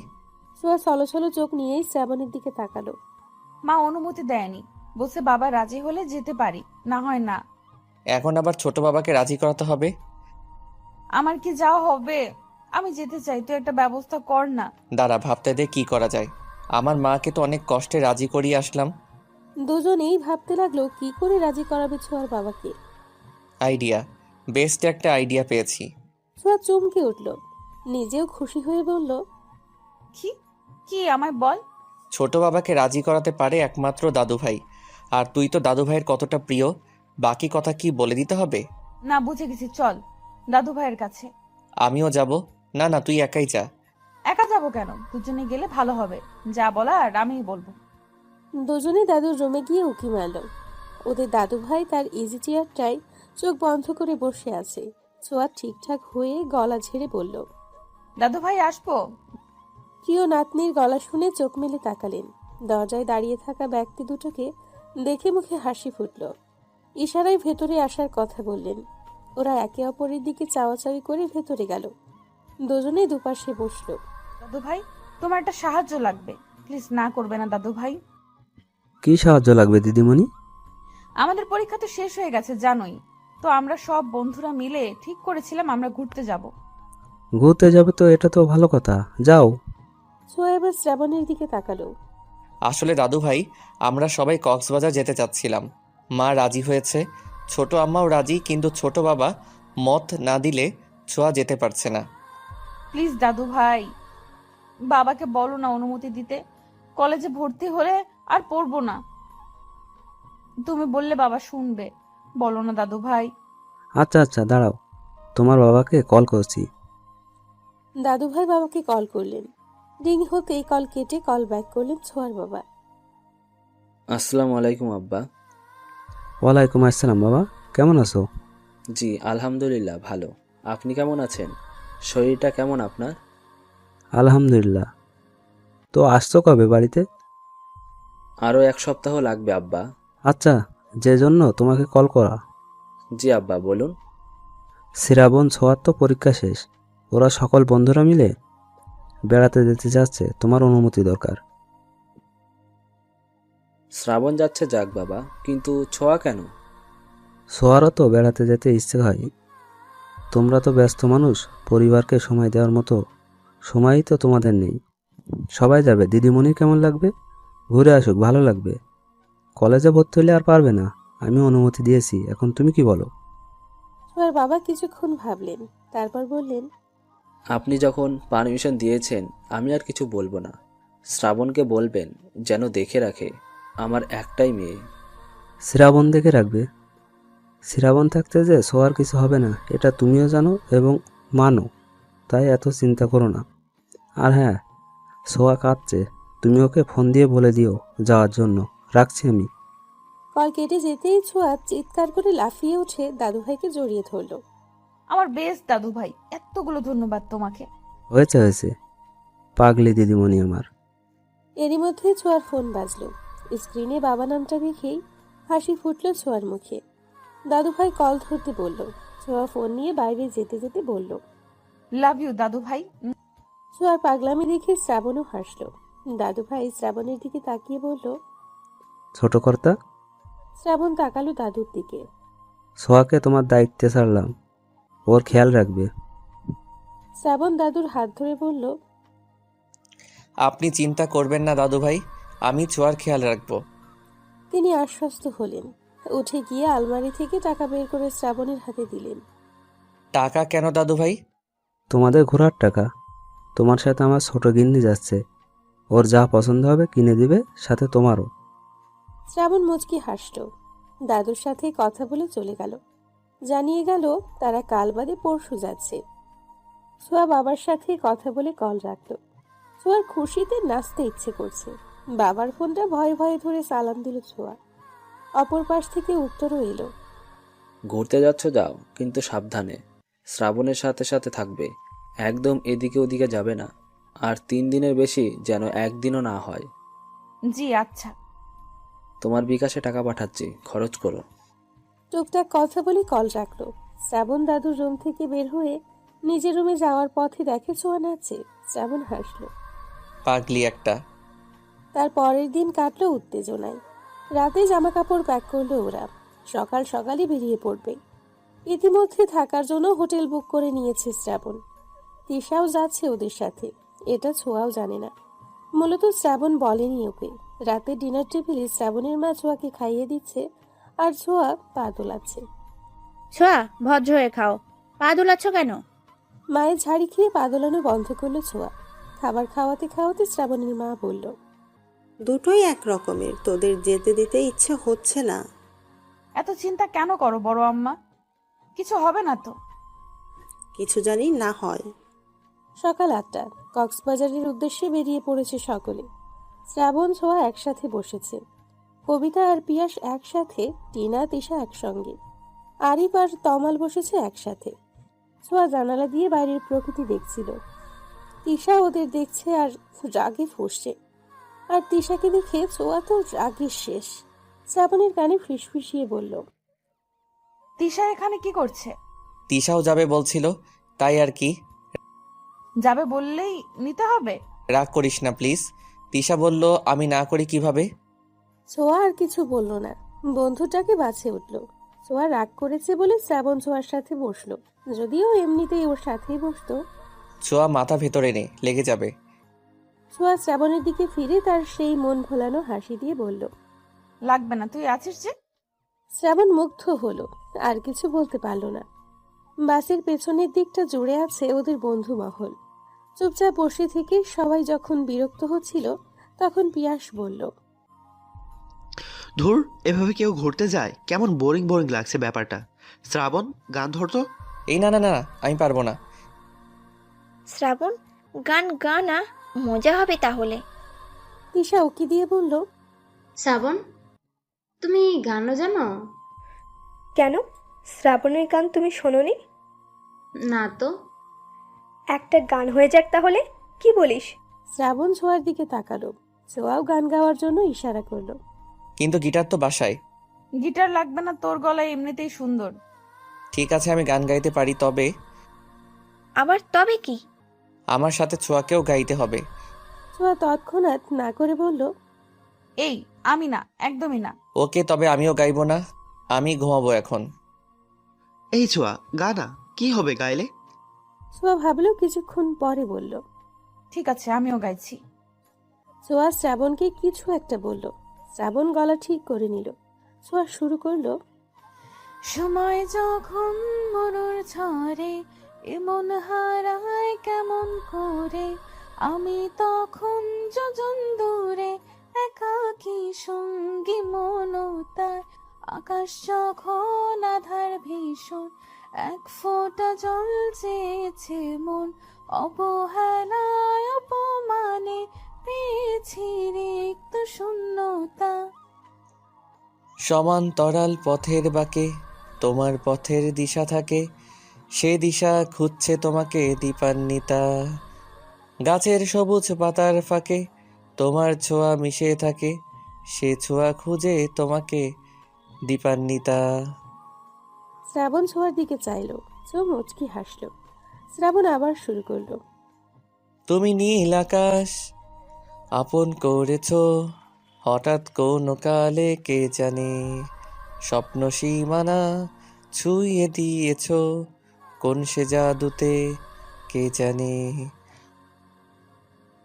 ছোঁয়া ছলো চোখ নিয়েই শ্রাবণের দিকে তাকালো। মা অনুমতি দেয়নি, বলছে বাবা রাজি হলে যেতে পারি, না হয় না। এখন আবার ছোট বাবাকে রাজি করাতে হবে? আমার কি যাওয়া হবে? আমি যেতে চাই, তুই একটা ব্যবস্থা কর না। দাঁড়া, ভাবতে দে কি করা যায়। আমার মাকে তো অনেক কষ্টে রাজি করিয়ে আসলাম। দুজনেই ভাবতে লাগলো কি করে রাজি করাবে ছোঁয়ার বাবাকে। আইডিয়া, বেস্ট একটা আইডিয়া পেয়েছি। ছোঁয়া চমকে উঠল, নিজেও খুশি হয়ে বলল, কি কি আমায় বল। ছোট বাবাকে রাজি করাতে পারে একমাত্র দাদু ভাই। আর তুই তো দাদু ভাইয়ের কতটা প্রিয়, বাকি কথা কি বলে দিতে হবে? না, বুঝে গেছি, চল দাদু ভাইয়ের কাছে। আমিও যাব। না না, তুই একাই যা। একা যাবো কেন, দুজনে গেলে ভালো হবে। যা বলার আমিই বলবো। দুজনে দাদুর রুমে গিয়ে উকি মারল। ওদের দাদু ভাই তার ইজি চেয়ারটায় চোখ বন্ধ করে বসে আছে। ছোঁয়া ঠিকঠাক হয়ে গলা ঝেড়ে বলল, দাদু ভাই আসবো? প্রিয় নাতনির গলা শুনে চোখ মেলে তাকালেন। দরজায় দাঁড়িয়ে থাকা ব্যক্তি দুটোকে দেখে মুখে হাসি ফুটল। ইশারায় ভেতরে আসার কথা বললেন। ওরা একে অপরের দিকে চাওয়াচাওয়ি করে ভেতরে গেল। দুজনে দুপাশে বসলো। দাদু ভাই, তোমার একটা সাহায্য লাগবে, প্লিজ না করবে না দাদু ভাই? কি সাহায্য লাগবে দিদিমণি? আমাদের পরীক্ষা তো শেষ হয়ে গেছে জানোই তো, আমরা সব বন্ধুরা মিলে ঠিক করেছিলাম আমরা ঘুরতে যাব। ঘুরতে যাবে তো, এটা তো ভালো কথা, যাও। ছোঁয়া এবার শ্রাবণের দিকে তাকালো। আসলে দাদু ভাই, আমরা সবাই কক্সবাজার যেতে চাচ্ছিলাম। মা রাজি হয়েছে, ছোট আম্মাও রাজি, কিন্তু ছোট বাবা মত না দিলে ছোঁয়া যেতে পারছে না। প্লিজ দাদু ভাই, বাবাকে বলো না অনুমতি দিতে। কলেজে ভর্তি হলে আর পড়বো না, তুমি বললে বাবা শুনবে। বলো না দাদু ভাই। আচ্ছা আচ্ছা, দাঁড়াও, তোমার বাবাকে কল করছি। দাদু ভাই বাবাকে কল করলেন। রিং হতেই কল কেটে কল ব্যাক করলেন ছোঁয়ার বাবা। আসসালামু আলাইকুম আব্বা। ওয়ালাইকুম আসসালাম বাবা, কেমন আছো? জি আলহামদুলিল্লাহ ভালো। আপনি কেমন আছেন? শরীরটা কেমন আপনার? আলহামদুলিল্লাহ। তো আসছো কবে বাড়িতে? আরও 1 সপ্তাহ লাগবে আব্বা। আচ্ছা, যে জন্য তোমাকে কল করা। জি আব্বা বলুন। শ্রাবণ ছোঁয়ার তো পরীক্ষা শেষ, ওরা সকল বন্ধুরা মিলে বেড়াতে যেতে যাচ্ছে, তোমার অনুমতি দরকার। শ্রাবণ যাচ্ছে যাক বাবা, কিন্তু ছোঁয়া কেন? ছোঁয়ারও তো বেড়াতে যেতে ইচ্ছে হয়। তোমরা তো ব্যস্ত মানুষ, পরিবারকে সময় দেওয়ার মতো সময়ই তো তোমাদের নেই। সবাই যাবে, দিদিমণির কেমন লাগবে? ঘুরে আসুক, ভালো লাগবে। কলেজে ভর্তি হলে আর পারবে না, আমি অনুমতি দিয়েছি, এখন তুমি কি বলো? ছোঁয়ার বাবা কিছুক্ষণ ভাবলেন, তারপর বললেন, আপনি যখন পারমিশন দিয়েছেন আমি আর কিছু বলবো না। শ্রাবণকে বলবেন যেন দেখে রাখে, আমার একটাই মেয়ে। শ্রাবণ দেখে রাখবে? শ্রাবণ থাকতে যে ছোঁয়ার কিছু হবে না, এটা তুমিও জানো এবং মানো, তাই এত চিন্তা করো না। আর হ্যাঁ, ছোঁয়া কাঁদছে, তুমি ওকে ফোন দিয়ে বলে দিও যাওয়ার জন্য। রাখছি আমি। কল কেটে যেতেই ছোঁয়া চিৎকার করে লাফিয়ে উঠে দাদু ভাইকে জড়িয়ে ধরল। আমার বেস্ট দাদু ভাই, এতগুলো ধন্যবাদ তোমাকে। হয়েছে, পাগলি দিদিমণি আমার। এরই মধ্যে ছোঁয়ার ফোন বাজলো। স্ক্রিনে বাবা নামটা দেখেই হাসি ফুটল ছোঁয়ার মুখে। দাদু ভাই কল ধরতে বলল। ছোঁয়া ফোন নিয়ে বাইরে যেতে যেতে বলল, লাভ ইউ দাদু ভাই। ছোঁয়ার পাগলামি দেখে শ্রাবণও হাসল। দাদু ভাই শ্রাবণের দিকে তাকিয়ে বলল, ছোট কর্তা। শ্রাবণ তাকালো দাদুর দিকে। ছোঁয়াকে তোমার দায়িত্বে ছাড়লাম, ওর খেয়াল রাখবে। শ্রাবণ দাদুর হাত ধরে বলল, আপনি চিন্তা করবেন না দাদু ভাই, আমি ছোঁয়ার খেয়াল রাখবো। তিনি আশ্বস্ত হলেন। উঠে গিয়ে আলমারি থেকে টাকা বের করে শ্রাবণের হাতে দিলেন। টাকা কেন দাদু ভাই? তোমাদের ঘোরার টাকা। তোমার সাথে আমার ছোট গিন্নি যাচ্ছে, ওর যা পছন্দ হবে কিনে দিবে, সাথে তোমারও। শ্রাবণ মুচকি হাসল। দাদুর সাথে কথা বলে চলে গেল। জানিয়ে গেল তারা কাল বাদে পরশু যাচ্ছে। ছোঁয়া বাবার সাথে কথা বলে কল রাখল। ছোঁয়ার খুশিতে নাচতে ইচ্ছে করছে। বাবার ফোনটা ভয়ে ভয়ে ধরে সালাম দিল ছোঁয়া। অপর পাশ থেকে উত্তরও এলো। ঘুরতে যাচ্ছ যাও, কিন্তু সাবধানে। শ্রাবণের সাথে সাথে থাকবে, একদম এদিকে ওদিকে যাবে না। আর 3 দিনের বেশি যেন একদিনও না হয়। জি আচ্ছা। তোমার বিকাশে টাকা পাঠাচ্ছি, খরচ করো। টুকটাক কথা বলে কল রাখলো। শ্রাবণ দাদুর রুম থেকে বের হয়ে নিজের রুমে যাওয়ার পথে দেখে ছোঁয়া নাচছে। শ্রাবণ হাসলো। পাগলি একটা। তার পরের দিন কাটলো উত্তেজনায়। রাতে জামা কাপড় প্যাক করলো ওরা। সকাল সকালই বেরিয়ে পড়বে। ইতিমধ্যে থাকার জন্য হোটেল বুক করে নিয়েছে শ্রাবণ। তিশাও যাচ্ছে ওদের সাথে। এটা ছোঁয়াও জানে না। মূলত শ্রাবণ বলেনি ওকে। রাতে ডিনার টেবিলে শ্রাবণের মা ছোঁয়াকে খাইয়ে দিচ্ছে, আর ছোঁয়া পা দোলাচ্ছে। ছোঁয়া, ভদ্র হয়ে খাও, পা দোলাচ্ছ কেন? মায়ের ঝাড়ি খেয়ে পা দোলানো বন্ধ করলো ছোঁয়া। খাবার খাওয়াতে খাওয়াতে শ্রাবণের মা বলল, দুটোই এক রকমের, তোদের যেতে দিতে ইচ্ছে হচ্ছে না। এত চিন্তা কেন করো বড় আম্মা? কিছু হবে না তো? কিছু জানি না হয়। সকাল 8টা। কক্সবাজারের উদ্দেশ্যে বেরিয়ে পড়েছে সকলে। শ্রাবণ ছোঁয়া একসাথে বসেছে। কবিতা আর পিয়াস একসাথে, টিনা তিশা একসঙ্গে। আরিফ আর তমাল বসেছে একসাথে। ছোঁয়া জানালা দিয়ে বাইরের প্রকৃতি দেখছিল। তিশা ওদের দেখছে আর রাগে ফুঁসছে। আর তিশাকে দেখে ছোঁয়া তো রাগে শেষ। শ্রাবণের কানে ফিসফিসিয়ে বলল, তিশা এখানে কি করছে? তিশাও যাবে বলছিল, তাই আর কি। যাবে বললেই নিতে হবে? রাগ করিস না প্লিজ। তিশা বলল, আমি না করি কিভাবে? ছোঁয়া আর কিছু বলল না। বন্ধুটাকে বাছে উঠল। ছোঁয়া রাগ করেছে বলে শ্রাবণ ছোঁয়ার সাথে বসলো। যদিও এমনিতেই ওর সাথেই বসতো। ছোঁয়া মাথা ভেতরে নে, লেগে যাবে। ছোঁয়া শ্রাবণের দিকে ফিরে তার সেই মন ভোলানো হাসি দিয়ে বলল, লাগবে না, তুই আছিস যে। শ্রাবণ মুগ্ধ হলো। আর কিছু বলতে পারল না। বাসের পেছনের দিকটা জুড়ে আছে ওদের বন্ধু মহল। চুপচাপ বসে থেকে সবাই যখন বিরক্ত হচ্ছিল, তখন পিয়াস বলল, ধুর, এভাবে কেউ ঘুরতে যায়? কেমন বোরিং বোরিং লাগছে ব্যাপারটা। শ্রাবণ, গান ধরতো। এই না না না, আমি পারবো না। শ্রাবণ, গান গা না, মজা হবে তাহলে। তিশা উকি দিয়ে বলল, শ্রাবণ, তুমি গানও জানো? কেন, শ্রাবণের গান তুমি শোনোনি? না তো। একটা গান হয়ে যাক তাহলে, কি বলিস? শ্রাবণ ছোঁয়ার দিকে তাকালো। ছোঁয়াও গান গাওয়ার জন্য ইশারা করলো। কিন্তু গিটার তো বাসায়। গিটার লাগবে না, তোর গলায় এমনিতেই সুন্দর। ঠিক আছে, আমি গান গাইতে পারি, তবে আবার তবে কি? আমার সাথে ছোঁয়াকেও গাইতে হবে। ছোঁয়া তৎক্ষণাৎ না করে বলল, এই, আমি না, একদমই না। ওকে, তবে আমিও গাইবো না। আমি ঘুমাবো এখন। এই ছোঁয়া, গানা কি হবে গাইলে? ছোঁয়া ভাবলেও কিছুক্ষণ পরে বলল, ঠিক আছে, আমিও গাইছি। ছোঁয়া শ্রাবণকে কিছু একটা বলল। শ্রাবণ গলা ঠিক করে নিল। ছোঁয়া শুরু করলো, সময় যখন মরুর ঝরে এমন হারায় কেমন করে, আমি তখন যোজন দূরে একাকী সঙ্গী মনতার, আকাশ যখন আধার ভীষণ এক ফোঁটা জল চেয়েছে মন, অবহেলায় অপমানে পেয়েছি রিক্ত শূন্যতা। সমান্তরাল পথের বাঁকে তোমার পথের দিশা থাকে, সে দিশা খুঁজছে তোমাকে দীপান্বিতা। গাছের সবুজ পাতার ফাঁকে তোমার ছোঁয়া মিশে থাকে, সে ছোঁয়া খুঁজে তোমাকে দীপান্বিতা। শ্রাবণ ছোঁয়ার দিকে চাইলো। ছোঁয়া মুচকি হাসলো। শ্রাবণ আবার শুরু করলো, তুমি নীল আকাশ আপন করেছ, হঠাৎ কোন কালে কে জানে, স্বপ্ন সীমানা ছুঁয়ে দিয়েছ, কোন সে জাদুতে কে জানে।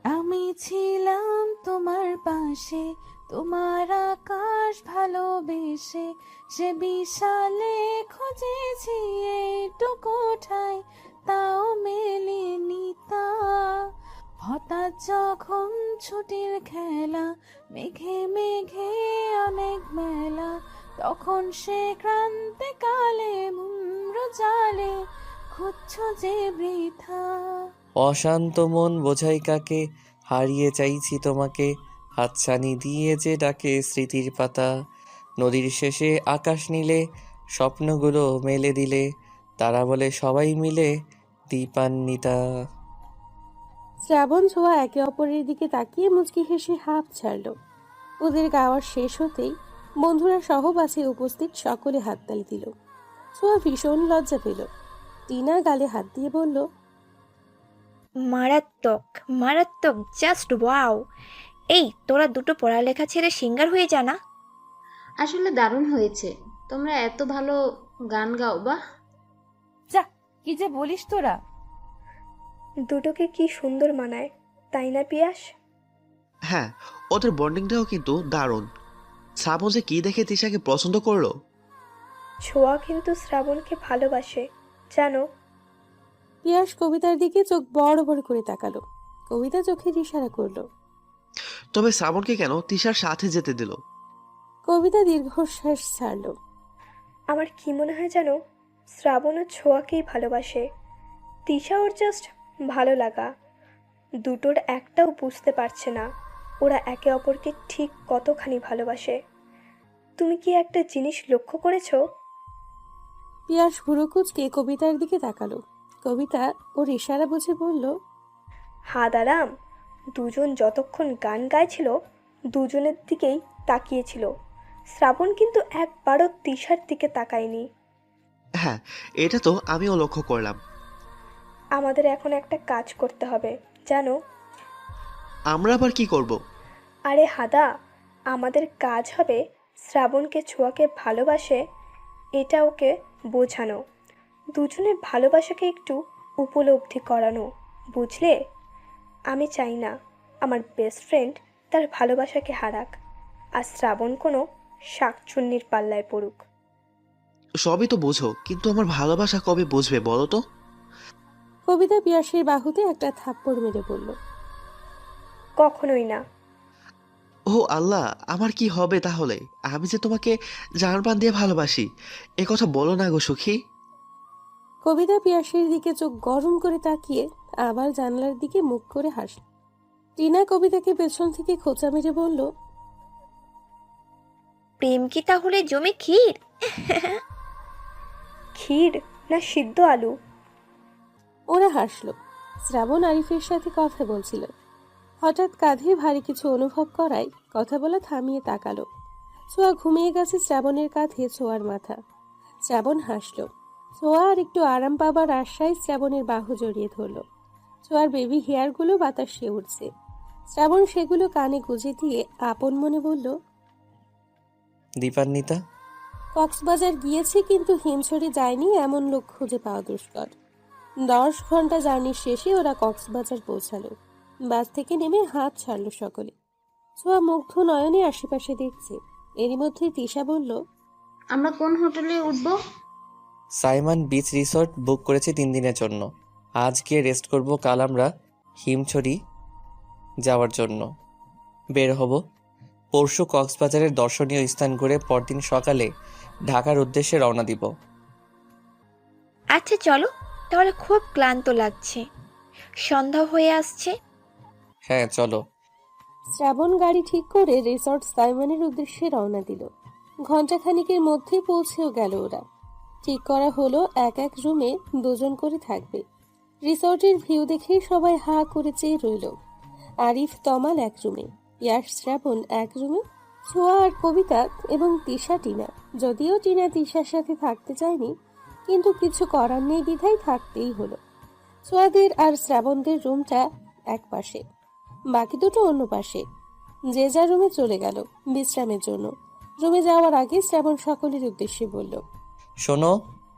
আমি ছিলাম তোমার পাশে, তোমার আকাশ ভালোবেসে, সে বিশালে খুঁজেছি এইটুকু ঠাই, তাও মেলেনি তা। হঠাৎ যখন ছুটির খেলা, মেঘে মেঘে অনেক মেলা, তখন সে ক্রান্তিকালে মুম্র জালে খুঁজছ যে বৃথা। অশান্ত মন বোঝাই কাকে, হারিয়ে চাইছি তোমাকে, হাতছানি দিয়ে যে ডাকে স্মৃতির পাতা। নদীর শেষে আকাশ নীলে, স্বপ্নগুলো মেলে দিলে, তারা বলে সবাই মিলে দীপান্বিতা। শ্রাবণ ছোঁয়া একে অপরের দিকে তাকিয়ে মুচকি হেসে হাঁপ ছাড়ল। ওদের গাওয়া শেষ হতেই বন্ধুরা সহ বাসে উপস্থিত সকলে হাততালি দিল। ছোঁয়া ভীষণ লজ্জা পেল। টিনা গালে হাত দিয়ে বলল, মারাত্মক মারাত্মক, জাস্ট ওয়াও। এই তোরা দুটো পড়ালেখা ছেড়ে সিঙ্গার হয়ে যা না। আসলে দারুণ হয়েছে, তোমরা এত ভালো গান গাও। বাহ, যা, কি যে বলিস তোরা। দুটোকে কি সুন্দর মানায়, তাই না পিয়াস? হ্যাঁ, ওদের বন্ডিংটাও কিন্তু দারুণ। শ্রাবণ যে কি দেখে তিশাকে পছন্দ করলো। ছোঁয়া কিন্তু শ্রাবণকে ভালোবাসে, জানো? পিয়াস কবিতার দিকে চোখ বড় বড় করে তাকালো। কবিতা চোখের ইশারা করলো। তবে শ্রাবণকে কেন তিশার সাথে যেতে দিল? কবিতা দীর্ঘশ্বাস ছাড়ল। আমার কি মনে হয় জানো, শ্রাবণও ছোঁয়াকেই ভালোবাসে। তিশা ওর জাস্ট ভালো লাগা। দুটোর একটাও বুঝতে পারছে না ওরা একে অপরকে ঠিক কতখানি ভালোবাসে। তুমি কি একটা জিনিস লক্ষ্য করেছো? পিয়াস ভুরু কুঁচকে কবিতার দিকে তাকালো। কবিতা ওর ইশারা বুঝে বলল, হাদারাম, দুজন যতক্ষণ গান গাইছিল দুজনের দিকেই তাকিয়েছিল। শ্রাবণ কিন্তু একবারও তিশার দিকে তাকায়নি। হ্যাঁ, এটা তো আমিও লক্ষ্য করলাম। আমাদের এখন একটা কাজ করতে হবে, জানো? আমরা আবার কি করব? আরে হাদা, আমাদের কাজ হবে শ্রাবণকে ছোঁয়াকে ভালোবাসে এটা ওকে বোঝানো, দুজনের ভালোবাসাকে একটু উপলব্ধি করানো, বুঝলে? আমি চাই না আমার বেস্ট ফ্রেন্ড তার ভালোবাসাকে হারাক, আর শ্রাবণ কোনো শাকচুন্নির পাল্লায় পড়ুক। সবই তো বোঝো, কিন্তু আমার ভালোবাসা কবে বুঝবে বলো তো? কবিতা পিয়াসের বাহুতে একটা থাপ্পড় মেরে বলল, কখনোই না। ও আল্লাহ, আমার কি হবে তাহলে? আমি যে তোমাকে জানপ্রাণ দিয়ে ভালোবাসি, এ কথা বলো না গো সখী। কবিতা পিয়াসের দিকে চোখ গরম করে তাকিয়ে আবার জানলার দিকে মুখ করে হাসল। টিনা কবিতাকে পেছন থেকে খোঁচা মেরে বলল, প্রেম কি তাহলে জমে ক্ষীর? ক্ষীর না সিদ্ধ আলু? ওরা হাসল। শ্রাবণ আরিফের সাথে কথা বলছিল। হঠাৎ কাঁধে ভারী কিছু অনুভব করায় কথা বলা থামিয়ে তাকালো। ছোঁয়া ঘুমিয়ে গেছে শ্রাবণের কাঁধে ছোঁয়ার মাথা। শ্রাবণ হাসল। ছোঁয়া আর একটু আরাম পাবার আশায় শ্রাবণের বাহু জড়িয়ে ধরল। ছোঁয়ার বেবি হেয়ারগুলো বাতাসে উঠছে। শ্রাবণ সেগুলো কানে গুঁজে দিয়ে আপন মনে বলল, দীপান্বিতা, কক্সবাজার গিয়েছি কিন্তু হিমছড়ি যায়নি এমন লোক খুঁজে পাওয়া দুষ্কর। 10 ঘন্টা জার্নির শেষে ওরা কক্সবাজার পৌঁছালো। বাস থেকে নেমে হাত ছাড়লো সকলে। ছোঁয়া মুগ্ধ নয়নে আশেপাশে দেখছে। এরই মধ্যে তিশা বলল, আমরা কোন হোটেলে উঠবো? সাইমন বিচ রিসর্ট বুক করেছি 3 দিনের জন্য। আজ গিয়ে রেস্ট করব, কাল আমরা হিমছড়ি যাওয়ার জন্য বের হব। পরশু কক্সবাজারের দর্শনীয় স্থান ঘুরে পরদিন সকালে ঢাকার উদ্দেশ্যে রওনা দিব। আচ্ছা চলো, তাহলে খুব ক্লান্ত লাগছে, সন্ধ্যা হয়ে আসছে। হ্যাঁ চলো। শ্রাবণ গাড়ি ঠিক করে রিসর্ট সাইমনের উদ্দেশ্যে রওনা দিল। ঘণ্টাখানিকের মধ্যে পৌঁছেও গেল ওরা। ঠিক করা হলো এক এক রুমে 2 জন করে থাকবে। রিসর্টের ভিউ দেখেই সবাই হা করে চেয়ে রইল। আরিফ তমাল এক রুমে, পিয়াস শ্রাবণ এক রুমে, ছোঁয়া আর কবিতা এবং তিশা টিনা। যদিও টিনা তিশার সাথে থাকতে চায়নি, কিন্তু কিছু করার নেই বিধায় থাকতেই হলো। ছোঁয়াদের আর শ্রাবণদের রুমটা এক পাশে, বাকি দুটো অন্য পাশে। যে যার রুমে চলে গেল বিশ্রামের জন্য। রুমে যাওয়ার আগে শ্রাবণ সকলের উদ্দেশ্যে বলল, শোনো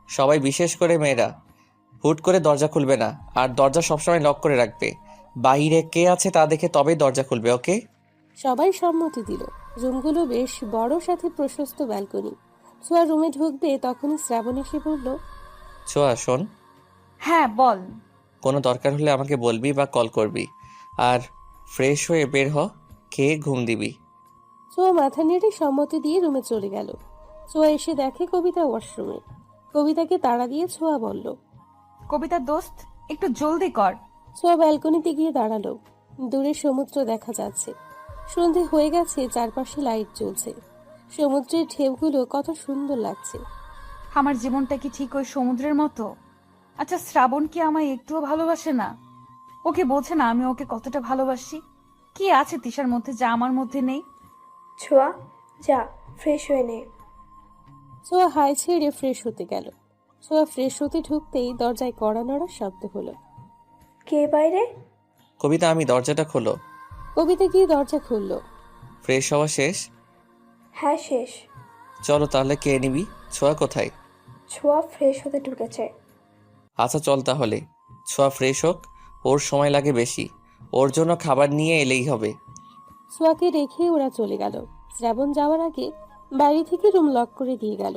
সবাই, বিশেষ করে মেয়েরা, হুট করে দরজা খুলবে না, আর দরজা সবসময় লক করে রাখবে। বাইরে কে আছে তা দেখে তবেই দরজা খুলবে, ওকে? সবাই সম্মতি দিল। রুমগুলো বেশ বড়, সাথে প্রশস্ত ব্যালকনি। ছোঁয়া রুমে ঢুকবে তখনই শ্রাবণ এসে বলল, ছোঁয়া শোন, হ্যাঁ বল। কোনো দরকার হলে আমাকে বলবি বা কল করবি। আর ফ্রেশ হয়ে বের হ, খেয়ে ঘুম দিবি। ছোঁয়া মাথা নেড়ে সম্মতি দিয়ে রুমে চলে গেল। ছোঁয়া এসে দেখে কবিতা ওয়াশরুমে। কবিতাকে তাড়া দিয়ে ছোঁয়া বলল, কবিতা দোস্ত, একটু জলদি কর। ছোঁয়া ব্যালকনিতে গিয়ে দাঁড়ালো। দূরে সমুদ্র দেখা যাচ্ছে। সন্ধে হয়ে গেছে, চারপাশে লাইট জ্বলছে। সমুদ্রের ঢেউগুলো কত সুন্দর লাগছে। আমার জীবনটা কি ঠিক ওই সমুদ্রের মতো? আচ্ছা, শ্রাবণ কি আমায় একটুও ভালোবাসে না? ওকে বোঝে না আমি ওকে কতটা ভালোবাসি? কি আছে তিশার মধ্যে যা আমার মধ্যে নেই? ছোঁয়া, যা ফ্রেশ হয়ে নে। ছোঁয়া হাই ছেড়ে ফ্রেশ হতে গেল। ছোঁয়া ফ্রেশ হতে ঢুকতেই দরজায় কড়া নাড়ার শব্দ হলো। কে বাইরে? কবিতা, আমি দরজাটা খোলো। কবিতা গিয়ে দরজা খুলল। ফ্রেশ হওয়া শেষ? হ্যাঁ শেষ। চলো তাহলে, কে নিবি? ছোঁয়া কোথায়? ছোঁয়া ফ্রেশ হতে ঢুকেছে। আচ্ছা চল তাহলে। ছোঁয়া ফ্রেশ হোক, ওর সময় লাগে বেশি। ওর জন্য খাবার নিয়ে এলেই হবে। ছোঁয়াকে রেখে ওরা চলে গেল। শ্রাবণ যাওয়ার আগে বাড়ি থেকে রুম লক করে দিয়ে গেল।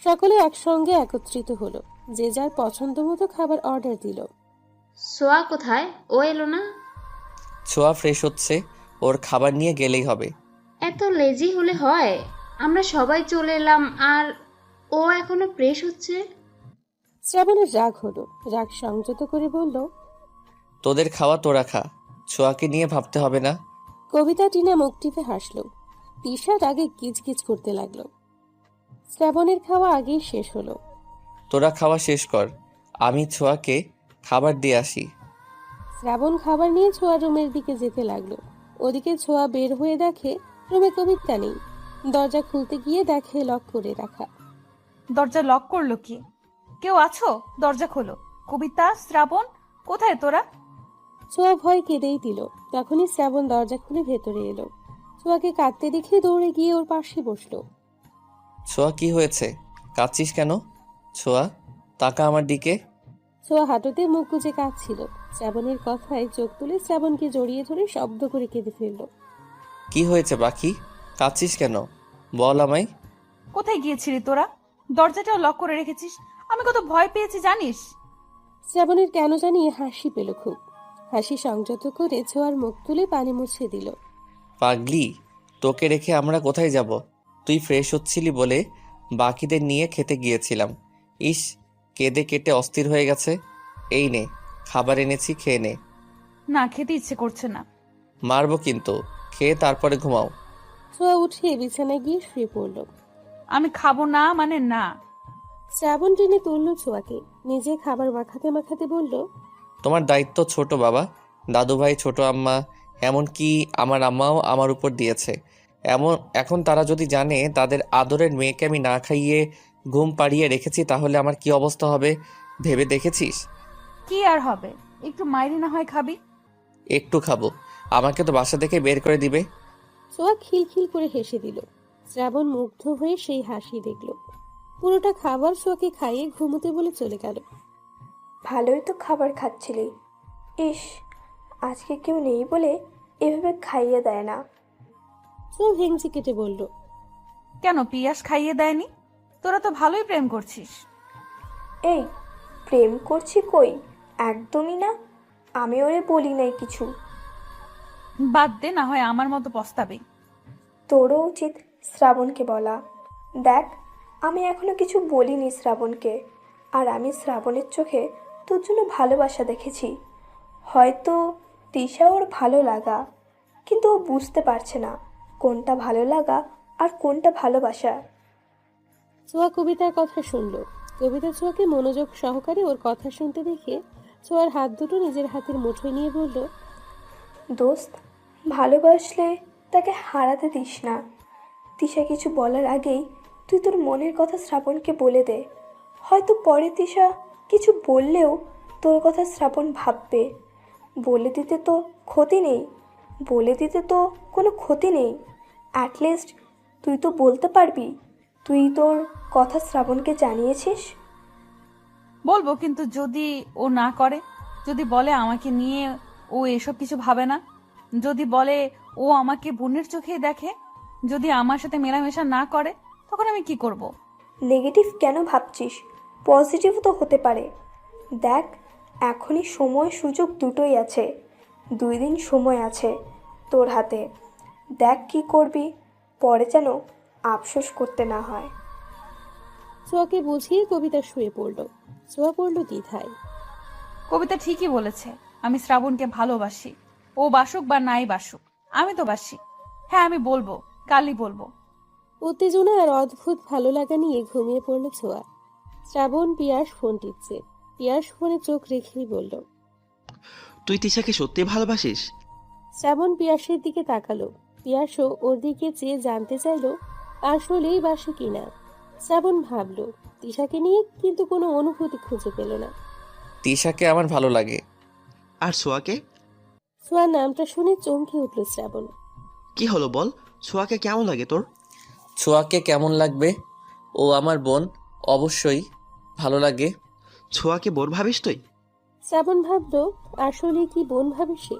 সকলে একসঙ্গে একত্রিত হলো। যে যার পছন্দ মতো খাবার অর্ডার দিল। সোয়া কোথায়? ও এলো না? ছোঁয়া ফ্রেশ হচ্ছে, ওর খাবার নিয়ে গেলেই হবে। এত লেজি হলে হয়? আমরা সবাই চলে এলাম আর ও এখনো ফ্রেশ হচ্ছে। শ্রাবণের রাগ হলো। রাগ সংযত করে বলল, তোদের খাওয়া তোরা খা, ছোঁয়াকে নিয়ে ভাবতে হবে না। কবিতা টিনা মুখ টিপে হাসলো। তিশা রাগে গিজগিজ করতে লাগলো। শ্রাবণের খাওয়া আগেই শেষ হলো। তোরা খাওয়া শেষ কর, আমি ছোঁয়াকে খাবার দিয়ে আসি। শ্রাবণ খাবার নিয়ে ছোঁয়া রুমের দিকে যেতে লাগলো। ওদিকে ছোঁয়া বের হয়ে দেখে রুমে কবিতা নেই। দরজা খুলতে গিয়ে দেখে লক করে রাখা। দরজা লক করলো কি? কেউ আছো? দরজা খোলো। কবিতা, শ্রাবণ, কোথায় তোরা? ছোঁয়া ভয় কেঁদেই দিল। তখনই শ্রাবণ দরজা খুলে ভেতরে এলো। ছোঁয়াকে কাঁদতে দেখে দৌড়ে গিয়ে ওর পাশে বসলো। ছোঁয়া কি হয়েছে? কাঁদছিস কেন? ছোঁয়া তাকা আমার দিকে। ছোঁয়া হাঁটুতে মুখ গুজে কাঁদছিল। শ্রাবণের কথায় চোখ তুলে শ্রাবণকে জড়িয়ে ধরে শব্দ করে কেঁদে ফেলল। কি হয়েছে পাখি? কাঁদছিস কেন? বল আমায়। কোথায় গিয়েছিলি তোরা? দরজাটাও লক করে রেখেছিস। আমি কত ভয় পেয়েছি জানিস? শ্রাবণের কেন জানি হাসি পেল খুব। হাসি সংযত করে ছোঁয়ার মুখ তুলে পানি মুছে দিল। পাগলি, তোকে রেখে আমরা কোথায় যাব? তুই ফ্রেশ হচ্ছিলি বলে বাকিদের নিয়ে খেতে গিয়েছিলাম। ইস, কেঁদে কেটে অস্থির হয়ে গেছে। এই নে, খাবার এনেছি, খেয়ে নে। না, খেতে ইচ্ছে করছে না। মারবো কিন্তু, খেয়ে তারপরে ঘুমাও। ছোঁয়া উঠে বিছানায় গিয়ে শুয়ে পড়ল। আমি খাবো না মানে না। শ্রাবণ টেনে তুলল ছোঁয়াকে। নিজে খাবার মাখাতে মাখাতে বলল, তোমার দায়িত্ব ছোট বাবা, দাদু ভাই, ছোট আম্মা, এমনকি আমার আম্মাও আমার উপর দিয়েছে। এখন তারা যদি জানে তাদের আদরের মেয়েকে আমি না খাইয়ে ঘুম পাড়িয়ে রেখেছি, তাহলে আমার কি অবস্থা হবে ভেবে দেখেছিস? কি আর হবে, একটু মাইরি না হয় খাবি? একটু খাবো, আমাকে তো বাসা থেকে বের করে দিবে। ছোঁয়া খিলখিল করে হেসে দিল। শ্রাবণ মুগ্ধ হয়ে সেই হাসি দেখল। পুরোটা খাবার ছোঁয়াকে খাইয়ে ঘুমোতে বলে চলে গেল। ভালোই তো খাবার খাচ্ছিলি। ইস, আজকে কেউ নেই বলে এভাবে খাইয়ে দেয় না। ছোঁয়া ভেঙচি কেটে বলল, কেন পিয়াস খাইয়ে দেয়নি? তোরা তো ভালোই প্রেম করছিস। এই, প্রেম করছি কই? একদমই না। আমি ওরে বলি নাই কিছু। বাদ দে, না হয় আমার মতো পস্তাবে। তোরও উচিত শ্রাবণকে বলা। দেখ, আমি এখনো কিছু বলিনি শ্রাবণকে। আর আমি শ্রাবণের চোখে তোর জন্য ভালোবাসা দেখেছি। হয়তো তিশা ওর ভালো লাগা, কিন্তু ও বুঝতে পারছে না কোনটা ভালো লাগা আর কোনটা ভালোবাসা। ছোঁয়া কবিতার কথা শুনল। কবিতা ছোঁয়াকে মনোযোগ সহকারে ওর কথা শুনতে দেখে ছোঁয়ার হাত দুটো নিজের হাতের মুঠোয় নিয়ে বলল, দোস্ত, ভালোবাসলে তাকে হারাতে দিস না। তিশা কিছু বলার আগেই তুই তোর মনের কথা শ্রাবণকে বলে দে। হয়তো পরে তিশা কিছু বললেও তোর কথা শ্রাবণ ভাববে। বলে দিতে তো ক্ষতি নেই, বলে দিতে তো কোনো ক্ষতি নেই। অ্যাটলিস্ট তুই তো বলতে পারবি তুই তোর কথা শ্রাবণকে জানিয়েছিস। বলবো, কিন্তু যদি ও না করে, যদি বলে আমাকে নিয়ে ও এসব কিছু ভাবে না, যদি বলে ও আমাকে বোনের চোখে দেখে, যদি আমার সাথে মেলামেশা না করে, তখন আমি কি করব? নেগেটিভ কেন ভাবছিস? পজিটিভও তো হতে পারে। দেখ, এখনই সময় সুযোগ দুটোই আছে। 2 দিন সময় আছে তোর হাতে। দেখ কি করবি, পরে যেন আফসোস করতে না হয়। ছোঁয়াকে বুঝিয়ে কবিতা শুয়ে পড়ল। ছোঁয়া পড়ল দ্বিধায়। কবিতা ঠিকই বলেছে, আমি শ্রাবণকে ভালোবাসি। ও বাসুক বা নাই বাসুক, আমি তো বাসি। হ্যাঁ, আমি বলবো, কালই বলবো। উত্তেজনা আর অদ্ভুত ভালো লাগা নিয়ে ঘুমিয়ে পড়ল ছোঁয়া। শ্রাবণ পিয়াস ফোন টিপছে। পিয়াস ফোনে চোখ রেখেই বলল, তুই তিশাকে সত্যি ভালোবাসিস? শ্রাবণ পিয়াসের দিকে তাকালো। পিয়াসও ওর দিকে চেয়ে জানতে চাইলো আসলেই বাসে কিনা। শ্রাবণ ভাবলো তিশাকে নিয়ে, কিন্তু কোনো অনুভূতি খুঁজে পেল না। তিশাকে আমার ভালো লাগে। আর ছোঁয়াকে? ছোঁয়ার নামটা শুনে চমকে উঠল শ্রাবণ। কি হলো বল, ছোঁয়াকে কেমন লাগে তোর? ছোঁয়াকে কেমন লাগবে? ও আমার বোন, অবশ্যই ভালো লাগে। ছোঁয়াকে বোন ভাবিস তুই? শ্রাবণ ভাবলো আসলে কি বোন ভাবে সে।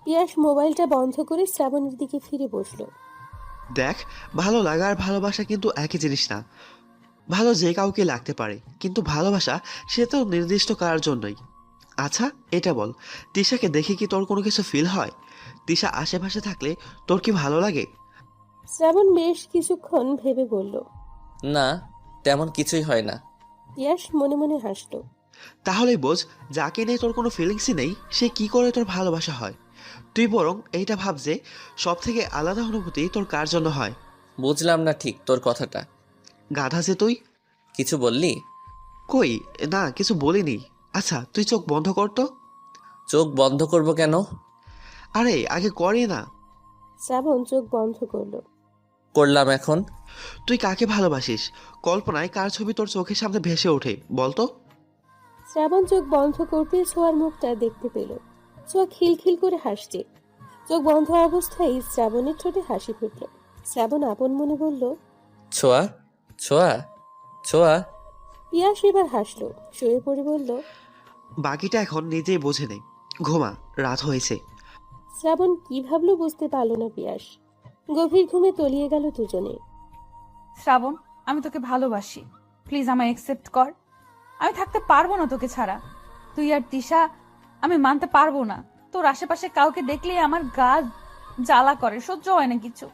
পিয়াস মোবাইলটা বন্ধ করে শ্রাবণের দিকে ফিরে বসলো। দেখ, ভালো লাগা আর ভালোবাসা কিন্তু একই জিনিস না। ভালো যে কাউকে লাগতে পারে, কিন্তু ভালোবাসা সে তো নির্দিষ্ট কার জন্যই। আচ্ছা এটা বল, তিশাকে দেখে কি তোর কোনো কিছু ফিল হয়? তিশা আশেপাশে থাকলে তোর কি ভালো লাগে? শ্রাবণ বেশ কিছুক্ষণ ভেবে বলল, না, তেমন কিছুই হয় না। পিয়াস মনে মনে হাসলো। তাহলেই বোঝ, যাকে নিয়ে তোর কোনো ফিলিংসই নেই সে কি করে তোর ভালোবাসা হয়। তুই বরং এইটা ভাব যে সব থেকে আলাদা অনুভূতি তোর কার জন্য হয়। বুঝলাম না ঠিক তোর কথাটা। গাধা যে তুই। কিছু বললি? কই না, কিছু বলিনি। আচ্ছা তুই চোখ বন্ধ কর তো। চোখ বন্ধ করব কেন? আরে আগে করি না। শ্রাবণ চোখ বন্ধ করলো। করলাম এখন। তুই কাকে ভালোবাসিস? কল্পনায় কার ছবি তোর চোখের সামনে ভেসে ওঠে বলতো? শ্রাবণ চোখ বন্ধ করতে ছোঁয়ার মুখটা দেখতে পেল। ছোঁয়া খিলখিল করে হাসছে। চোখ বন্ধ অবস্থায় শ্রাবণের ঠোঁটে হাসি ফুটল। শ্রাবণ আপন মনে বলল, ছোঁয়া, ছোঁয়া, ছোঁয়া। পিয়াস এবার হাসলো, শুয়ে পড়ে বলল, বাকিটা এখন নিজেই বোঝে নে। ঘুমা, রাত হয়েছে। শ্রাবণ কি ভাবলো বুঝতে পারল না পিয়াস। গভীর ঘুমে তলিয়ে গেল দুজনে। শ্রাবণ, আমি তোকে ভালোবাসি, প্লিজ আমায় অ্যাকসেপ্ট কর। আমি থাকতে পারবো না তোকে ছাড়া। তুই আর তিশা, আমি মানতে পারবো না। তোর আশেপাশে কাউকে দেখলেই আমার গা জ্বালা করে, সহ্য হয় না কিছু।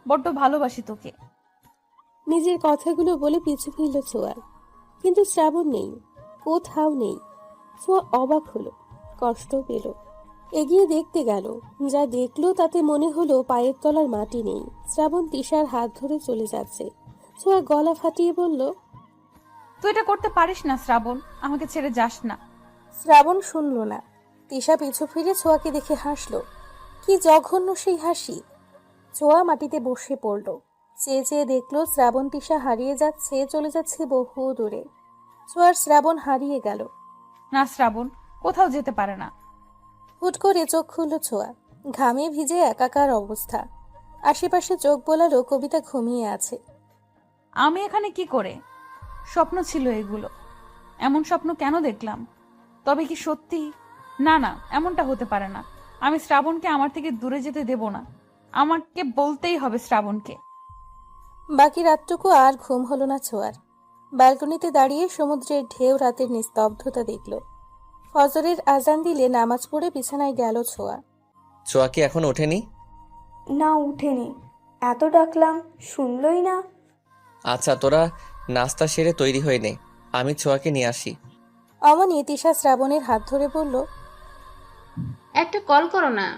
বড্ড ভালোবাসি তোকে। নিজের কথাগুলো বলে পিছু ফিরল ছোঁয়া, কিন্তু শ্রাবণ নেই, কোথাও নেই। ছোঁয়া অবাক হলো, কষ্ট পেল। এগিয়ে দেখতে গেল, যা দেখলো তাতে মনে হলো পায়ের তলার মাটি নেই। শ্রাবণ তিশার হাত ধরে চলে যাচ্ছে। ছোঁয়া গলা ফাটিয়ে বলল, তুই এটা করতে পারিস না শ্রাবণ, আমাকে ছেড়ে যাস না। শ্রাবণ শুনল না। তিশা পিছু ফিরে ছোঁয়াকে দেখে হাসলো। কি জঘন্য সেই হাসি! ছোঁয়া মাটিতে বসে পড়ল। চেয়ে চেয়ে দেখলো শ্রাবণ তিশা হারিয়ে যাচ্ছে, চলে যাচ্ছে বহু দূরে। ছোঁয়ার শ্রাবণ হারিয়ে গেল। না শ্রাবণ, কোথাও যেতে পারে না। হুট করে চোখ খুলল ছোঁয়া। ঘামে ভিজে একাকার অবস্থা। আশেপাশে চোখ বোলালো কবিতা ঘুমিয়ে আছে। আমি এখানে কি করে? স্বপ্ন ছিল এগুলো। এমন স্বপ্ন কেন দেখলাম? তবে কি সত্যি? না না, এমনটা হতে পারে না। আমি শ্রাবণকে আমার থেকে দূরে যেতে দেব না। আমাকে বলতেই হবে শ্রাবণকে। বাকি রাতটুকু আর ঘুম হলো না ছোঁয়ার। ব্যালকনিতে দাঁড়িয়ে সমুদ্রের ঢেউ রাতের নিস্তব্ধতা দেখল। ফজরের আজান দিলে নামাজ পড়ে বিছানায় গেল ছোঁয়া। ছোঁয়া কি এখন ওঠেনি? না, উঠেনি। এত ডাকলাম, শুনলই না। আচ্ছা তোরা নাস্তা সেরে তৈরি হয়ে নে, আমি ছোঁয়াকে নিয়ে আসি। অমনি তিশা শ্রাবণের হাত ধরে বলল, একটা কল করো না,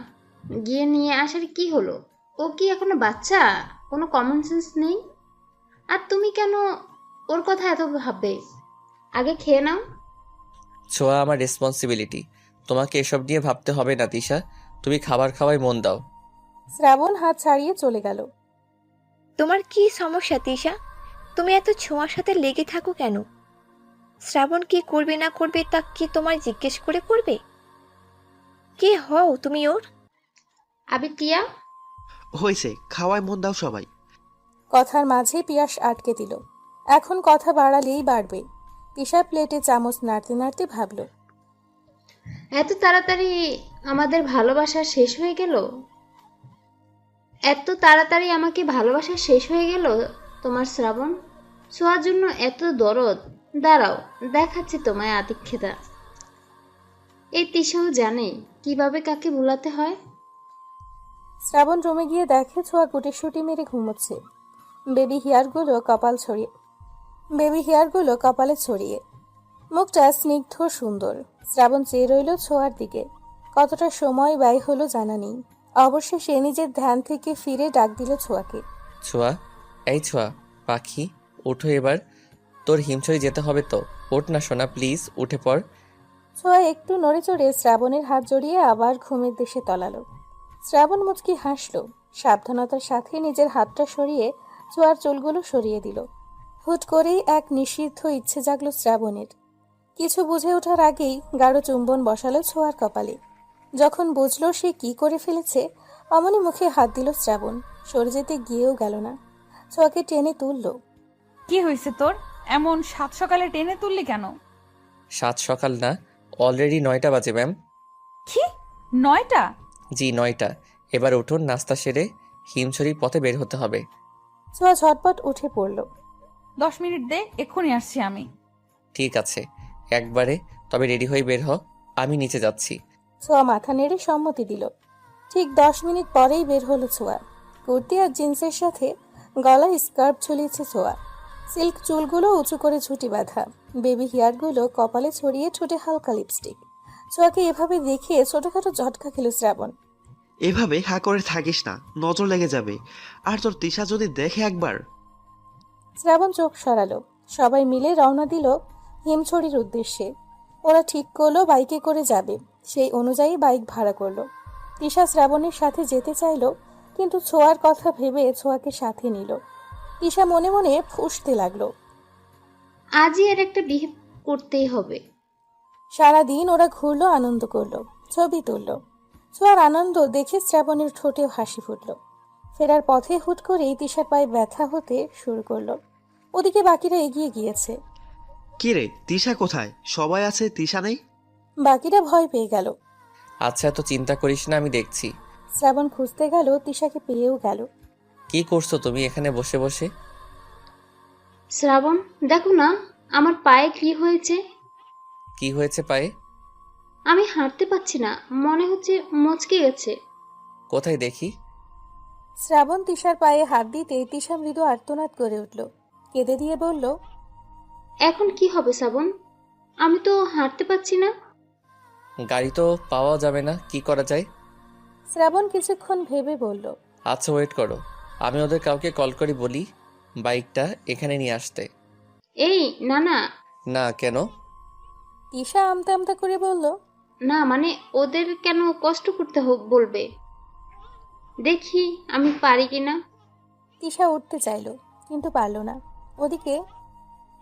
গিয়ে নিয়ে আসার কি হলো? ও কি এখনো বাচ্চা? কোনো কমন সেন্স নেই? আর তুমি কেন ওর কথা এত ভাববে? আগে খেয়ে নাও। ছোঁয়া আমার রেসপন্সিবিলিটি, তোমাকে এসব নিয়ে ভাবতে হবে না তিশা। তুমি খাবার খাওয়ায় মন দাও। শ্রাবণ হাত ছাড়িয়ে চলে গেল। তোমার কি সমস্যা তিশা? তুমি এত ছোঁয়ার সাথে লেগে থাকো কেন? শ্রাবণ কি করবে না করবে তা কি তোমায় জিজ্ঞেস করে করবে? কে হও তুমি ওর? আবে টিয়া, হয়েছে, খাওয়ায় মন দাও সবাই। কথার মাঝে পিয়াস আটকে দিল। এখন কথা বাড়ালেই বাড়বে। তিশা প্লেটে চামচ নাড়তে নাড়তে ভাবল, এত তাড়াতাড়ি আমাদের ভালোবাসা শেষ হয়ে গেল? এত তাড়াতাড়ি আমাকে ভালোবাসা শেষ হয়ে গেল তোমার শ্রাবণ? ছোঁয়ার জন্য এত দরদ? দাঁড়াও, দেখাচ্ছি তোমায় আতিক্ষেতা। এই তিশাও জানে কিভাবে কাকে ভুলাতে হয়। শ্রাবণ রুমে গিয়ে দেখে ছোঁয়া গুটিসুটি মেরে ঘুমোচ্ছে, বেবি হেয়ারগুলো কপালে ছড়িয়ে। মুখটা স্নিগ্ধ সুন্দর। শ্রাবণ চেয়ে রইল ছোঁয়ার দিকে। কতটা সময় ব্যয় হলো জানা নেই। অবশেষে নিজের ধ্যান থেকে ফিরে ডাক দিল ছোঁয়াকে। ছোঁয়া, এই ছোঁয়া পাখি, ওঠো এবার। তোর হিমছড়ি যেতে হবে তো। ওঠ না সোনা, প্লিজ উঠে পড়। ছোঁয়া একটু নড়ে চড়ে শ্রাবণের হাত জড়িয়ে আবার ঘুমের দেশে তলালো। শ্রাবণ মুচকি হাসল, সাবধানতার সাথে নিজের হাতটা সরিয়ে ছোঁয়ার চুলগুলো সরিয়ে দিল। হুট করেই এক নিষিদ্ধ ইচ্ছে জাগলো শ্রাবণের। কিছু বুঝে ওঠার আগেই গাঢ় চুম্বন বসালো ছোঁয়ার কপালে। যখন বুঝলো সে কি করে ফেলেছে, অমনি মুখে হাত দিল শ্রাবণ। সরে যেতে গিয়েও গেল না, ছোঁয়াকে টেনে তুলল। কি হয়েছে তোর? এমন সাত সকালে টেনে তুললি কেন? সাত সকাল না, অলরেডি 9টা বাজে ম্যাম। কি 9টা? জি 9টা। এবার উঠুন, নাস্তা সেরে হিমছড়ির পথে বের হতে হবে। ছোঁয়া ঝটপট উঠে পড়ল। 10 মিনিট দে, এক্ষুনি আসছি আমি। ঠিক আছে, একবারে। তবে রেডি হয়ে বের হ, আমি নিচে যাচ্ছি। ছোঁয়া মাথা নেড়ে সম্মতি দিল। ঠিক 10 মিনিট পরেই বের হলো ছোঁয়া। কুর্তি আর জিন্সের সাথে গলায় স্কার্ফ ঝুলিয়েছে ছোঁয়া। সিল্ক চুলগুলো উঁচু করে ঝুঁটি বাঁধা, বেবি হেয়ারগুলো কপালে ছড়িয়ে, ঠোঁটে হালকা লিপস্টিক। ছোঁয়াকে এভাবে দেখে ছোটখাটো ঝটকা খেল শ্রাবণ। এভাবে হা করে থাকিস না, নজর লেগে যাবে। আর তোর তিশা যদি দেখে একবার। শ্রাবণ চোখ সরালো। সবাই মিলে রওনা দিল হিমছড়ির উদ্দেশ্যে। ওরা ঠিক করলো বাইকে করে যাবে, সেই অনুযায়ী বাইক ভাড়া করলো। তিশা শ্রাবণের সাথে যেতে চাইলো, কিন্তু ছোঁয়ার কথা ভেবে ছোঁয়াকে সাথে নিল। তিশা মনে মনে ফুঁসতে লাগলো। আজই এর একটা বিহেভ করতেই হবে। সারাদিন ওরা ঘুরলো, আনন্দ করলো, ছবি তুললো। ছোঁয়ার আনন্দ দেখে শ্রাবণের ঠোঁটে হাসি ফুটল। ফেরার পথে হুট করেই তিশার পায়ে ব্যথা হতে শুরু করলো। ওদিকে বাকিরা এগিয়ে গিয়েছে। কি রে, তিশা কোথায়? সবাই আছে, তিশা নেই। বাকিরা ভয় পেয়ে গেল। আচ্ছা, এত চিন্তা করিস না, আমি দেখছি। শ্রাবণ খুঁজতে গেল, তিশাকে পেয়েও গেল। কি করছো তুমি এখানে বসে বসে? শ্রাবণ, দেখো না আমার পায়ে কি হয়েছে। কি হয়েছে পায়ে? আমি হাঁটতে পারছি না, মনে হচ্ছে মচকে গেছে। কোথায় দেখি? শ্রাবণ তিশার পায়ে হাত দিতে তিশা মৃদু আর্তনাদ করে উঠল। কেঁদে দিয়ে বলল, এখন কি হবে শ্রাবণ? আমি তো হাঁটতে পারছি না। গাড়ি তো পাওয়া যাবে না, কি করা যায়? শ্রাবণ কিছুক্ষণ ভেবে বলল, আচ্ছা ওয়েট করো, আমি ওদের কাউকে কল করে বলি বাইকটা এখানে নিয়ে আসতে। এই না না। না কেন? তিশা আমতা আমতা করে বলল, না মানে ওদের কেন কষ্ট করতে বলবে, দেখি আমি পারি কিনা। তিশা উঠতে চাইল, কিন্তু পারল না। ওদিকে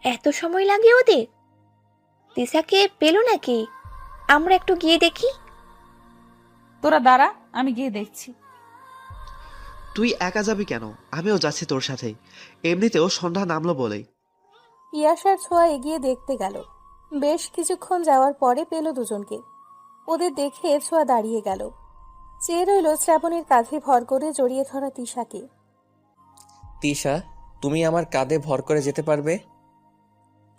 এত সময় লাগে ওদের? তিশাকে পেলো নাকি? আমরা একটু গিয়ে দেখি। তোরা দাঁড়া, আমি গিয়ে দেখছি। তুই একা যাবি কেন? আমিও যাচ্ছি তোর সাথে। এমনিতেও সন্ধ্যা নামলো বলেই। পিয়াস আর ছোঁয়া এগিয়ে দেখতে গেল। বেশ কিছুক্ষণ যাওয়ার পরে পেল দুজনকে। ওদের দেখে ছোঁয়া দাঁড়িয়ে গেল। চেয়ে রইল শ্রাবণের কাঁধে ভর করে জড়িয়ে ধরা তিশাকে। তিশা, তুমি আমার কাঁধে ভর করে যেতে পারবে?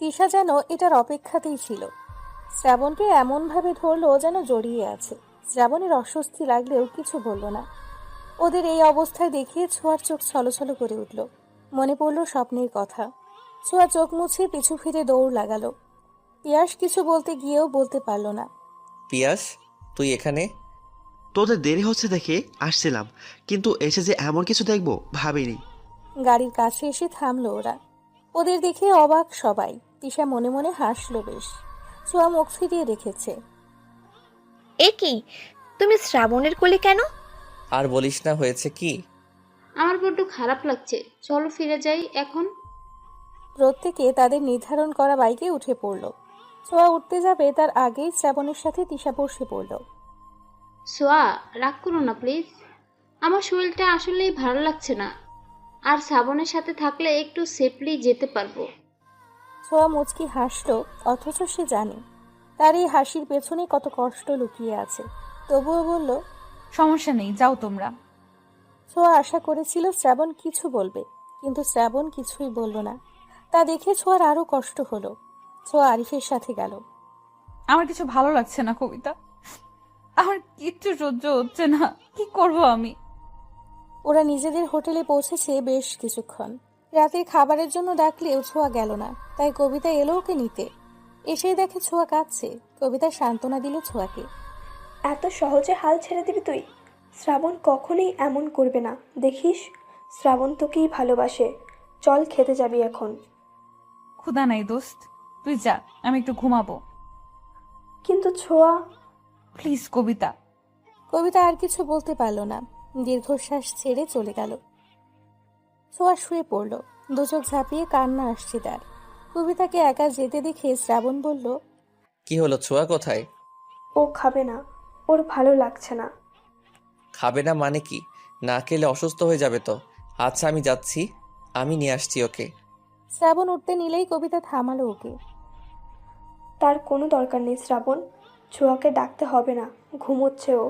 তিশা যেন এটার অপেক্ষাতেই ছিল। শ্রাবণকে এমনভাবে ধরলো যেন জড়িয়ে আছে। শ্রাবণের অস্বস্তি লাগলেও কিছু বলল না। ওদের এই অবস্থায় দেখে ছোঁয়ার চোখ ছলছল করে উঠল। মনে পড়ল স্বপ্নের কথা। ছোঁয়া চোখ মুছে পিছু ফিরে দৌড় লাগালো। পিয়াস কিছু বলতে গিয়েও বলতে পারল না। পিয়াস, তুই এখানে? তোদের দেরি হচ্ছে দেখে আসছিলাম, কিন্তু এসে যে এমন কিছু দেখবো ভাবিনি। গাড়ির কাছে এসে থামলো ওরা। ওদের দেখে অবাক সবাই। তিশা মনে মনে হাসলো বেশ। ছোঁয়া মুখ ফিরিয়ে রেখেছে। এ কি, তুমি শ্রাবণের কোলে কেন? আর বলিস না, হয়েছে কি? আমার বড্ড খারাপ লাগছে, চলো ফিরে যাই এখন। প্রত্যেকে তাদের নির্ধারণ করা বাইকে উঠে পড়ল। ছোঁয়া উঠতে যাবে তার আগেই শ্রাবণের সাথে তিশা বসে পড়ল। সোয়া, রাগ করো না প্লিজ, আমার শরীরটা আসলেই ভালো লাগছে না, আর শ্রাবণের সাথে থাকলে একটু সেফলি যেতে পারবো। ছোঁয়া মুচকি হাসলো, অথচ সে জানে তার এই হাসির পেছনে কত কষ্ট লুকিয়ে আছে। তবুও বলল, সমস্যা নেই, যাও তোমরা। ছোঁয়া আশা করেছিল শ্রাবণ কিছু বলবে, কিন্তু শ্রাবণ কিছুই বলল না। তা দেখে ছোঁয়ার আরো কষ্ট হলো। ছোঁয়া আরিফের সাথে গেল। আমার কিছু ভালো লাগছে না কবিতা, আমার কিচ্ছু সহ্য হচ্ছে না, কি করব আমি? ওরা নিজেদের হোটেলে পৌঁছেছে বেশ কিছুক্ষণ। রাতের খাবারের জন্য ডাকলেও ছোঁয়া গেল না, তাই কবিতা এলো ওকে নিতে। এসেই দেখে ছোঁয়া কাঁদছে। কবিতা সান্ত্বনা দিল ছোঁয়াকে। এত সহজে হাল ছেড়ে দিবি তুই? শ্রাবণ কখনোই এমন করবে না, দেখিস। শ্রাবণ তোকেই ভালোবাসে। চল, খেতে যাবি এখন। ক্ষুধা নাই দোস্ত, তুই যা, আমি একটু ঘুমাবো। কিন্তু ছোঁয়া। প্লিজ কবিতা। কবিতা আর কিছু বলতে পারল না, দীর্ঘশ্বাস ছেড়ে চলে গেল। ছোঁয়া শুয়ে পড়ল। দুচোখ ঝাঁপিয়ে কান্না আসছে তার। কবিতাকে একা যেতে দেখে শ্রাবণ বলল, কি হলো, ছোঁয়া কোথায়? ও খাবে না, ওর ভালো লাগছে না। খাবে না মানে কি? না খেলে অসুস্থ হয়ে যাবে তো। আচ্ছা আমি যাচ্ছি, আমি নিয়ে আসছি ওকে। শ্রাবণ উঠতে নিলেই কবিতা থামালো ওকে। তার কোনো দরকার নেই শ্রাবণ, ছোঁয়াকে ডাকতে হবে না, ঘুমোচ্ছে ও।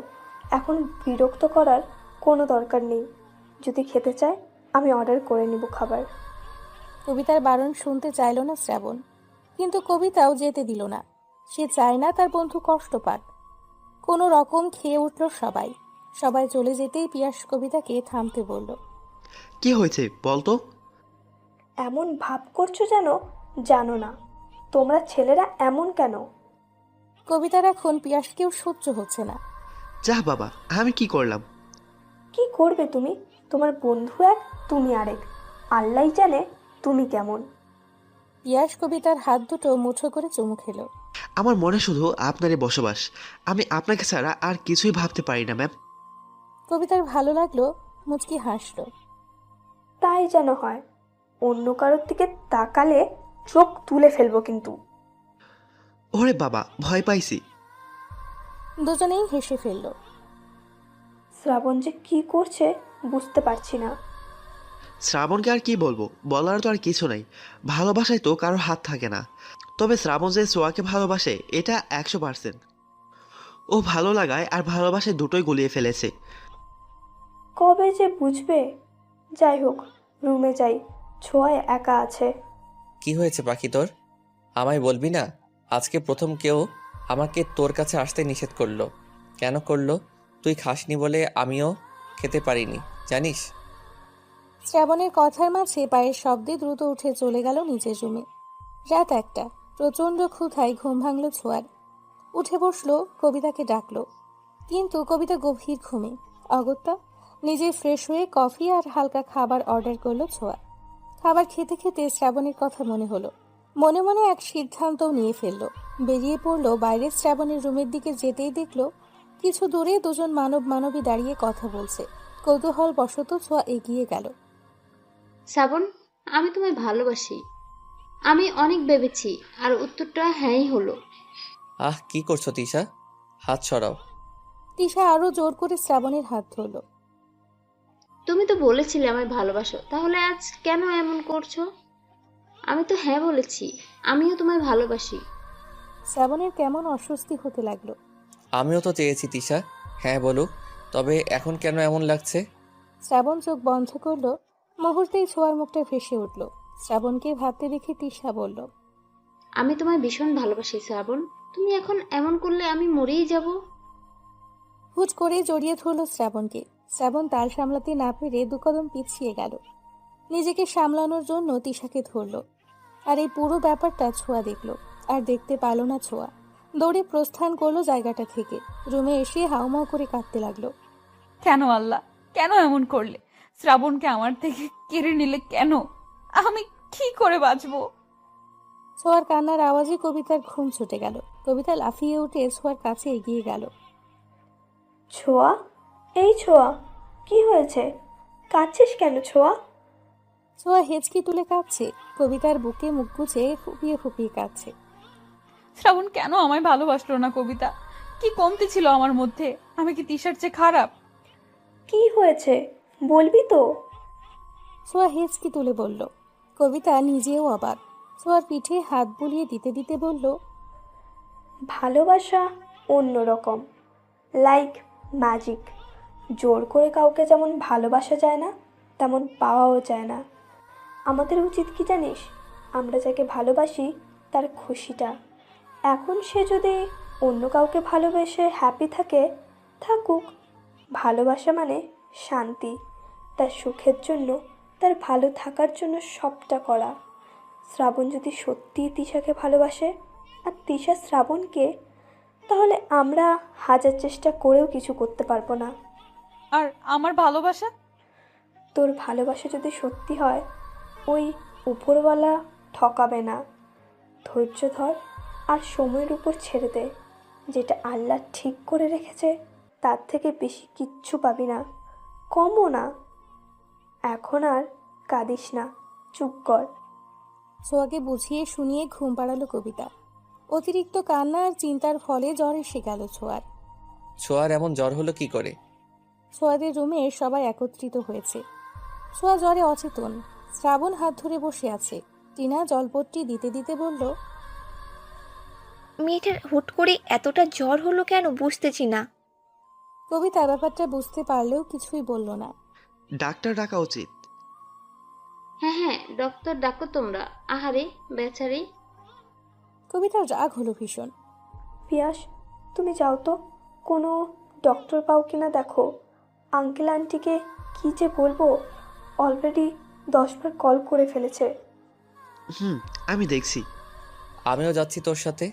এখন বিরক্ত করার কোনো দরকার নেই। যদি খেতে চায় আমি অর্ডার করে নিব খাবার। কবিতার বারণ শুনতে চাইল না শ্রাবণ, কিন্তু কবিতাও যেতে দিল না। সে চায় না তার বন্ধু কষ্ট পাক। কোনো রকম খেয়ে উঠল সবাই। সবাই চলে যেতেই পিয়াস কবিতাকে থামতে বলল। কি হয়েছে বলতো? এমন ভাব করছো যেন জানো না। তোমরা ছেলেরা এমন কেন? কবিতার এখন পিয়াসকেও সহ্য হচ্ছে না। যা বাবা, আমি কি করলাম? কি করবে তুমি? তোমার বন্ধু এক, তুমি আরেক। আল্লাহই জানে তুমি কেমন। পিয়াস কবিতার হাত দুটো মুঠো করে চুমু খেলো। আমার মনে শুধু আপনারই বসবাস। আমি আপনাকে ছাড়া আর কিছুই ভাবতে পারি না ম্যাম। কবিতার ভালো লাগলো, মুচকি হাসলো। তাই যেন হয়। অন্য কারোর দিকে তাকালে চোখ তুলে ফেলবো কিন্তু। ওরে বাবা, ভয় পাইছি। দুজনেই হেসে ফেলল। শ্রাবণ যে কি করছে বুঝতে পারছি না। শ্রাবণকে আর কি বলবো, বলার তো আর কিছু নাই। ভালোবাসায় তো কারোর হাত থাকে না। তবে শ্রাবণ যে সোয়াকে ভালোবাসে এটা 100%। ও ভালো লাগায় আর ভালোবাসায় দুটোই গুলিয়ে ফেলেছে। কবে যে বুঝবে? যাই হোক, রুমে যাই, ছোঁয়ায় একা আছে। কি হয়েছে পাখি তোর? আমায় বলবি না? আজকে প্রথম কেউ আমাকে তোর কাছে আসতে নিষেধ করলো। কেন করলো? তুই খাসনি বলে আমিও খেতে পারিনি, জানিস? শ্রাবণের কথার মাঝে পায়ের শব্দে দ্রুত উঠে চলে গেল নিজের রুমে। রাত 1টা। প্রচণ্ড ক্ষুধায় ঘুম ভাঙল ছোঁয়ার। উঠে বসলো, কবিতাকে ডাকলো, কিন্তু কবিতা গভীর ঘুমে। অগত্যা নিজে ফ্রেশ হয়ে কফি আর হালকা খাবার অর্ডার করলো ছোঁয়া। খাবার খেতে খেতে শ্রাবণের কথা মনে হলো। মনে মনে এক সিদ্ধান্তও নিয়ে ফেললো। বেরিয়ে পড়লো বাইরে। শ্রাবণের রুমের দিকে যেতেই দেখলো কিছু দূরে দুজন মানবী দাঁড়িয়ে কথা বলছে। কৌতূহল বশত ছোঁয়া এগিয়ে গেল। শ্রাবণ, আমি তোমায় ভালোবাসি। আমি অনেক ভেবেছি, আর উত্তরটা হ্যাঁই হলো। আহ, কি করছো তিশা? হাত সরাও। তিশা আরো জোর করে শ্রাবণের হাত ধরলো। তুমি তো বলেছিলে আমায় ভালোবাসো, তাহলে আজ কেন এমন করছো? আমি তো হ্যাঁ বলেছি, আমিও তোমায় ভালোবাসি। শ্রাবণের কেমন অস্বস্তি হতে লাগলো। আমিও তো চেয়েছি তিশা হ্যাঁ বলুক, তবে এখন কেন এমন লাগছে? শ্রাবণ চোখ বন্ধ করলো। মুহূর্তেই ছোঁয়ার মুখটা ভেসে উঠল। শ্রাবণকে ভাবতে দেখে তিশা বলল, আমি তোমায় ভীষণ ভালোবাসি শ্রাবণ। তুমি এখন এমন করলে আমি মরেই যাব। হুট করে জড়িয়ে ধরল শ্রাবণকে। শ্রাবণ তাল সামলাতে না পেরে দুকদম পিছিয়ে গেল। নিজেকে সামলানোর জন্য তিশাকে ধরল। আর এই পুরো ব্যাপারটা ছোঁয়া দেখলো। আর দেখতে পারল না ছোঁয়া। দৌড়ে প্রস্থান করলো জায়গাটা থেকে। রুমে এসে হাউমাউ করে কাঁদতে লাগলো। কেন আল্লাহ, কেন এমন করলে? শ্রাবণকে আমার থেকে কেড়ে নিলে কেন? আমি কি করে বাঁচবো? ছোঁয়ার কান্নার আওয়াজে কবিতার ঘুম ছুটে গেল। কবিতা লাফিয়ে উঠে ছোঁয়ার কাছে এগিয়ে গেল। ছোঁয়া, এই ছোঁয়া, কি হয়েছে? কাঁদছিস কেন ছোঁয়া? ছোঁয়া হেঁচকি তুলে কাঁদছে। কবিতার বুকে মুখ গুছে ফুপিয়ে ফুপিয়ে কাঁদছে। শ্রাবণ কেন আমায় ভালোবাসলো না? কবিতা, কি কমতি ছিল আমার মধ্যে? আমি কি তিশার চেয়ে খারাপ? কি হয়েছে বলবি তো? ছোঁয়া হেঁচকি তুলে বলল। কবিতা নিজেও অবাক। ছোঁয়ার পিঠে হাত বুলিয়ে দিতে দিতে বলল, ভালোবাসা অন্যরকম, লাইক ম্যাজিক। জোর করে কাউকে যেমন ভালোবাসা যায় না, তেমন পাওয়াও যায় না। আমাদের উচিত কি জানিস, আমরা যাকে ভালোবাসি তার খুশিটা। এখন সে যদি অন্য কাউকে ভালোবেসে হ্যাপি থাকে, থাকুক। ভালোবাসা মানে শান্তি, তার সুখের জন্য, তার ভালো থাকার জন্য সবটা করা। শ্রাবণ যদি সত্যিই তিশাকে ভালোবাসে আর তিশা শ্রাবণকে, তাহলে আমরা হাজার চেষ্টা করেও কিছু করতে পারবো না। আর আমার ভালোবাসা? তোর ভালোবাসা যদি সত্যি হয়, ওই উপরওয়ালা ঠকাবে না। ধৈর্য ধর আর সময়ের উপর ছেড়ে দে। যেটা আল্লাহ ঠিক করে রেখেছে তার থেকে বেশি কিচ্ছু পাবি না, কমও না। এখন আর কাঁদিস না, চুপ কর। ছোঁয়াকে বুঝিয়ে শুনিয়ে ঘুম পাড়ালো কবিতা। অতিরিক্ত কান্না আর চিন্তার ফলে জ্বর এসে গেল ছোঁয়ার। ছোঁয়ার এমন জ্বর হলো কি করে? ছোঁয়াদের রুমে সবাই একত্রিত হয়েছে। ছোঁয়া জ্বরে অচেতন। শ্রাবণ হাত ধরে বসে আছে। টিনা জলপট্টি দিতে দিতে বলল, মেয়েটার হুট করে এতটা জ্বর হলো কেন বুঝতেছি না। কবিতা ব্যাপারটা বুঝতে পারলেও কিছুই বলল না। ডাক্তার ডাকা উচিত। হ্যাঁ হ্যাঁ, ডক্টর ডাকো তোমরা। আহারে বেচারি। কবিতার রাগ হলো ভীষণ। পিয়াস, তুমি যাও তো, কোনো ডক্টর পাও কিনা দেখো। আঙ্কেল আন্টিকে কী যে বলবো, অলরেডি 10 বার কল করে ফেলেছে। আমি দেখছি। আমিও যাচ্ছি তোর সাথে।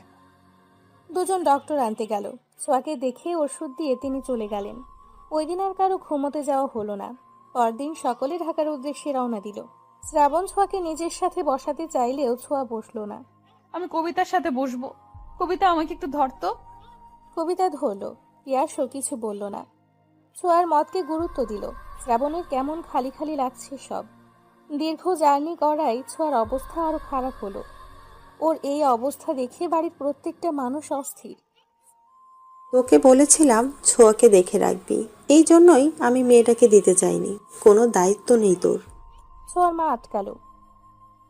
দুজন ডক্টর আনতে গেল। ছোঁয়াকে দেখে ওষুধ দিয়ে তিনি চলে গেলেন। ওই দিন আর কারো ঘুমোতে যাওয়া হলো না। পরদিন সকলে ঢাকার উদ্দেশ্যে রওনা দিল। শ্রাবণ ছোঁয়াকে নিজের সাথে বসাতে চাইলেও ছোঁয়া বসলো না। আমি কবিতার সাথে বসবো। কবিতা, আমাকে একটু ধরতো। কবিতা ধরল। পিয়াসও কিছু বলল না। ছোঁয়ার মতকে গুরুত্ব দিল। শ্রাবণের কেমন খালি খালি লাগছে সব। দীর্ঘ জার্নি করায় ছোঁয়ার অবস্থা আরো খারাপ হলো। ওর এই অবস্থা দেখে বাড়ির প্রত্যেকটা মানুষ অস্থির। তোকে বলেছিলাম ছোঁয়াকে দেখে রাখবি, এই জন্যই আমি মেয়েটাকে দিতে চাইনি। কোনো দায়িত্ব নেই তোর। ছোঁয়ার মা আটকালো।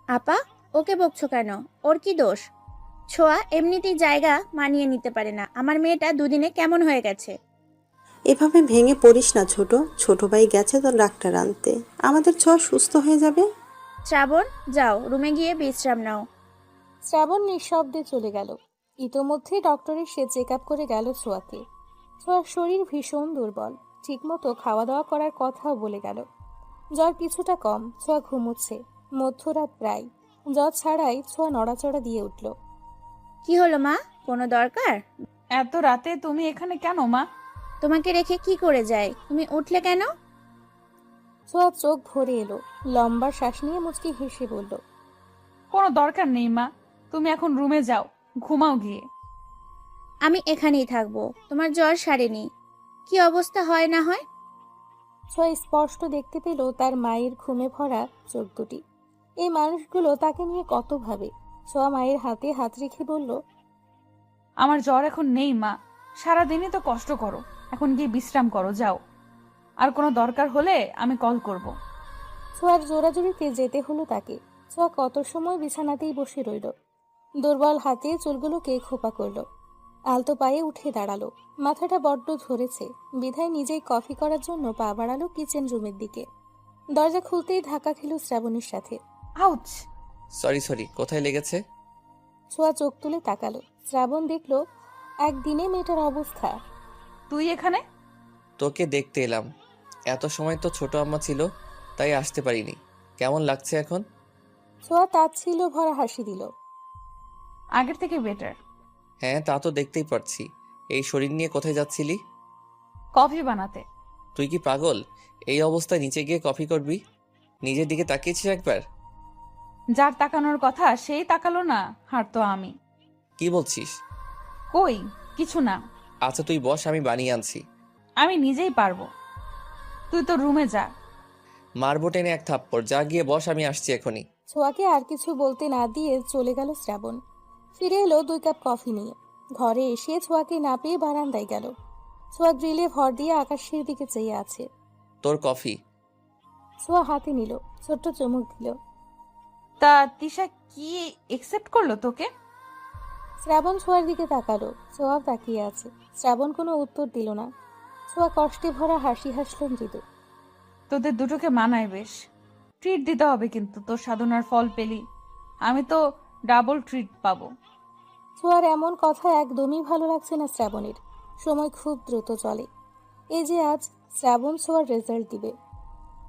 আপা, ওকে বকছো কেন? ওর কি দোষ? ছোঁয়া এমনিতেই জায়গা মানিয়ে নিতে পারে না। আমার মেয়েটা দুদিনে কেমন হয়ে গেছে। এভাবে ভেঙে পড়িস না ছোট। ছোট ভাই গেছে তো ডাক্তার আনতে, আমাদের ছোঁয়া সুস্থ হয়ে যাবে। শ্রাবণ, যাও রুমে গিয়ে বিশ্রাম নাও। শ্রাবণ নিঃশব্দে চলে গেল। ইতোমধ্যে ডক্টর এসে চেক আপ করে গেল ছোঁয়াকে। ছোঁয়ার শরীর ভীষণ দুর্বল। ঠিকমতো খাওয়া দাওয়া করার কথাও বলে গেল। জ্বর কিছুটা কম, ছোঁয়া ঘুমোচ্ছে। মধ্যরাত প্রায়। জ্বর ছাড়াই ছোঁয়া নড়াচড়া দিয়ে উঠল। কি হলো মা, কোনো দরকার? এত রাতে তুমি এখানে কেন মা? তোমাকে রেখে কি করে যায়? তুমি উঠলে কেন? ছোঁয়া চোখ ভরে এলো। লম্বা শ্বাস নিয়ে মুচকি হেসে বলল, কোনো দরকার নেই মা, তুমি এখন রুমে যাও, ঘুমাও গিয়ে। আমি এখানেই থাকবো। তোমার জ্বর সারেনি, কি অবস্থা হয় না হয়। ছোঁয়া স্পষ্ট দেখতে পেল তার মায়ের ঘুমে ভরা চোখ দুটি। এই মানুষগুলো তাকে নিয়ে কত ভাবে। ছোঁয়া মায়ের হাতে হাত রেখে বলল, আমার জ্বর এখন নেই মা, সারাদিনই তো কষ্ট করো, এখন গিয়ে বিশ্রাম করো, যাও। আর কোনো দরকার হলে আমি কল করব। ছোঁয়ার জোরাজুরিতে যেতে হলো তাকে। ছোঁয়া কত সময় বিছানাতেই বসে রইল। দুর্বল হাতে চুলগুলোকে খোপা করল। আলতো পায়ে উঠে দাঁড়ালো। মাথাটা বড্ড ধরেছে, বিধায় নিজেই কফি করার জন্য পা বাড়ালো কিচেন রুমের দিকে। দরজা খুলতেই ধাক্কা খেল শ্রাবণীর সাথে। আউচ! সরি, কোথায় লেগেছে? ছোঁয়া চোখ তুলে তাকালো। শ্রাবণ দেখলো একদিনে মেয়েটার অবস্থা। তুই এখানে? তোকে দেখতে এলাম। এত সময় তো ছোট আম্মা ছিল, তাই আসতে পারিনি। কেমন লাগছে এখন? ছোঁয়া তাচ্ছিল্য ভরা হাসি দিল। আগের থেকে বেটার। হ্যাঁ, তা তো দেখতেই পারছি। এই শরীর নিয়ে কোথায় যাচ্ছিলি? কফি বানাতে। তুই কি পাগল? এই অবস্থায় নিচে গিয়ে কফি করবি? নিজের দিকে তাকিয়েছিস একবার? যার তাকানোর কথা সেই তাকালো না, আর তো আমি। কি বলছিস? কই কিছু না। আচ্ছা তুই বস, আমি বানিয়ে আনছি। আমি নিজেই পারবো, তুই তো রুমে যা। মারবো টেনে এক থাপ্পড়। যা গিয়ে বস, আমি আসছি এখনই। ছোঁয়াকে আর কিছু বলতে না দিয়ে চলে গেল শ্রাবণ। ফিরে এলো 2 কাপ কফি নিয়ে। ঘরে এসে ছোঁয়াকে না পেয়ে বারান্দায় গেল। ছোঁয়া গ্রিলে ভর দিয়ে আকাশের দিকে চেয়ে আছে। তোর কফি। ছোঁয়া হাতে নিল, ছোট্ট চুমুক দিল। তা তিশা কি একসেপ্ট করলো তোকে? শ্রাবণ ছোঁয়ার দিকে তাকালো। ছোঁয়াও তাকিয়ে আছে। শ্রাবণ কোনো উত্তর দিল না। ছোঁয়া কষ্টে ভরা হাসি হাসল মৃদু। তোদের দুটোকে মানায় বেশ। ট্রিট দিতে হবে কিন্তু, তোর সাধনার ফল পেলি। আমি তো ডাবল ট্রিট পাবো। ছোঁয়ার এমন কথা একদমই ভালো লাগছে না শ্রাবণের। সময় খুব দ্রুত চলে। এই যে আজ শ্রাবণ ছোঁয়ার রেজাল্ট দিবে,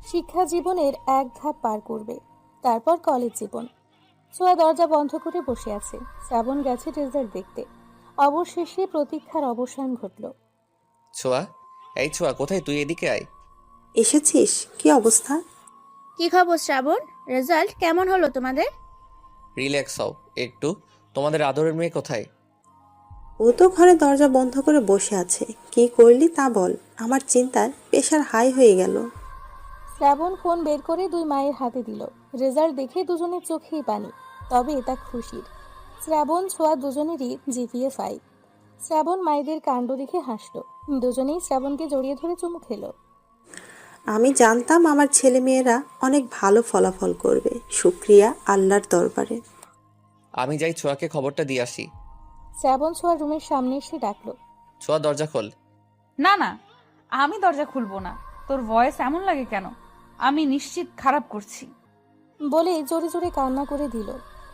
শিক্ষা জীবনের এক ধাপ পার করবে, তারপর কলেজ জীবন। ছোঁয়া দরজা বন্ধ করে বসে আছে। শ্রাবণ গেছে রেজাল্ট দেখতে। অবশেষে প্রতীক্ষার অবসান ঘটল। ছোঁয়া, এই ছোঁয়া, কোথায় তুই? এদিকে আয়। এসেছিস? কি অবস্থা? কি খবর শ্রাবণ? রেজাল্ট কেমন হলো তোমাদের? রিল্যাক্স হও একটু। তোমাদের আদরের মেয়ে কোথায়? ও তো ঘরে দরজা বন্ধ করে বসে আছে। কি করলি তা বল, আমার চিন্তার প্রেশার হাই হয়ে গেল। শ্রাবণ ফোন বের করে দুই মায়ের হাতে দিল। রেজাল্ট দেখে দুজনের চোখেই পানি, তবে এটা খুশির। শ্রাবণ ছোঁয়া দুজনেরই জিপিএ 5। শ্রাবণ মায়েদের কাণ্ড দেখে হাসল। দুজনেই শ্রাবণকে জড়িয়ে ধরে চুমু খেলো। আমি জানতাম আমার ছেলে মেয়েরা অনেক ভালো ফলাফল করবে। শুক্রিয়া আল্লাহর দরবারে। আমি যাই ছোঁয়াকে খবরটা দিয়ে আসি। শ্রাবণ ছোঁয়ার রুমের সামনে এসে ডাকলো। ছোঁয়া, দরজা খোল। না না, আমি দরজা খুলবো না। তোর ভয়েস এমন লাগে কেন? আমি নিশ্চিত খারাপ করছি। বলে জোরে জোরে কান্না করে দিল।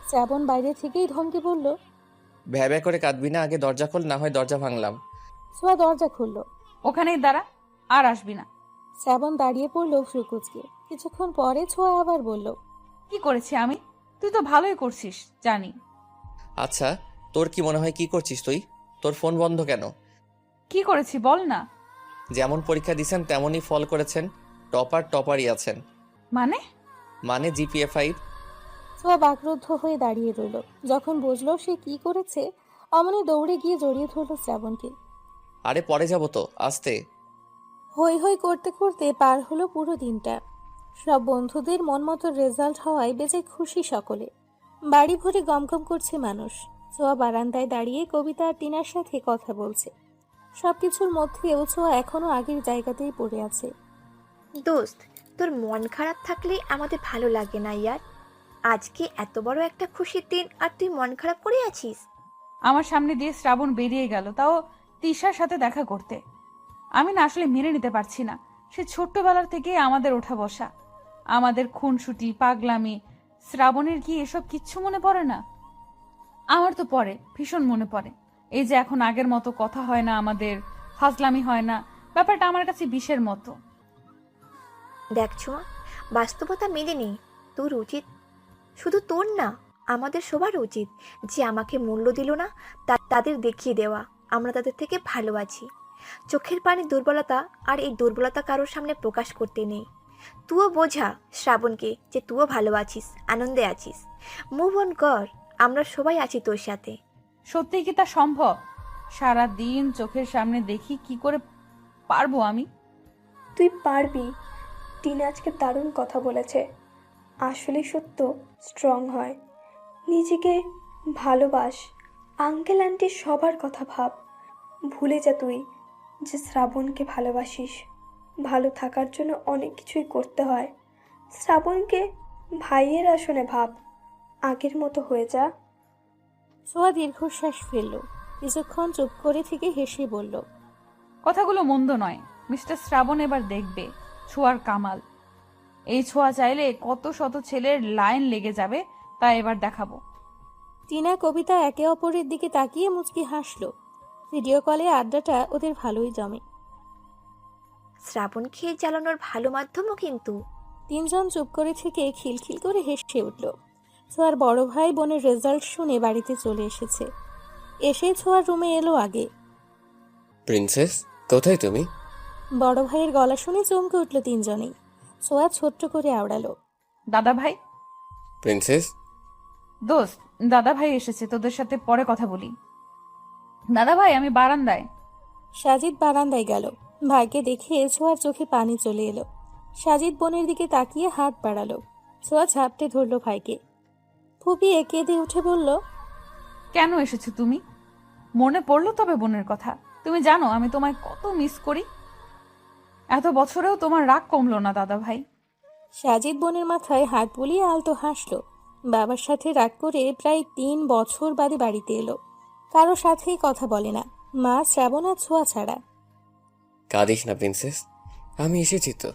শ্রাবণ বাইরে থেকেই ধমকে বলল, ভ্যা ভ্যা করে কাঁদবি না, আগে দরজা খোল, না হয় দরজা ভাঙলাম। ছোঁয়া দরজা খুলল। ওখানেই দাঁড়া, আর আসবি না। শ্রাবণ দাঁড়িয়ে পড়ল ফ্রুকুচকে। কিছুক্ষণ পরে ছোঁয়া আবার বলল, কি করেছি আমি? তুই তো ভালোই করছিস জানি। আচ্ছা, তোর কি মনে হয় কি করছিস তুই? তোর ফোন বন্ধ কেন? কি করেছি বল না। যেমন পরীক্ষা দিয়েছেন তেমনই ফল করেছেন। টপারই আছেন। মানে জিপিএ 5। ছোঁয়া বাকরুদ্ধ হয়ে দাঁড়িয়ে রইল। যখন বুঝলো সে কি করেছে, অমনি দৌড়ে গিয়ে জড়িয়ে ধরল শ্রাবণকে। আরে পরে যাব তো, আস্তে। হই হই করতে করতে পার হলো পুরো দিনটা। সব বন্ধুদের মন মতো রেজাল্ট হওয়ায় বেজে খুশি সকলে। বাড়ি ভরে গমগম করছে মানুষ। ছোঁয়া বারান্দায় দাঁড়িয়ে কবিতা আর টিনার সাথে কথা বলছে। সবকিছুর মধ্যেও ছোঁয়া এখনো আগের জায়গাতেই পড়ে আছে। দোস্ত, তোর মন খারাপ থাকলে আমাদের ভালো লাগে না ইয়ার। আজকে এত বড় একটা খুশির দিন আর তুই মন খারাপ করে আছিস। আমার সামনে দিয়ে শ্রাবণ বেরিয়ে গেল, তাও তিশার সাথে দেখা করতে। আমি না আসলে মেনে নিতে পারছি না। সে ছোট্টবেলার থেকেই আমাদের ওঠা বসা, আমাদের খুনসুটি, পাগলামি। শ্রাবণের কি এসব কিচ্ছু মনে পড়ে না? আমার তো পড়ে, ভীষণ মনে পড়ে। এই যে এখন আগের মতো কথা হয় না, আমাদের ফাজলামি হয় না, ব্যাপারটা আমার কাছে বিষের মতো। দেখ ছোঁয়া, বাস্তবতা মেনে নে। তোর উচিত, শুধু তোর না, আমাদের সবার উচিত যে আমাকে মূল্য দিল না তাদের দেখিয়ে দেওয়া আমরা তাদের থেকে ভালো আছি। চোখের পানি দুর্বলতা, আর এই দুর্বলতা কারোর সামনে প্রকাশ করতে নেই। তুইও বোঝা শ্রাবণকে যে তুইও ভালো আছিস, আনন্দে আছিস। মুভ অন কর, আমরা সবাই আছি তোর সাথে। সত্যি কি তা সম্ভব? সারা দিন চোখের সামনে দেখি, কি করে পারবো আমি? তুই পারবি। টিনা আজকে দারুণ কথা বলেছে। আসলে সত্য স্ট্রং হয়। নিজেকে ভালোবাস। আঙ্কেল আন্টি সবার কথা ভাব। ভুলে যা তুই যে শ্রাবণকে ভালোবাসিস। ভালো থাকার জন্য অনেক কিছুই করতে হয়। শ্রাবণকে ভাইয়ের আসনে ভাব। আগের মতো হয়ে যা। ছোঁয়া দীর্ঘশ্বাস ফেলল। কিছুক্ষণ চুপ করে থেকে হেসে বলল, কথাগুলো মন্দ নয়। মিস্টার শ্রাবণ এবার দেখবে ছোঁয়ার কামাল। এই ছোঁয়া চাইলে কত শত ছেলের লাইন লেগে যাবে, তা এবার দেখাবো। টিনা কবিতা একে অপরের দিকে তাকিয়ে মুচকি হাসল। ভিডিও কলে আড্ডাটা ওদের ভালোই জমে। শ্রাবণ খেয়ে জ্বালানোর ভালো মাধ্যমও কিন্তু। তিনজন চুপ করে থেকে খিলখিল করে হেসে উঠল। ছোঁয়ার বড় ভাই বোনের রেজাল্ট শুনে বাড়িতে চলে এসেছে। এসে ছোঁয়ার রুমে এলো আগে। প্রিন্সেস, কোথায় তুমি? বড় ভাইয়ের গলা শুনে চমকে উঠল তিনজনেই। ছোঁয়া ছোট্ট করে আওড়ালো, দাদা ভাই। প্রিন্সেস। দোস্ত, দাদা ভাই এসেছে, তোদের সাথে পরে কথা বলি। দাদা ভাই, আমি বারান্দায়। সাজিদ বারান্দায় গেল। ভাইকে দেখে ছোঁয়ার চোখে পানি চলে এলো। সাজিদ বোনের দিকে তাকিয়ে হাত বাড়ালো। ছোঁয়া ঝাপটে ধরল ভাইকে। ফুপিয়ে কেঁদে উঠে বলল, কেন এসেছো তুমি? মনে পড়লো তবে বোনের কথা? তুমি জানো আমি তোমায় কত মিস করি। এত বছরেও তোমার রাগ কমলো না দাদা ভাই। সাজিদ বোনের মাথায় হাত বুলিয়ে আলতো হাসলো। বাবার সাথে রাগ করে প্রায় 3 বছর বাদে বাড়িতে এলো। কারো সাথেই কথা বলে না, মা, শ্রাবণ আর ছোঁয়া ছাড়া। কাঁদিস না প্রিন্সেস, আমি এসেছি তো।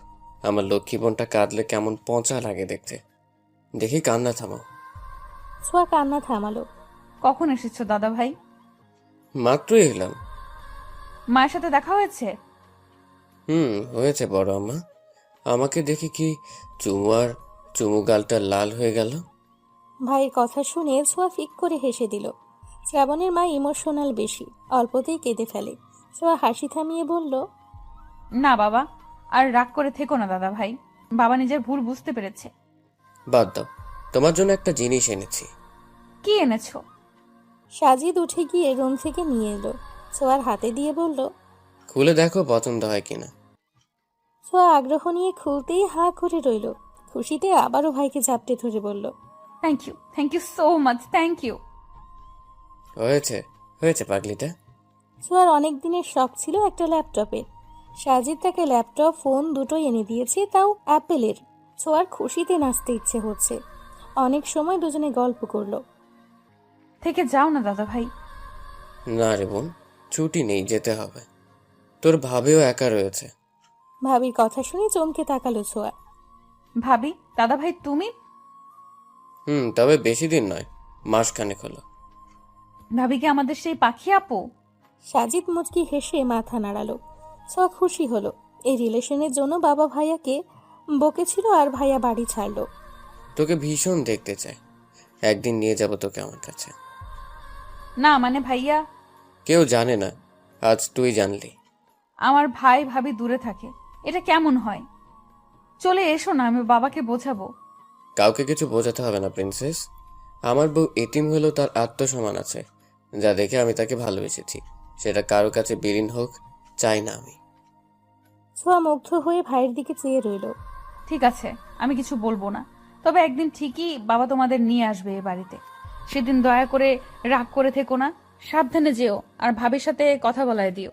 আমার লক্ষ্মী বোনটা কাঁদলে কেমন পচা লাগে দেখতে। দেখি কান্না থামাও। ছোঁয়া কান্না থামালো। কখন এসেছো দাদা ভাই? মাত্রই এলাম। মায়ের সাথে দেখা হয়েছে? হয়েছে বড় আম্মা। আমাকে দেখে কি চুমু গালটা লাল হয়ে গেল। ভাইয়ের কথা শুনে ছোঁয়া ফিক করে হেসে দিল। শ্রাবণের মা ইমোশনাল বেশি, অল্পতেই কেঁদে ফেলে। ছোঁয়া হাসি থামিয়ে বলল, না বাবা, আর রাগ করে থেকো না দাদা ভাই, বাবা নিজের ভুল বুঝতে পেরেছে। বাদ দাও, তোমার জন্য একটা জিনিস এনেছি। কি এনেছো? সাজিদ উঠে গিয়ে রুম থেকে নিয়ে এলো। ছোঁয়ার হাতে দিয়ে বলল, খুলে দেখো পছন্দ হয় কিনা। ছোঁয়া আগ্রহ নিয়ে খুলতেই হাঁ করে রইল। খুশিতে আবারও ভাইকে ঝাপটে ধরে বলল, thank you so much, thank you. হয়েছে হয়েছে পাগলিটা। ছোঁয়ার অনেক দিনের শখ ছিল একটা ল্যাপটপের। সাজিদ তাকে ল্যাপটপ, ফোন দুটোই এনে দিয়েছে, তাও অ্যাপেলের। ছোঁয়ার খুশিতে নাচতে ইচ্ছে হচ্ছে। অনেক সময় দুজনে গল্প করলো। থেকে যাও না দাদা ভাই। না রে বোন, ছুটি নেই, যেতে হবে। তোর ভাবেও একা রয়েছে। ভাবির কথা শুনে চমকে তাকালো ছোঁয়া। ভাবি? দাদা ভাই তুমি? তবে বেশি দিন নয়, মাসখানেক হলো। ভাবি কি আমাদের সেই পাখি আপু? সাজিদ মুচকি হেসে মাথা নাড়ালো। ছোঁয়া খুশি হলো। এই রিলেশনের জন্য বাবা ভাইয়াকে বকেছিল আর ভাইয়া বাড়ি ছাড়লো। তোকে ভীষণ দেখতে চাই, একদিন নিয়ে যাব তোকে আমার কাছে। না মানে ভাইয়া। কেউ জানে না, আজ তুই জানলি। আমার ভাই ভাবি দূরে থাকে, এটা কেমন হয়? চলে এসো না, আমি বাবাকে বোঝাবো। কাউকে কিছু বোঝাতে হবে না প্রিন্সেস। আমার বউ এতিম হলেও তার আত্মসম্মান আছে, যা দেখে আমি তাকে ভালোবেসেছি। সেটা কারো কাছে বিলীন হোক চাই না আমি। ছোঁয়া মুগ্ধ হয়ে ভাইয়ের দিকে চেয়ে রইল। ঠিক আছে, আমি কিছু বলবো না, তবে একদিন ঠিকই বাবা তোমাদের নিয়ে আসবে এ বাড়িতে। সেদিন দয়া করে রাগ করে থেকো না, সাবধানে যেও, আর ভাবির সাথে কথা বলায় দিও।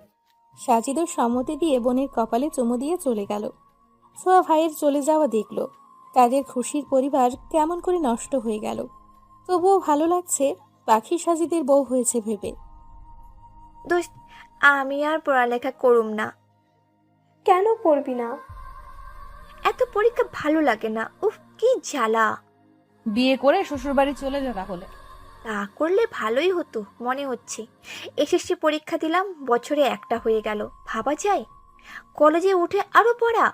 সাজিদও সম্মতি দিয়ে বোনের কপালে চুমু দিয়ে চলে গেল। ছোঁয়া ভাইয়ের চলে যাওয়া দেখল। তাদের খুশির পরিবার কেমন করে নষ্ট হয়ে গেল। তবুও ভালো লাগছে পাখি সাজিদের বউ হয়েছে ভেবে। দোস্ত, আমি আর পড়ালেখা করুম না। কেন পড়বি না? এত পরীক্ষা ভালো লাগে না, উফ কি জ্বালা। বিয়ে করে শ্বশুরবাড়ি চলে যা তাহলে। তা করলে ভালোই হতো মনে হচ্ছে। এসএসসি পরীক্ষা দিলাম, বছরে একটা হয়ে গেল। ভাবা যায়, কলেজে উঠে আরো পড়া।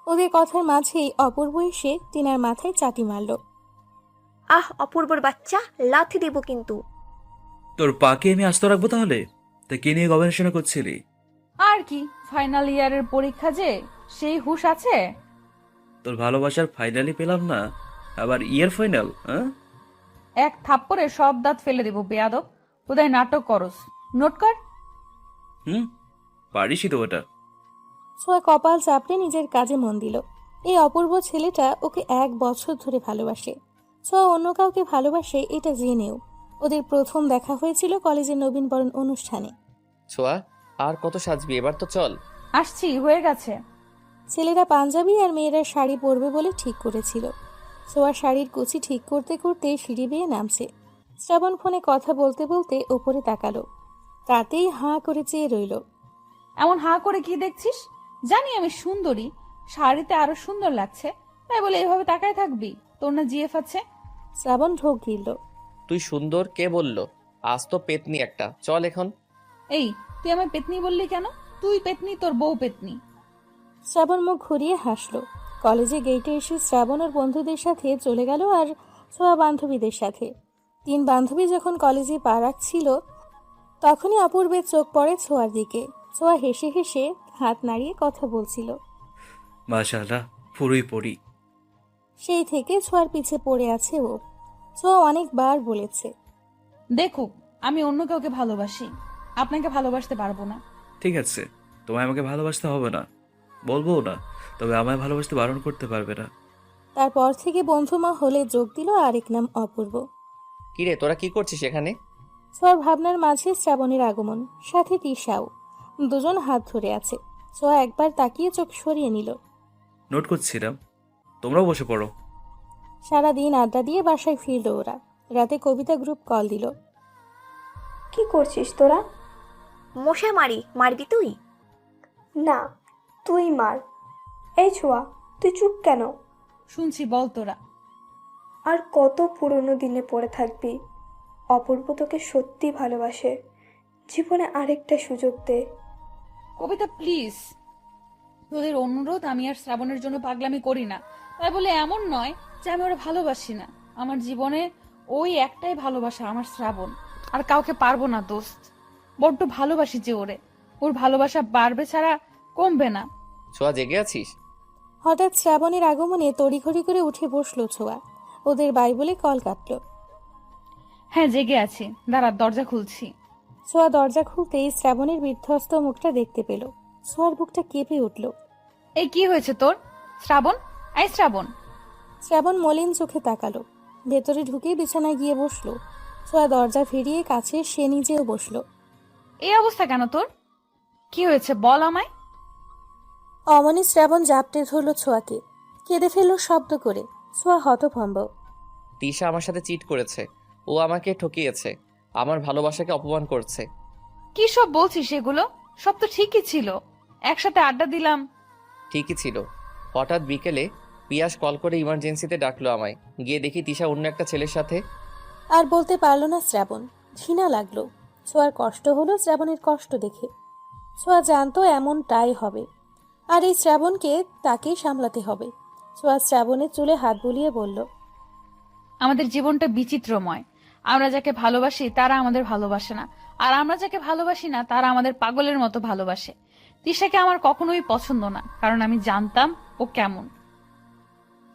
ওদের কথার মাঝেই অপূর্ব এসে টিনার মাথায় চাটি মারল। অপূর্বর বাচ্চা, লাথি দিব কিন্তু। তোর পাকে আমি আস্ত রাখবো তাহলে? তা কি নিয়ে গবেষণা করছিলি? আর কি, ফাইনাল ইয়ারের পরীক্ষা যে, সেই হুঁশ আছে? তোর ভালোবাসার ফাইনালি পেলাম না, আবার ইয়ার ফাইনাল? এক থাপ্পড়ে সব দাঁত ফেলে দেব বেয়াদব। কোথায় নাটক করস, নোট কর। পারিসই তো ওটা। ছোঁয়া কপাল চাপড়ে নিজের কাজে মন দিল। এই অপূর্ব ছেলেটা ওকে 1 বছর ধরে ভালোবাসে। ছোঁয়া অন্য কাউকে ভালোবাসে এটা জেনেও। ওদের প্রথম দেখা হয়েছিল কলেজের নবীনবরণ অনুষ্ঠানে। ছোঁয়া, আর কত সাজবি, এবার তো চল। আসছি, হয়ে গেছে। ছেলেরা পাঞ্জাবি আর মেয়েরা শাড়ি পরবে বলে ঠিক করেছিল। ছোঁয়া শাড়ির কুচি ঠিক করতে করতে সিঁড়ি বেয়ে নামছে। শ্রাবণ ফোনে কথা বলতে বলতে ওপরে তাকালো। তাতেই হাঁ করে চেয়ে রইল। এমন হাঁ করে কি দেখছিস? জানি আমি সুন্দরী, শাড়িতে আরো সুন্দর লাগছে, তাই বলে এভাবে তাকায় থাকবি? তোর না জিএফ আছে? শ্রাবণ ঢোক গিলল। তুই সুন্দর কে বললো? আজ তো পেতনি একটা, চল এখন। এই, তুই আমায় পেতনি বললি কেন? তুই পেতনি, তোর বউ পেতনি। শ্রাবণ মুখ ঘুরিয়ে হাসলো। কলেজে গেটে এসে শ্রাবণ ওর বন্ধুদের সাথে চলে গেল আর ছোঁয়া বান্ধবীদের সাথে। 3 বান্ধবী যখন কলেজে পা রাখছিল তখনই অপূর্বের চোখ পড়ে ছোঁয়ার দিকে। ছোঁয়া হেসে হেসে হাত নাড়িয়ে কথা বলছিল। মাশাআল্লাহ, পুরোই পড়ি। সেই থেকে ছোঁয়ার পিছে পড়ে আছে ও। ছোঁয়া অনেকবার বলেছে, দেখুক আমি অন্য কাউকে ভালোবাসি, আপনাকে ভালোবাসতে পারবো না। ঠিক আছে, তোমায় আমাকে ভালোবাসতে হবে না, বলবো না, তবে আমায় ভালোবাসতে বারণ করতে পারবে না। তারপর থেকে বন্ধু মহলে যোগ দিল আরেক নাম অপূর্ব। কিরে, তোরা কি করছিস এখানে? ছোঁয়ার ভাবনার মাঝে শ্রাবণের আগমন, সাথে তিশাও। দুজন হাত ধরে আছে। ছোঁয়া একবার তাকিয়ে চোখ সরিয়ে নিল। নোট করছিলাম, তোমরাও বসে পড়ো। সারাদিন আড্ডা দিয়ে বাসায় ফিরল ওরা। রাতে কবিতা গ্রুপ কল দিল। কি করছিস তোরা? মশা মারবি তুই? না, তুই মার। এই ছোঁয়া, তুই চুপ কেন? শুনছি, বল তোরা। আর কত পুরনো দিনে পড়ে থাকবি? অপূর্ব তোকে সত্যি ভালোবাসে। জীবনে আরেকটা সুযোগ দে। কবিতা প্লিজ, তোদের অনুরোধ, আমি আর শ্রাবণের জন্য পাগলামি করি না। তাই বলে এমন নয় যে আমি ওরা ভালোবাসি না। আমার জীবনে ওই একটাই ভালোবাসা, আমার শ্রাবণ। আর কাউকে পারবো না দোস্ত। বড্ড ভালোবাসি যে ওরে। ওর ভালোবাসা বাড়বে ছাড়া কমবে না। ছোঁয়া, জেগে আছিস? হঠাৎ শ্রাবণের আগমনে তড়িঘড়ি করে উঠে বসলো ছোঁয়া। ওদের বাইবলে কল কাটলো। হ্যাঁ, জেগে আছি, দাঁড়া, দরজা খুলছি। ছোঁয়া দরজা খুলতেই শ্রাবণের বিধ্বস্ত মুখটা দেখতে পেল। ছোঁয়ার বুকটা কেঁপে উঠল। এই কি হয়েছে তোর? শ্রাবণ, এই শ্রাবণ। শ্রাবণ মলিন চোখে তাকালো। ভেতরে ঢুকে বিছানায় গিয়ে বসলো। ছোঁয়া দরজা ফিরিয়ে কাছে সে নিজেও বসলো। এই অবস্থা কেন তোর? কি হয়েছে বল আমায়। অমনি শ্রাবণ জাপটে ধরল ছোঁয়াকে। কেঁদে ফেলল শব্দ করে। ছোঁয়া হতভম্ব। তিশা আমার সাথে চিট করেছে। ও আমাকে ঠকিয়েছে, আমার ভালোবাসাকে অপমান করছে। কি সব বলছিস এগুলো? সব তো ঠিকই ছিল, একসাথে আড্ডা দিলাম। ঠিকই ছিল। হঠাৎ বিকেলে পিয়াস কল করে ইমার্জেন্সিতে ডাকলো আমায়। গিয়ে দেখি তিশা অন্য একটা ছেলের সাথে। আর বলতে পারল না শ্রাবণ। ঘৃণা লাগলো। ছোঁয়ার কষ্ট হলো শ্রাবণের কষ্ট দেখে। ছোঁয়া জানতো এমনটাই হবে, আর এই শ্রাবণকে তাকেই সামলাতে হবে। ছোঁয়া শ্রাবণের চুলে হাত বুলিয়ে বলল, আমাদের জীবনটা বিচিত্রময়। আমরা যাকে ভালোবাসি তারা আমাদের ভালোবাসে না, আর আমরা যাকে ভালোবাসি না তারা আমাদের পাগলের মতো ভালোবাসে। তিশাকে আমার কখনোই পছন্দ না, কারণ আমি জানতাম ও কেমন।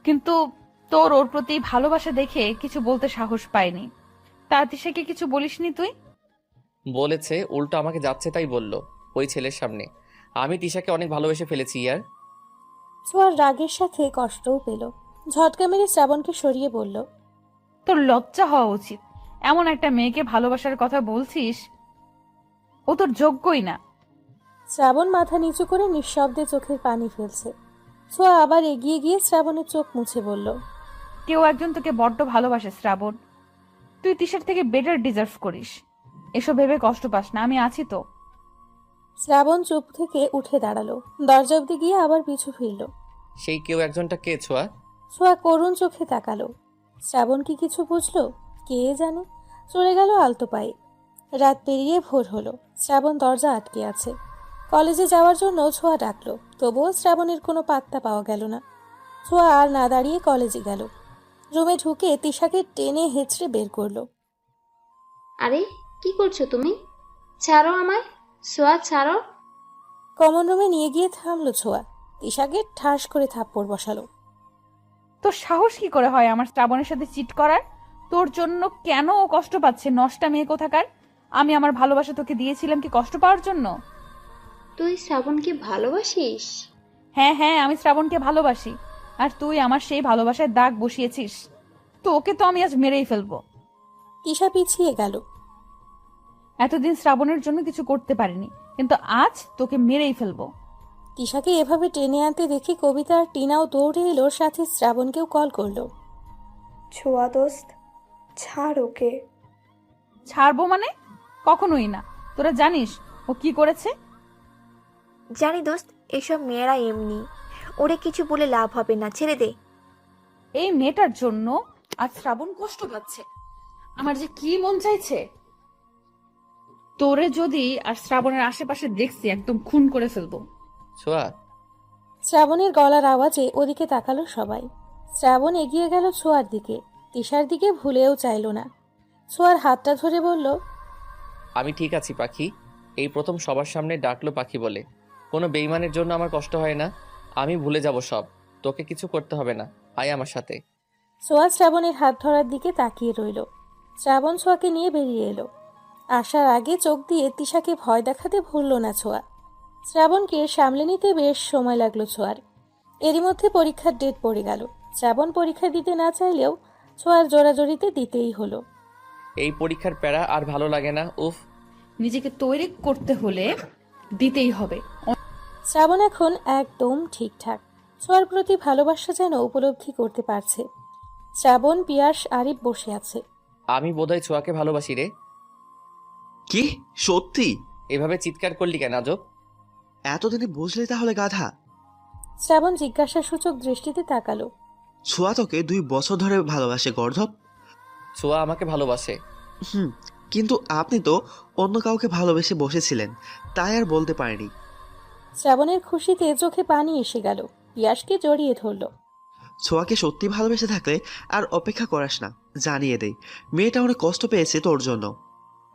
কিন্তু তোর ওর প্রতি ভালোবাসা দেখে কিছু বলতে সাহস পাইনি। তা তিশাকে কিছু বলিসনি তুই? বলেছে, উল্টো আমাকে যাচ্ছে তাই বলল ওই ছেলের সামনে। আমি তিশাকে অনেক ভালোবেসে ফেলেছি ইয়ার। ছোঁয়ার রাগের সাথে কষ্টও পেল। ঝটকা মেরে শ্রাবণকে সরিয়ে বলল, তোর লজ্জা হওয়া উচিত। এমন একটা মেয়েকে ভালোবাসার কথা বলছিস, ও তোর যোগ্যই না। শ্রাবণ মাথা নিচু করে নিঃশব্দে চোখের পানি ফেলছে। ছোঁয়া আবার এগিয়ে গিয়ে শ্রাবণের চোখ মুছে বলল, কেউ একজন তোকে বড্ড ভালোবাসে শ্রাবণ। তুই তিশার থেকে বেটার ডিজার্ভ করিস। এসব ভেবে কষ্ট পাস না, আমি আছি তো। শ্রাবণ চুপ থেকে উঠে দাঁড়ালো। দরজা অব্দি গিয়ে আবার পিছু ফিরল। সেই কেউ একজনটা কে ছোঁয়া? ছোঁয়া করুণ চোখে তাকালো। শ্রাবণ কি কিছু বুঝলো? কে জানে। চলে গেল আলতো পায়ে। রাত পেরিয়ে ভোর হলো। শ্রাবণ দরজা আটকে আছে। কলেজে যাওয়ার জন্য ছোঁয়া ডাকলো, তবুও শ্রাবণের কোনো পাত্তা পাওয়া গেল না। ছোঁয়া আর না দাঁড়িয়ে কলেজে গেল। রুমে ঢুকে তিশাকে টেনে হেঁচড়ে বের করলো। আরে কি করছো তুমি? ছাড়ো আমায়, সোয়া ছাড়ো। কমন রুমে নিয়ে গিয়ে থামলো ছোঁয়া। তিশাকে ঠাস করে থাপ্পড় বসালো। তোর সাহস কি করে হয় আমার শ্রাবণের সাথে চিট করার? তোর জন্য কেন ও কষ্ট পাচ্ছে, নষ্টা মেয়ে কোথাকার? আমি আমার ভালোবাসা তোকে দিয়েছিলাম কি কষ্ট পাওয়ার জন্য? তুই শ্রাবণকে ভালোবাসিস? হ্যাঁ হ্যাঁ, আমি শ্রাবণকে ভালোবাসি। আর তুই আমার সেই ভালোবাসায় দাগ বসিয়েছিস। তো ওকে তো আমি আজ মেরেই ফেলবো। তিশা পিছিয়ে গেল। এতদিন শ্রাবণের জন্য কিছু করতে পারিনি, কিন্তু আজ তোকে মেরেই ফেলবো। তিশাকে এভাবে টেনে আনতে দেখে কবিতা আর টিনাও দৌড়ে এলো, সাথে শ্রাবণকেও কল করলো। ছোঁয়া দোস্ত, ছাড় ওকে। ছাড়বো মানে? কখনোই না। তোরা জানিস ও কি করেছে? জানি দোস্ত, এসব মেয়েরা এমনি। ওরে কিছু বলে লাভ হবে না, ছেড়ে দে। এই মেয়েটার জন্য আজ শ্রাবণ কষ্ট পাচ্ছে। আমার যে কি মন চাইছে, তোরে যদি আর শ্রাবণের আশেপাশে দেখছি একদম খুন করে ফেলবো। ছোঁয়া, শ্রাবণের গলার আওয়াজে ওদিকে তাকালো সবাই। শ্রাবণ এগিয়ে গেল ছোঁয়ার দিকে। তিশার দিকে ভুলেও চাইল না। ছোঁয়ার হাতটা ধরে বলল, আমি ঠিক আছি পাখি। এই প্রথম সবার সামনে ডাকলো পাখি বলে। কোনো বেইমানের জন্য আমার কষ্ট হয় না। আমি ভুলে যাব সব। তোকে কিছু করতে হবে না, আয় আমার সাথে। ছোঁয়া শ্রাবণের হাত ধরার দিকে তাকিয়ে রইল। শ্রাবণ ছোঁয়াকে নিয়ে বেরিয়ে এলো। আসার আগে চোখ দিয়ে তিশাকে ভয় দেখাতে ভুলল না ছোঁয়া। শ্রাবণকে সামলে নিতে বেশ সময় লাগলো ছোঁয়ার। এরই মধ্যে পরীক্ষার ডেট পড়ে গেল। শ্রাবণ পরীক্ষা দিতে না চাইলেও ছোঁয়ার জোরাজোরিতে দিতেই হলো। এই পরীক্ষার প্যারা আর ভালো লাগে না, উফ। নিজেকে তৈরি করতে হলে দিতেই হবে। শ্রাবণ এখন একদম ঠিকঠাক। ছোঁয়ার প্রতি ভালোবাসা যেন উপলব্ধি করতে পারছে। শ্রাবণ, পিয়াস, আরিফ বসে আছে। আমি বোধহয় ছোঁয়াকে ভালোবাসি রে। কি সত্যি? এভাবে চিৎকার করলি কেন আজব? এতদিনে বুঝলি তাহলে গাধা? শ্রাবণ জিজ্ঞাসাসূচক দৃষ্টিতে তাকালো। ছোঁয়া তোকে 2 বছর ধরে ভালোবাসে গর্ধব। ছোঁয়া আমাকে ভালোবাসে। হুম, কিন্তু আপনি তো অন্য কাউকে ভালোবেসে বসেছিলেন, তাই আর বলতে পারেনি। শ্রাবণের খুশিতে চোখে পানি এসে গেল। পিয়াসকে জড়িয়ে ধরল। ছোঁয়াকে সত্যি ভালোবেসে থাকলে আর অপেক্ষা করাস না, জানিয়ে দেই মেয়েটা অনেক কষ্ট পেয়েছে তোর জন্য।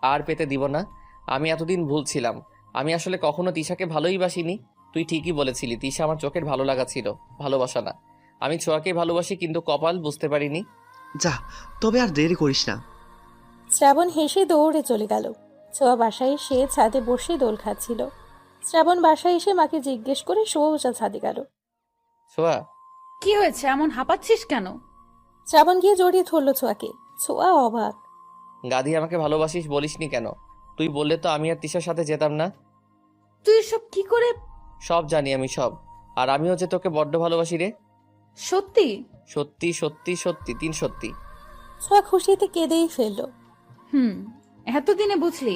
আর পেতে দিব না। আমি এতদিন ভুলছিলাম। আমি আসলে কখনো তিশাকে ভালোই বাসিনি। তুই ঠিকই বলেছিলি, তিশা আমার চোখের ভালো লাগা ছিল, ভালোবাসা না। আমি ছোঁয়াকে ভালোবাসি, কিন্তু কপাল বুঝতে পারিনি। যা, তবে আর দেরি করিস না। শ্রাবণ হেসে দৌড়ে চলে গেল। ছোঁয়া বাসায় এসে ছাদে বসে দোল খাচ্ছিল। শ্রাবণ বাসায় এসে মাকে জিজ্ঞেস করে সোজা ছাদে গেল। ছোঁয়া, কি হয়েছে, এমন হাঁপাচ্ছিস কেন? শ্রাবণ গিয়ে জড়িয়ে ধরল ছোঁয়াকে। ছোঁয়া অবাক। গাধি আমাকে ভালোবাসিস বলিসনি কেন? তুই বললে তো আমি আর তিশার সাথে যেতাম না। তুই সব কি করে? সব জানি আমি, সব। আর আমিও যে তোকে বড্ড ভালোবাসি রে। সত্যি? সত্যি সত্যি সত্যি, 3 সত্যি। ছোঁয়া খুশিতে কেঁদেই ফেলল। এতদিনে বুঝলি?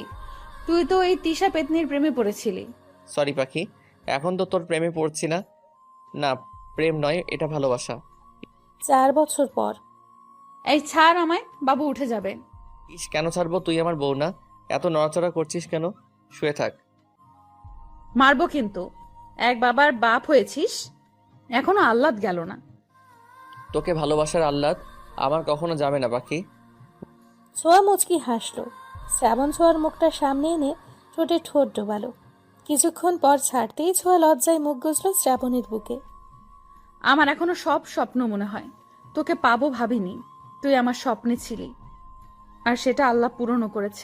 তুই তো এই তিশা পেতনির প্রেমে পড়েছিলি। সরি পাখি, এখন তো তোর প্রেমে পড়ছি না। না, প্রেম নয়, এটা ভালোবাসা। 4 বছর পর। এই ছাড় আমায়, বাবু উঠে যাবে। কেন ছাড়বো? তুই আমার বউ না? এত নড়াচড়া করছিস কেন? শুয়ে থাক। মারবো কিন্তু। এক বাবার বাপ হয়েছিস, এখনো আহ্লাদ গেল না। তোকে ভালোবাসার আহ্লাদ আমার কখনো যাবে না পাখি। ছোঁয়া মুচকি হাসল। শ্রাবণ ছোঁয়ার মুখটা সামনে এনে ঠোঁটে ঠোঁট ডোবালো। কিছুক্ষণ পর ছাড়তেই ছোঁয়া লজ্জায় মুখ গুজল শ্রাবণের বুকে। আমার এখনো সব স্বপ্ন মনে হয়। তোকে পাবো ভাবিনি। তুই আমার স্বপ্নে ছিলি, আর সেটা আল্লাহ পূরণও করেছে।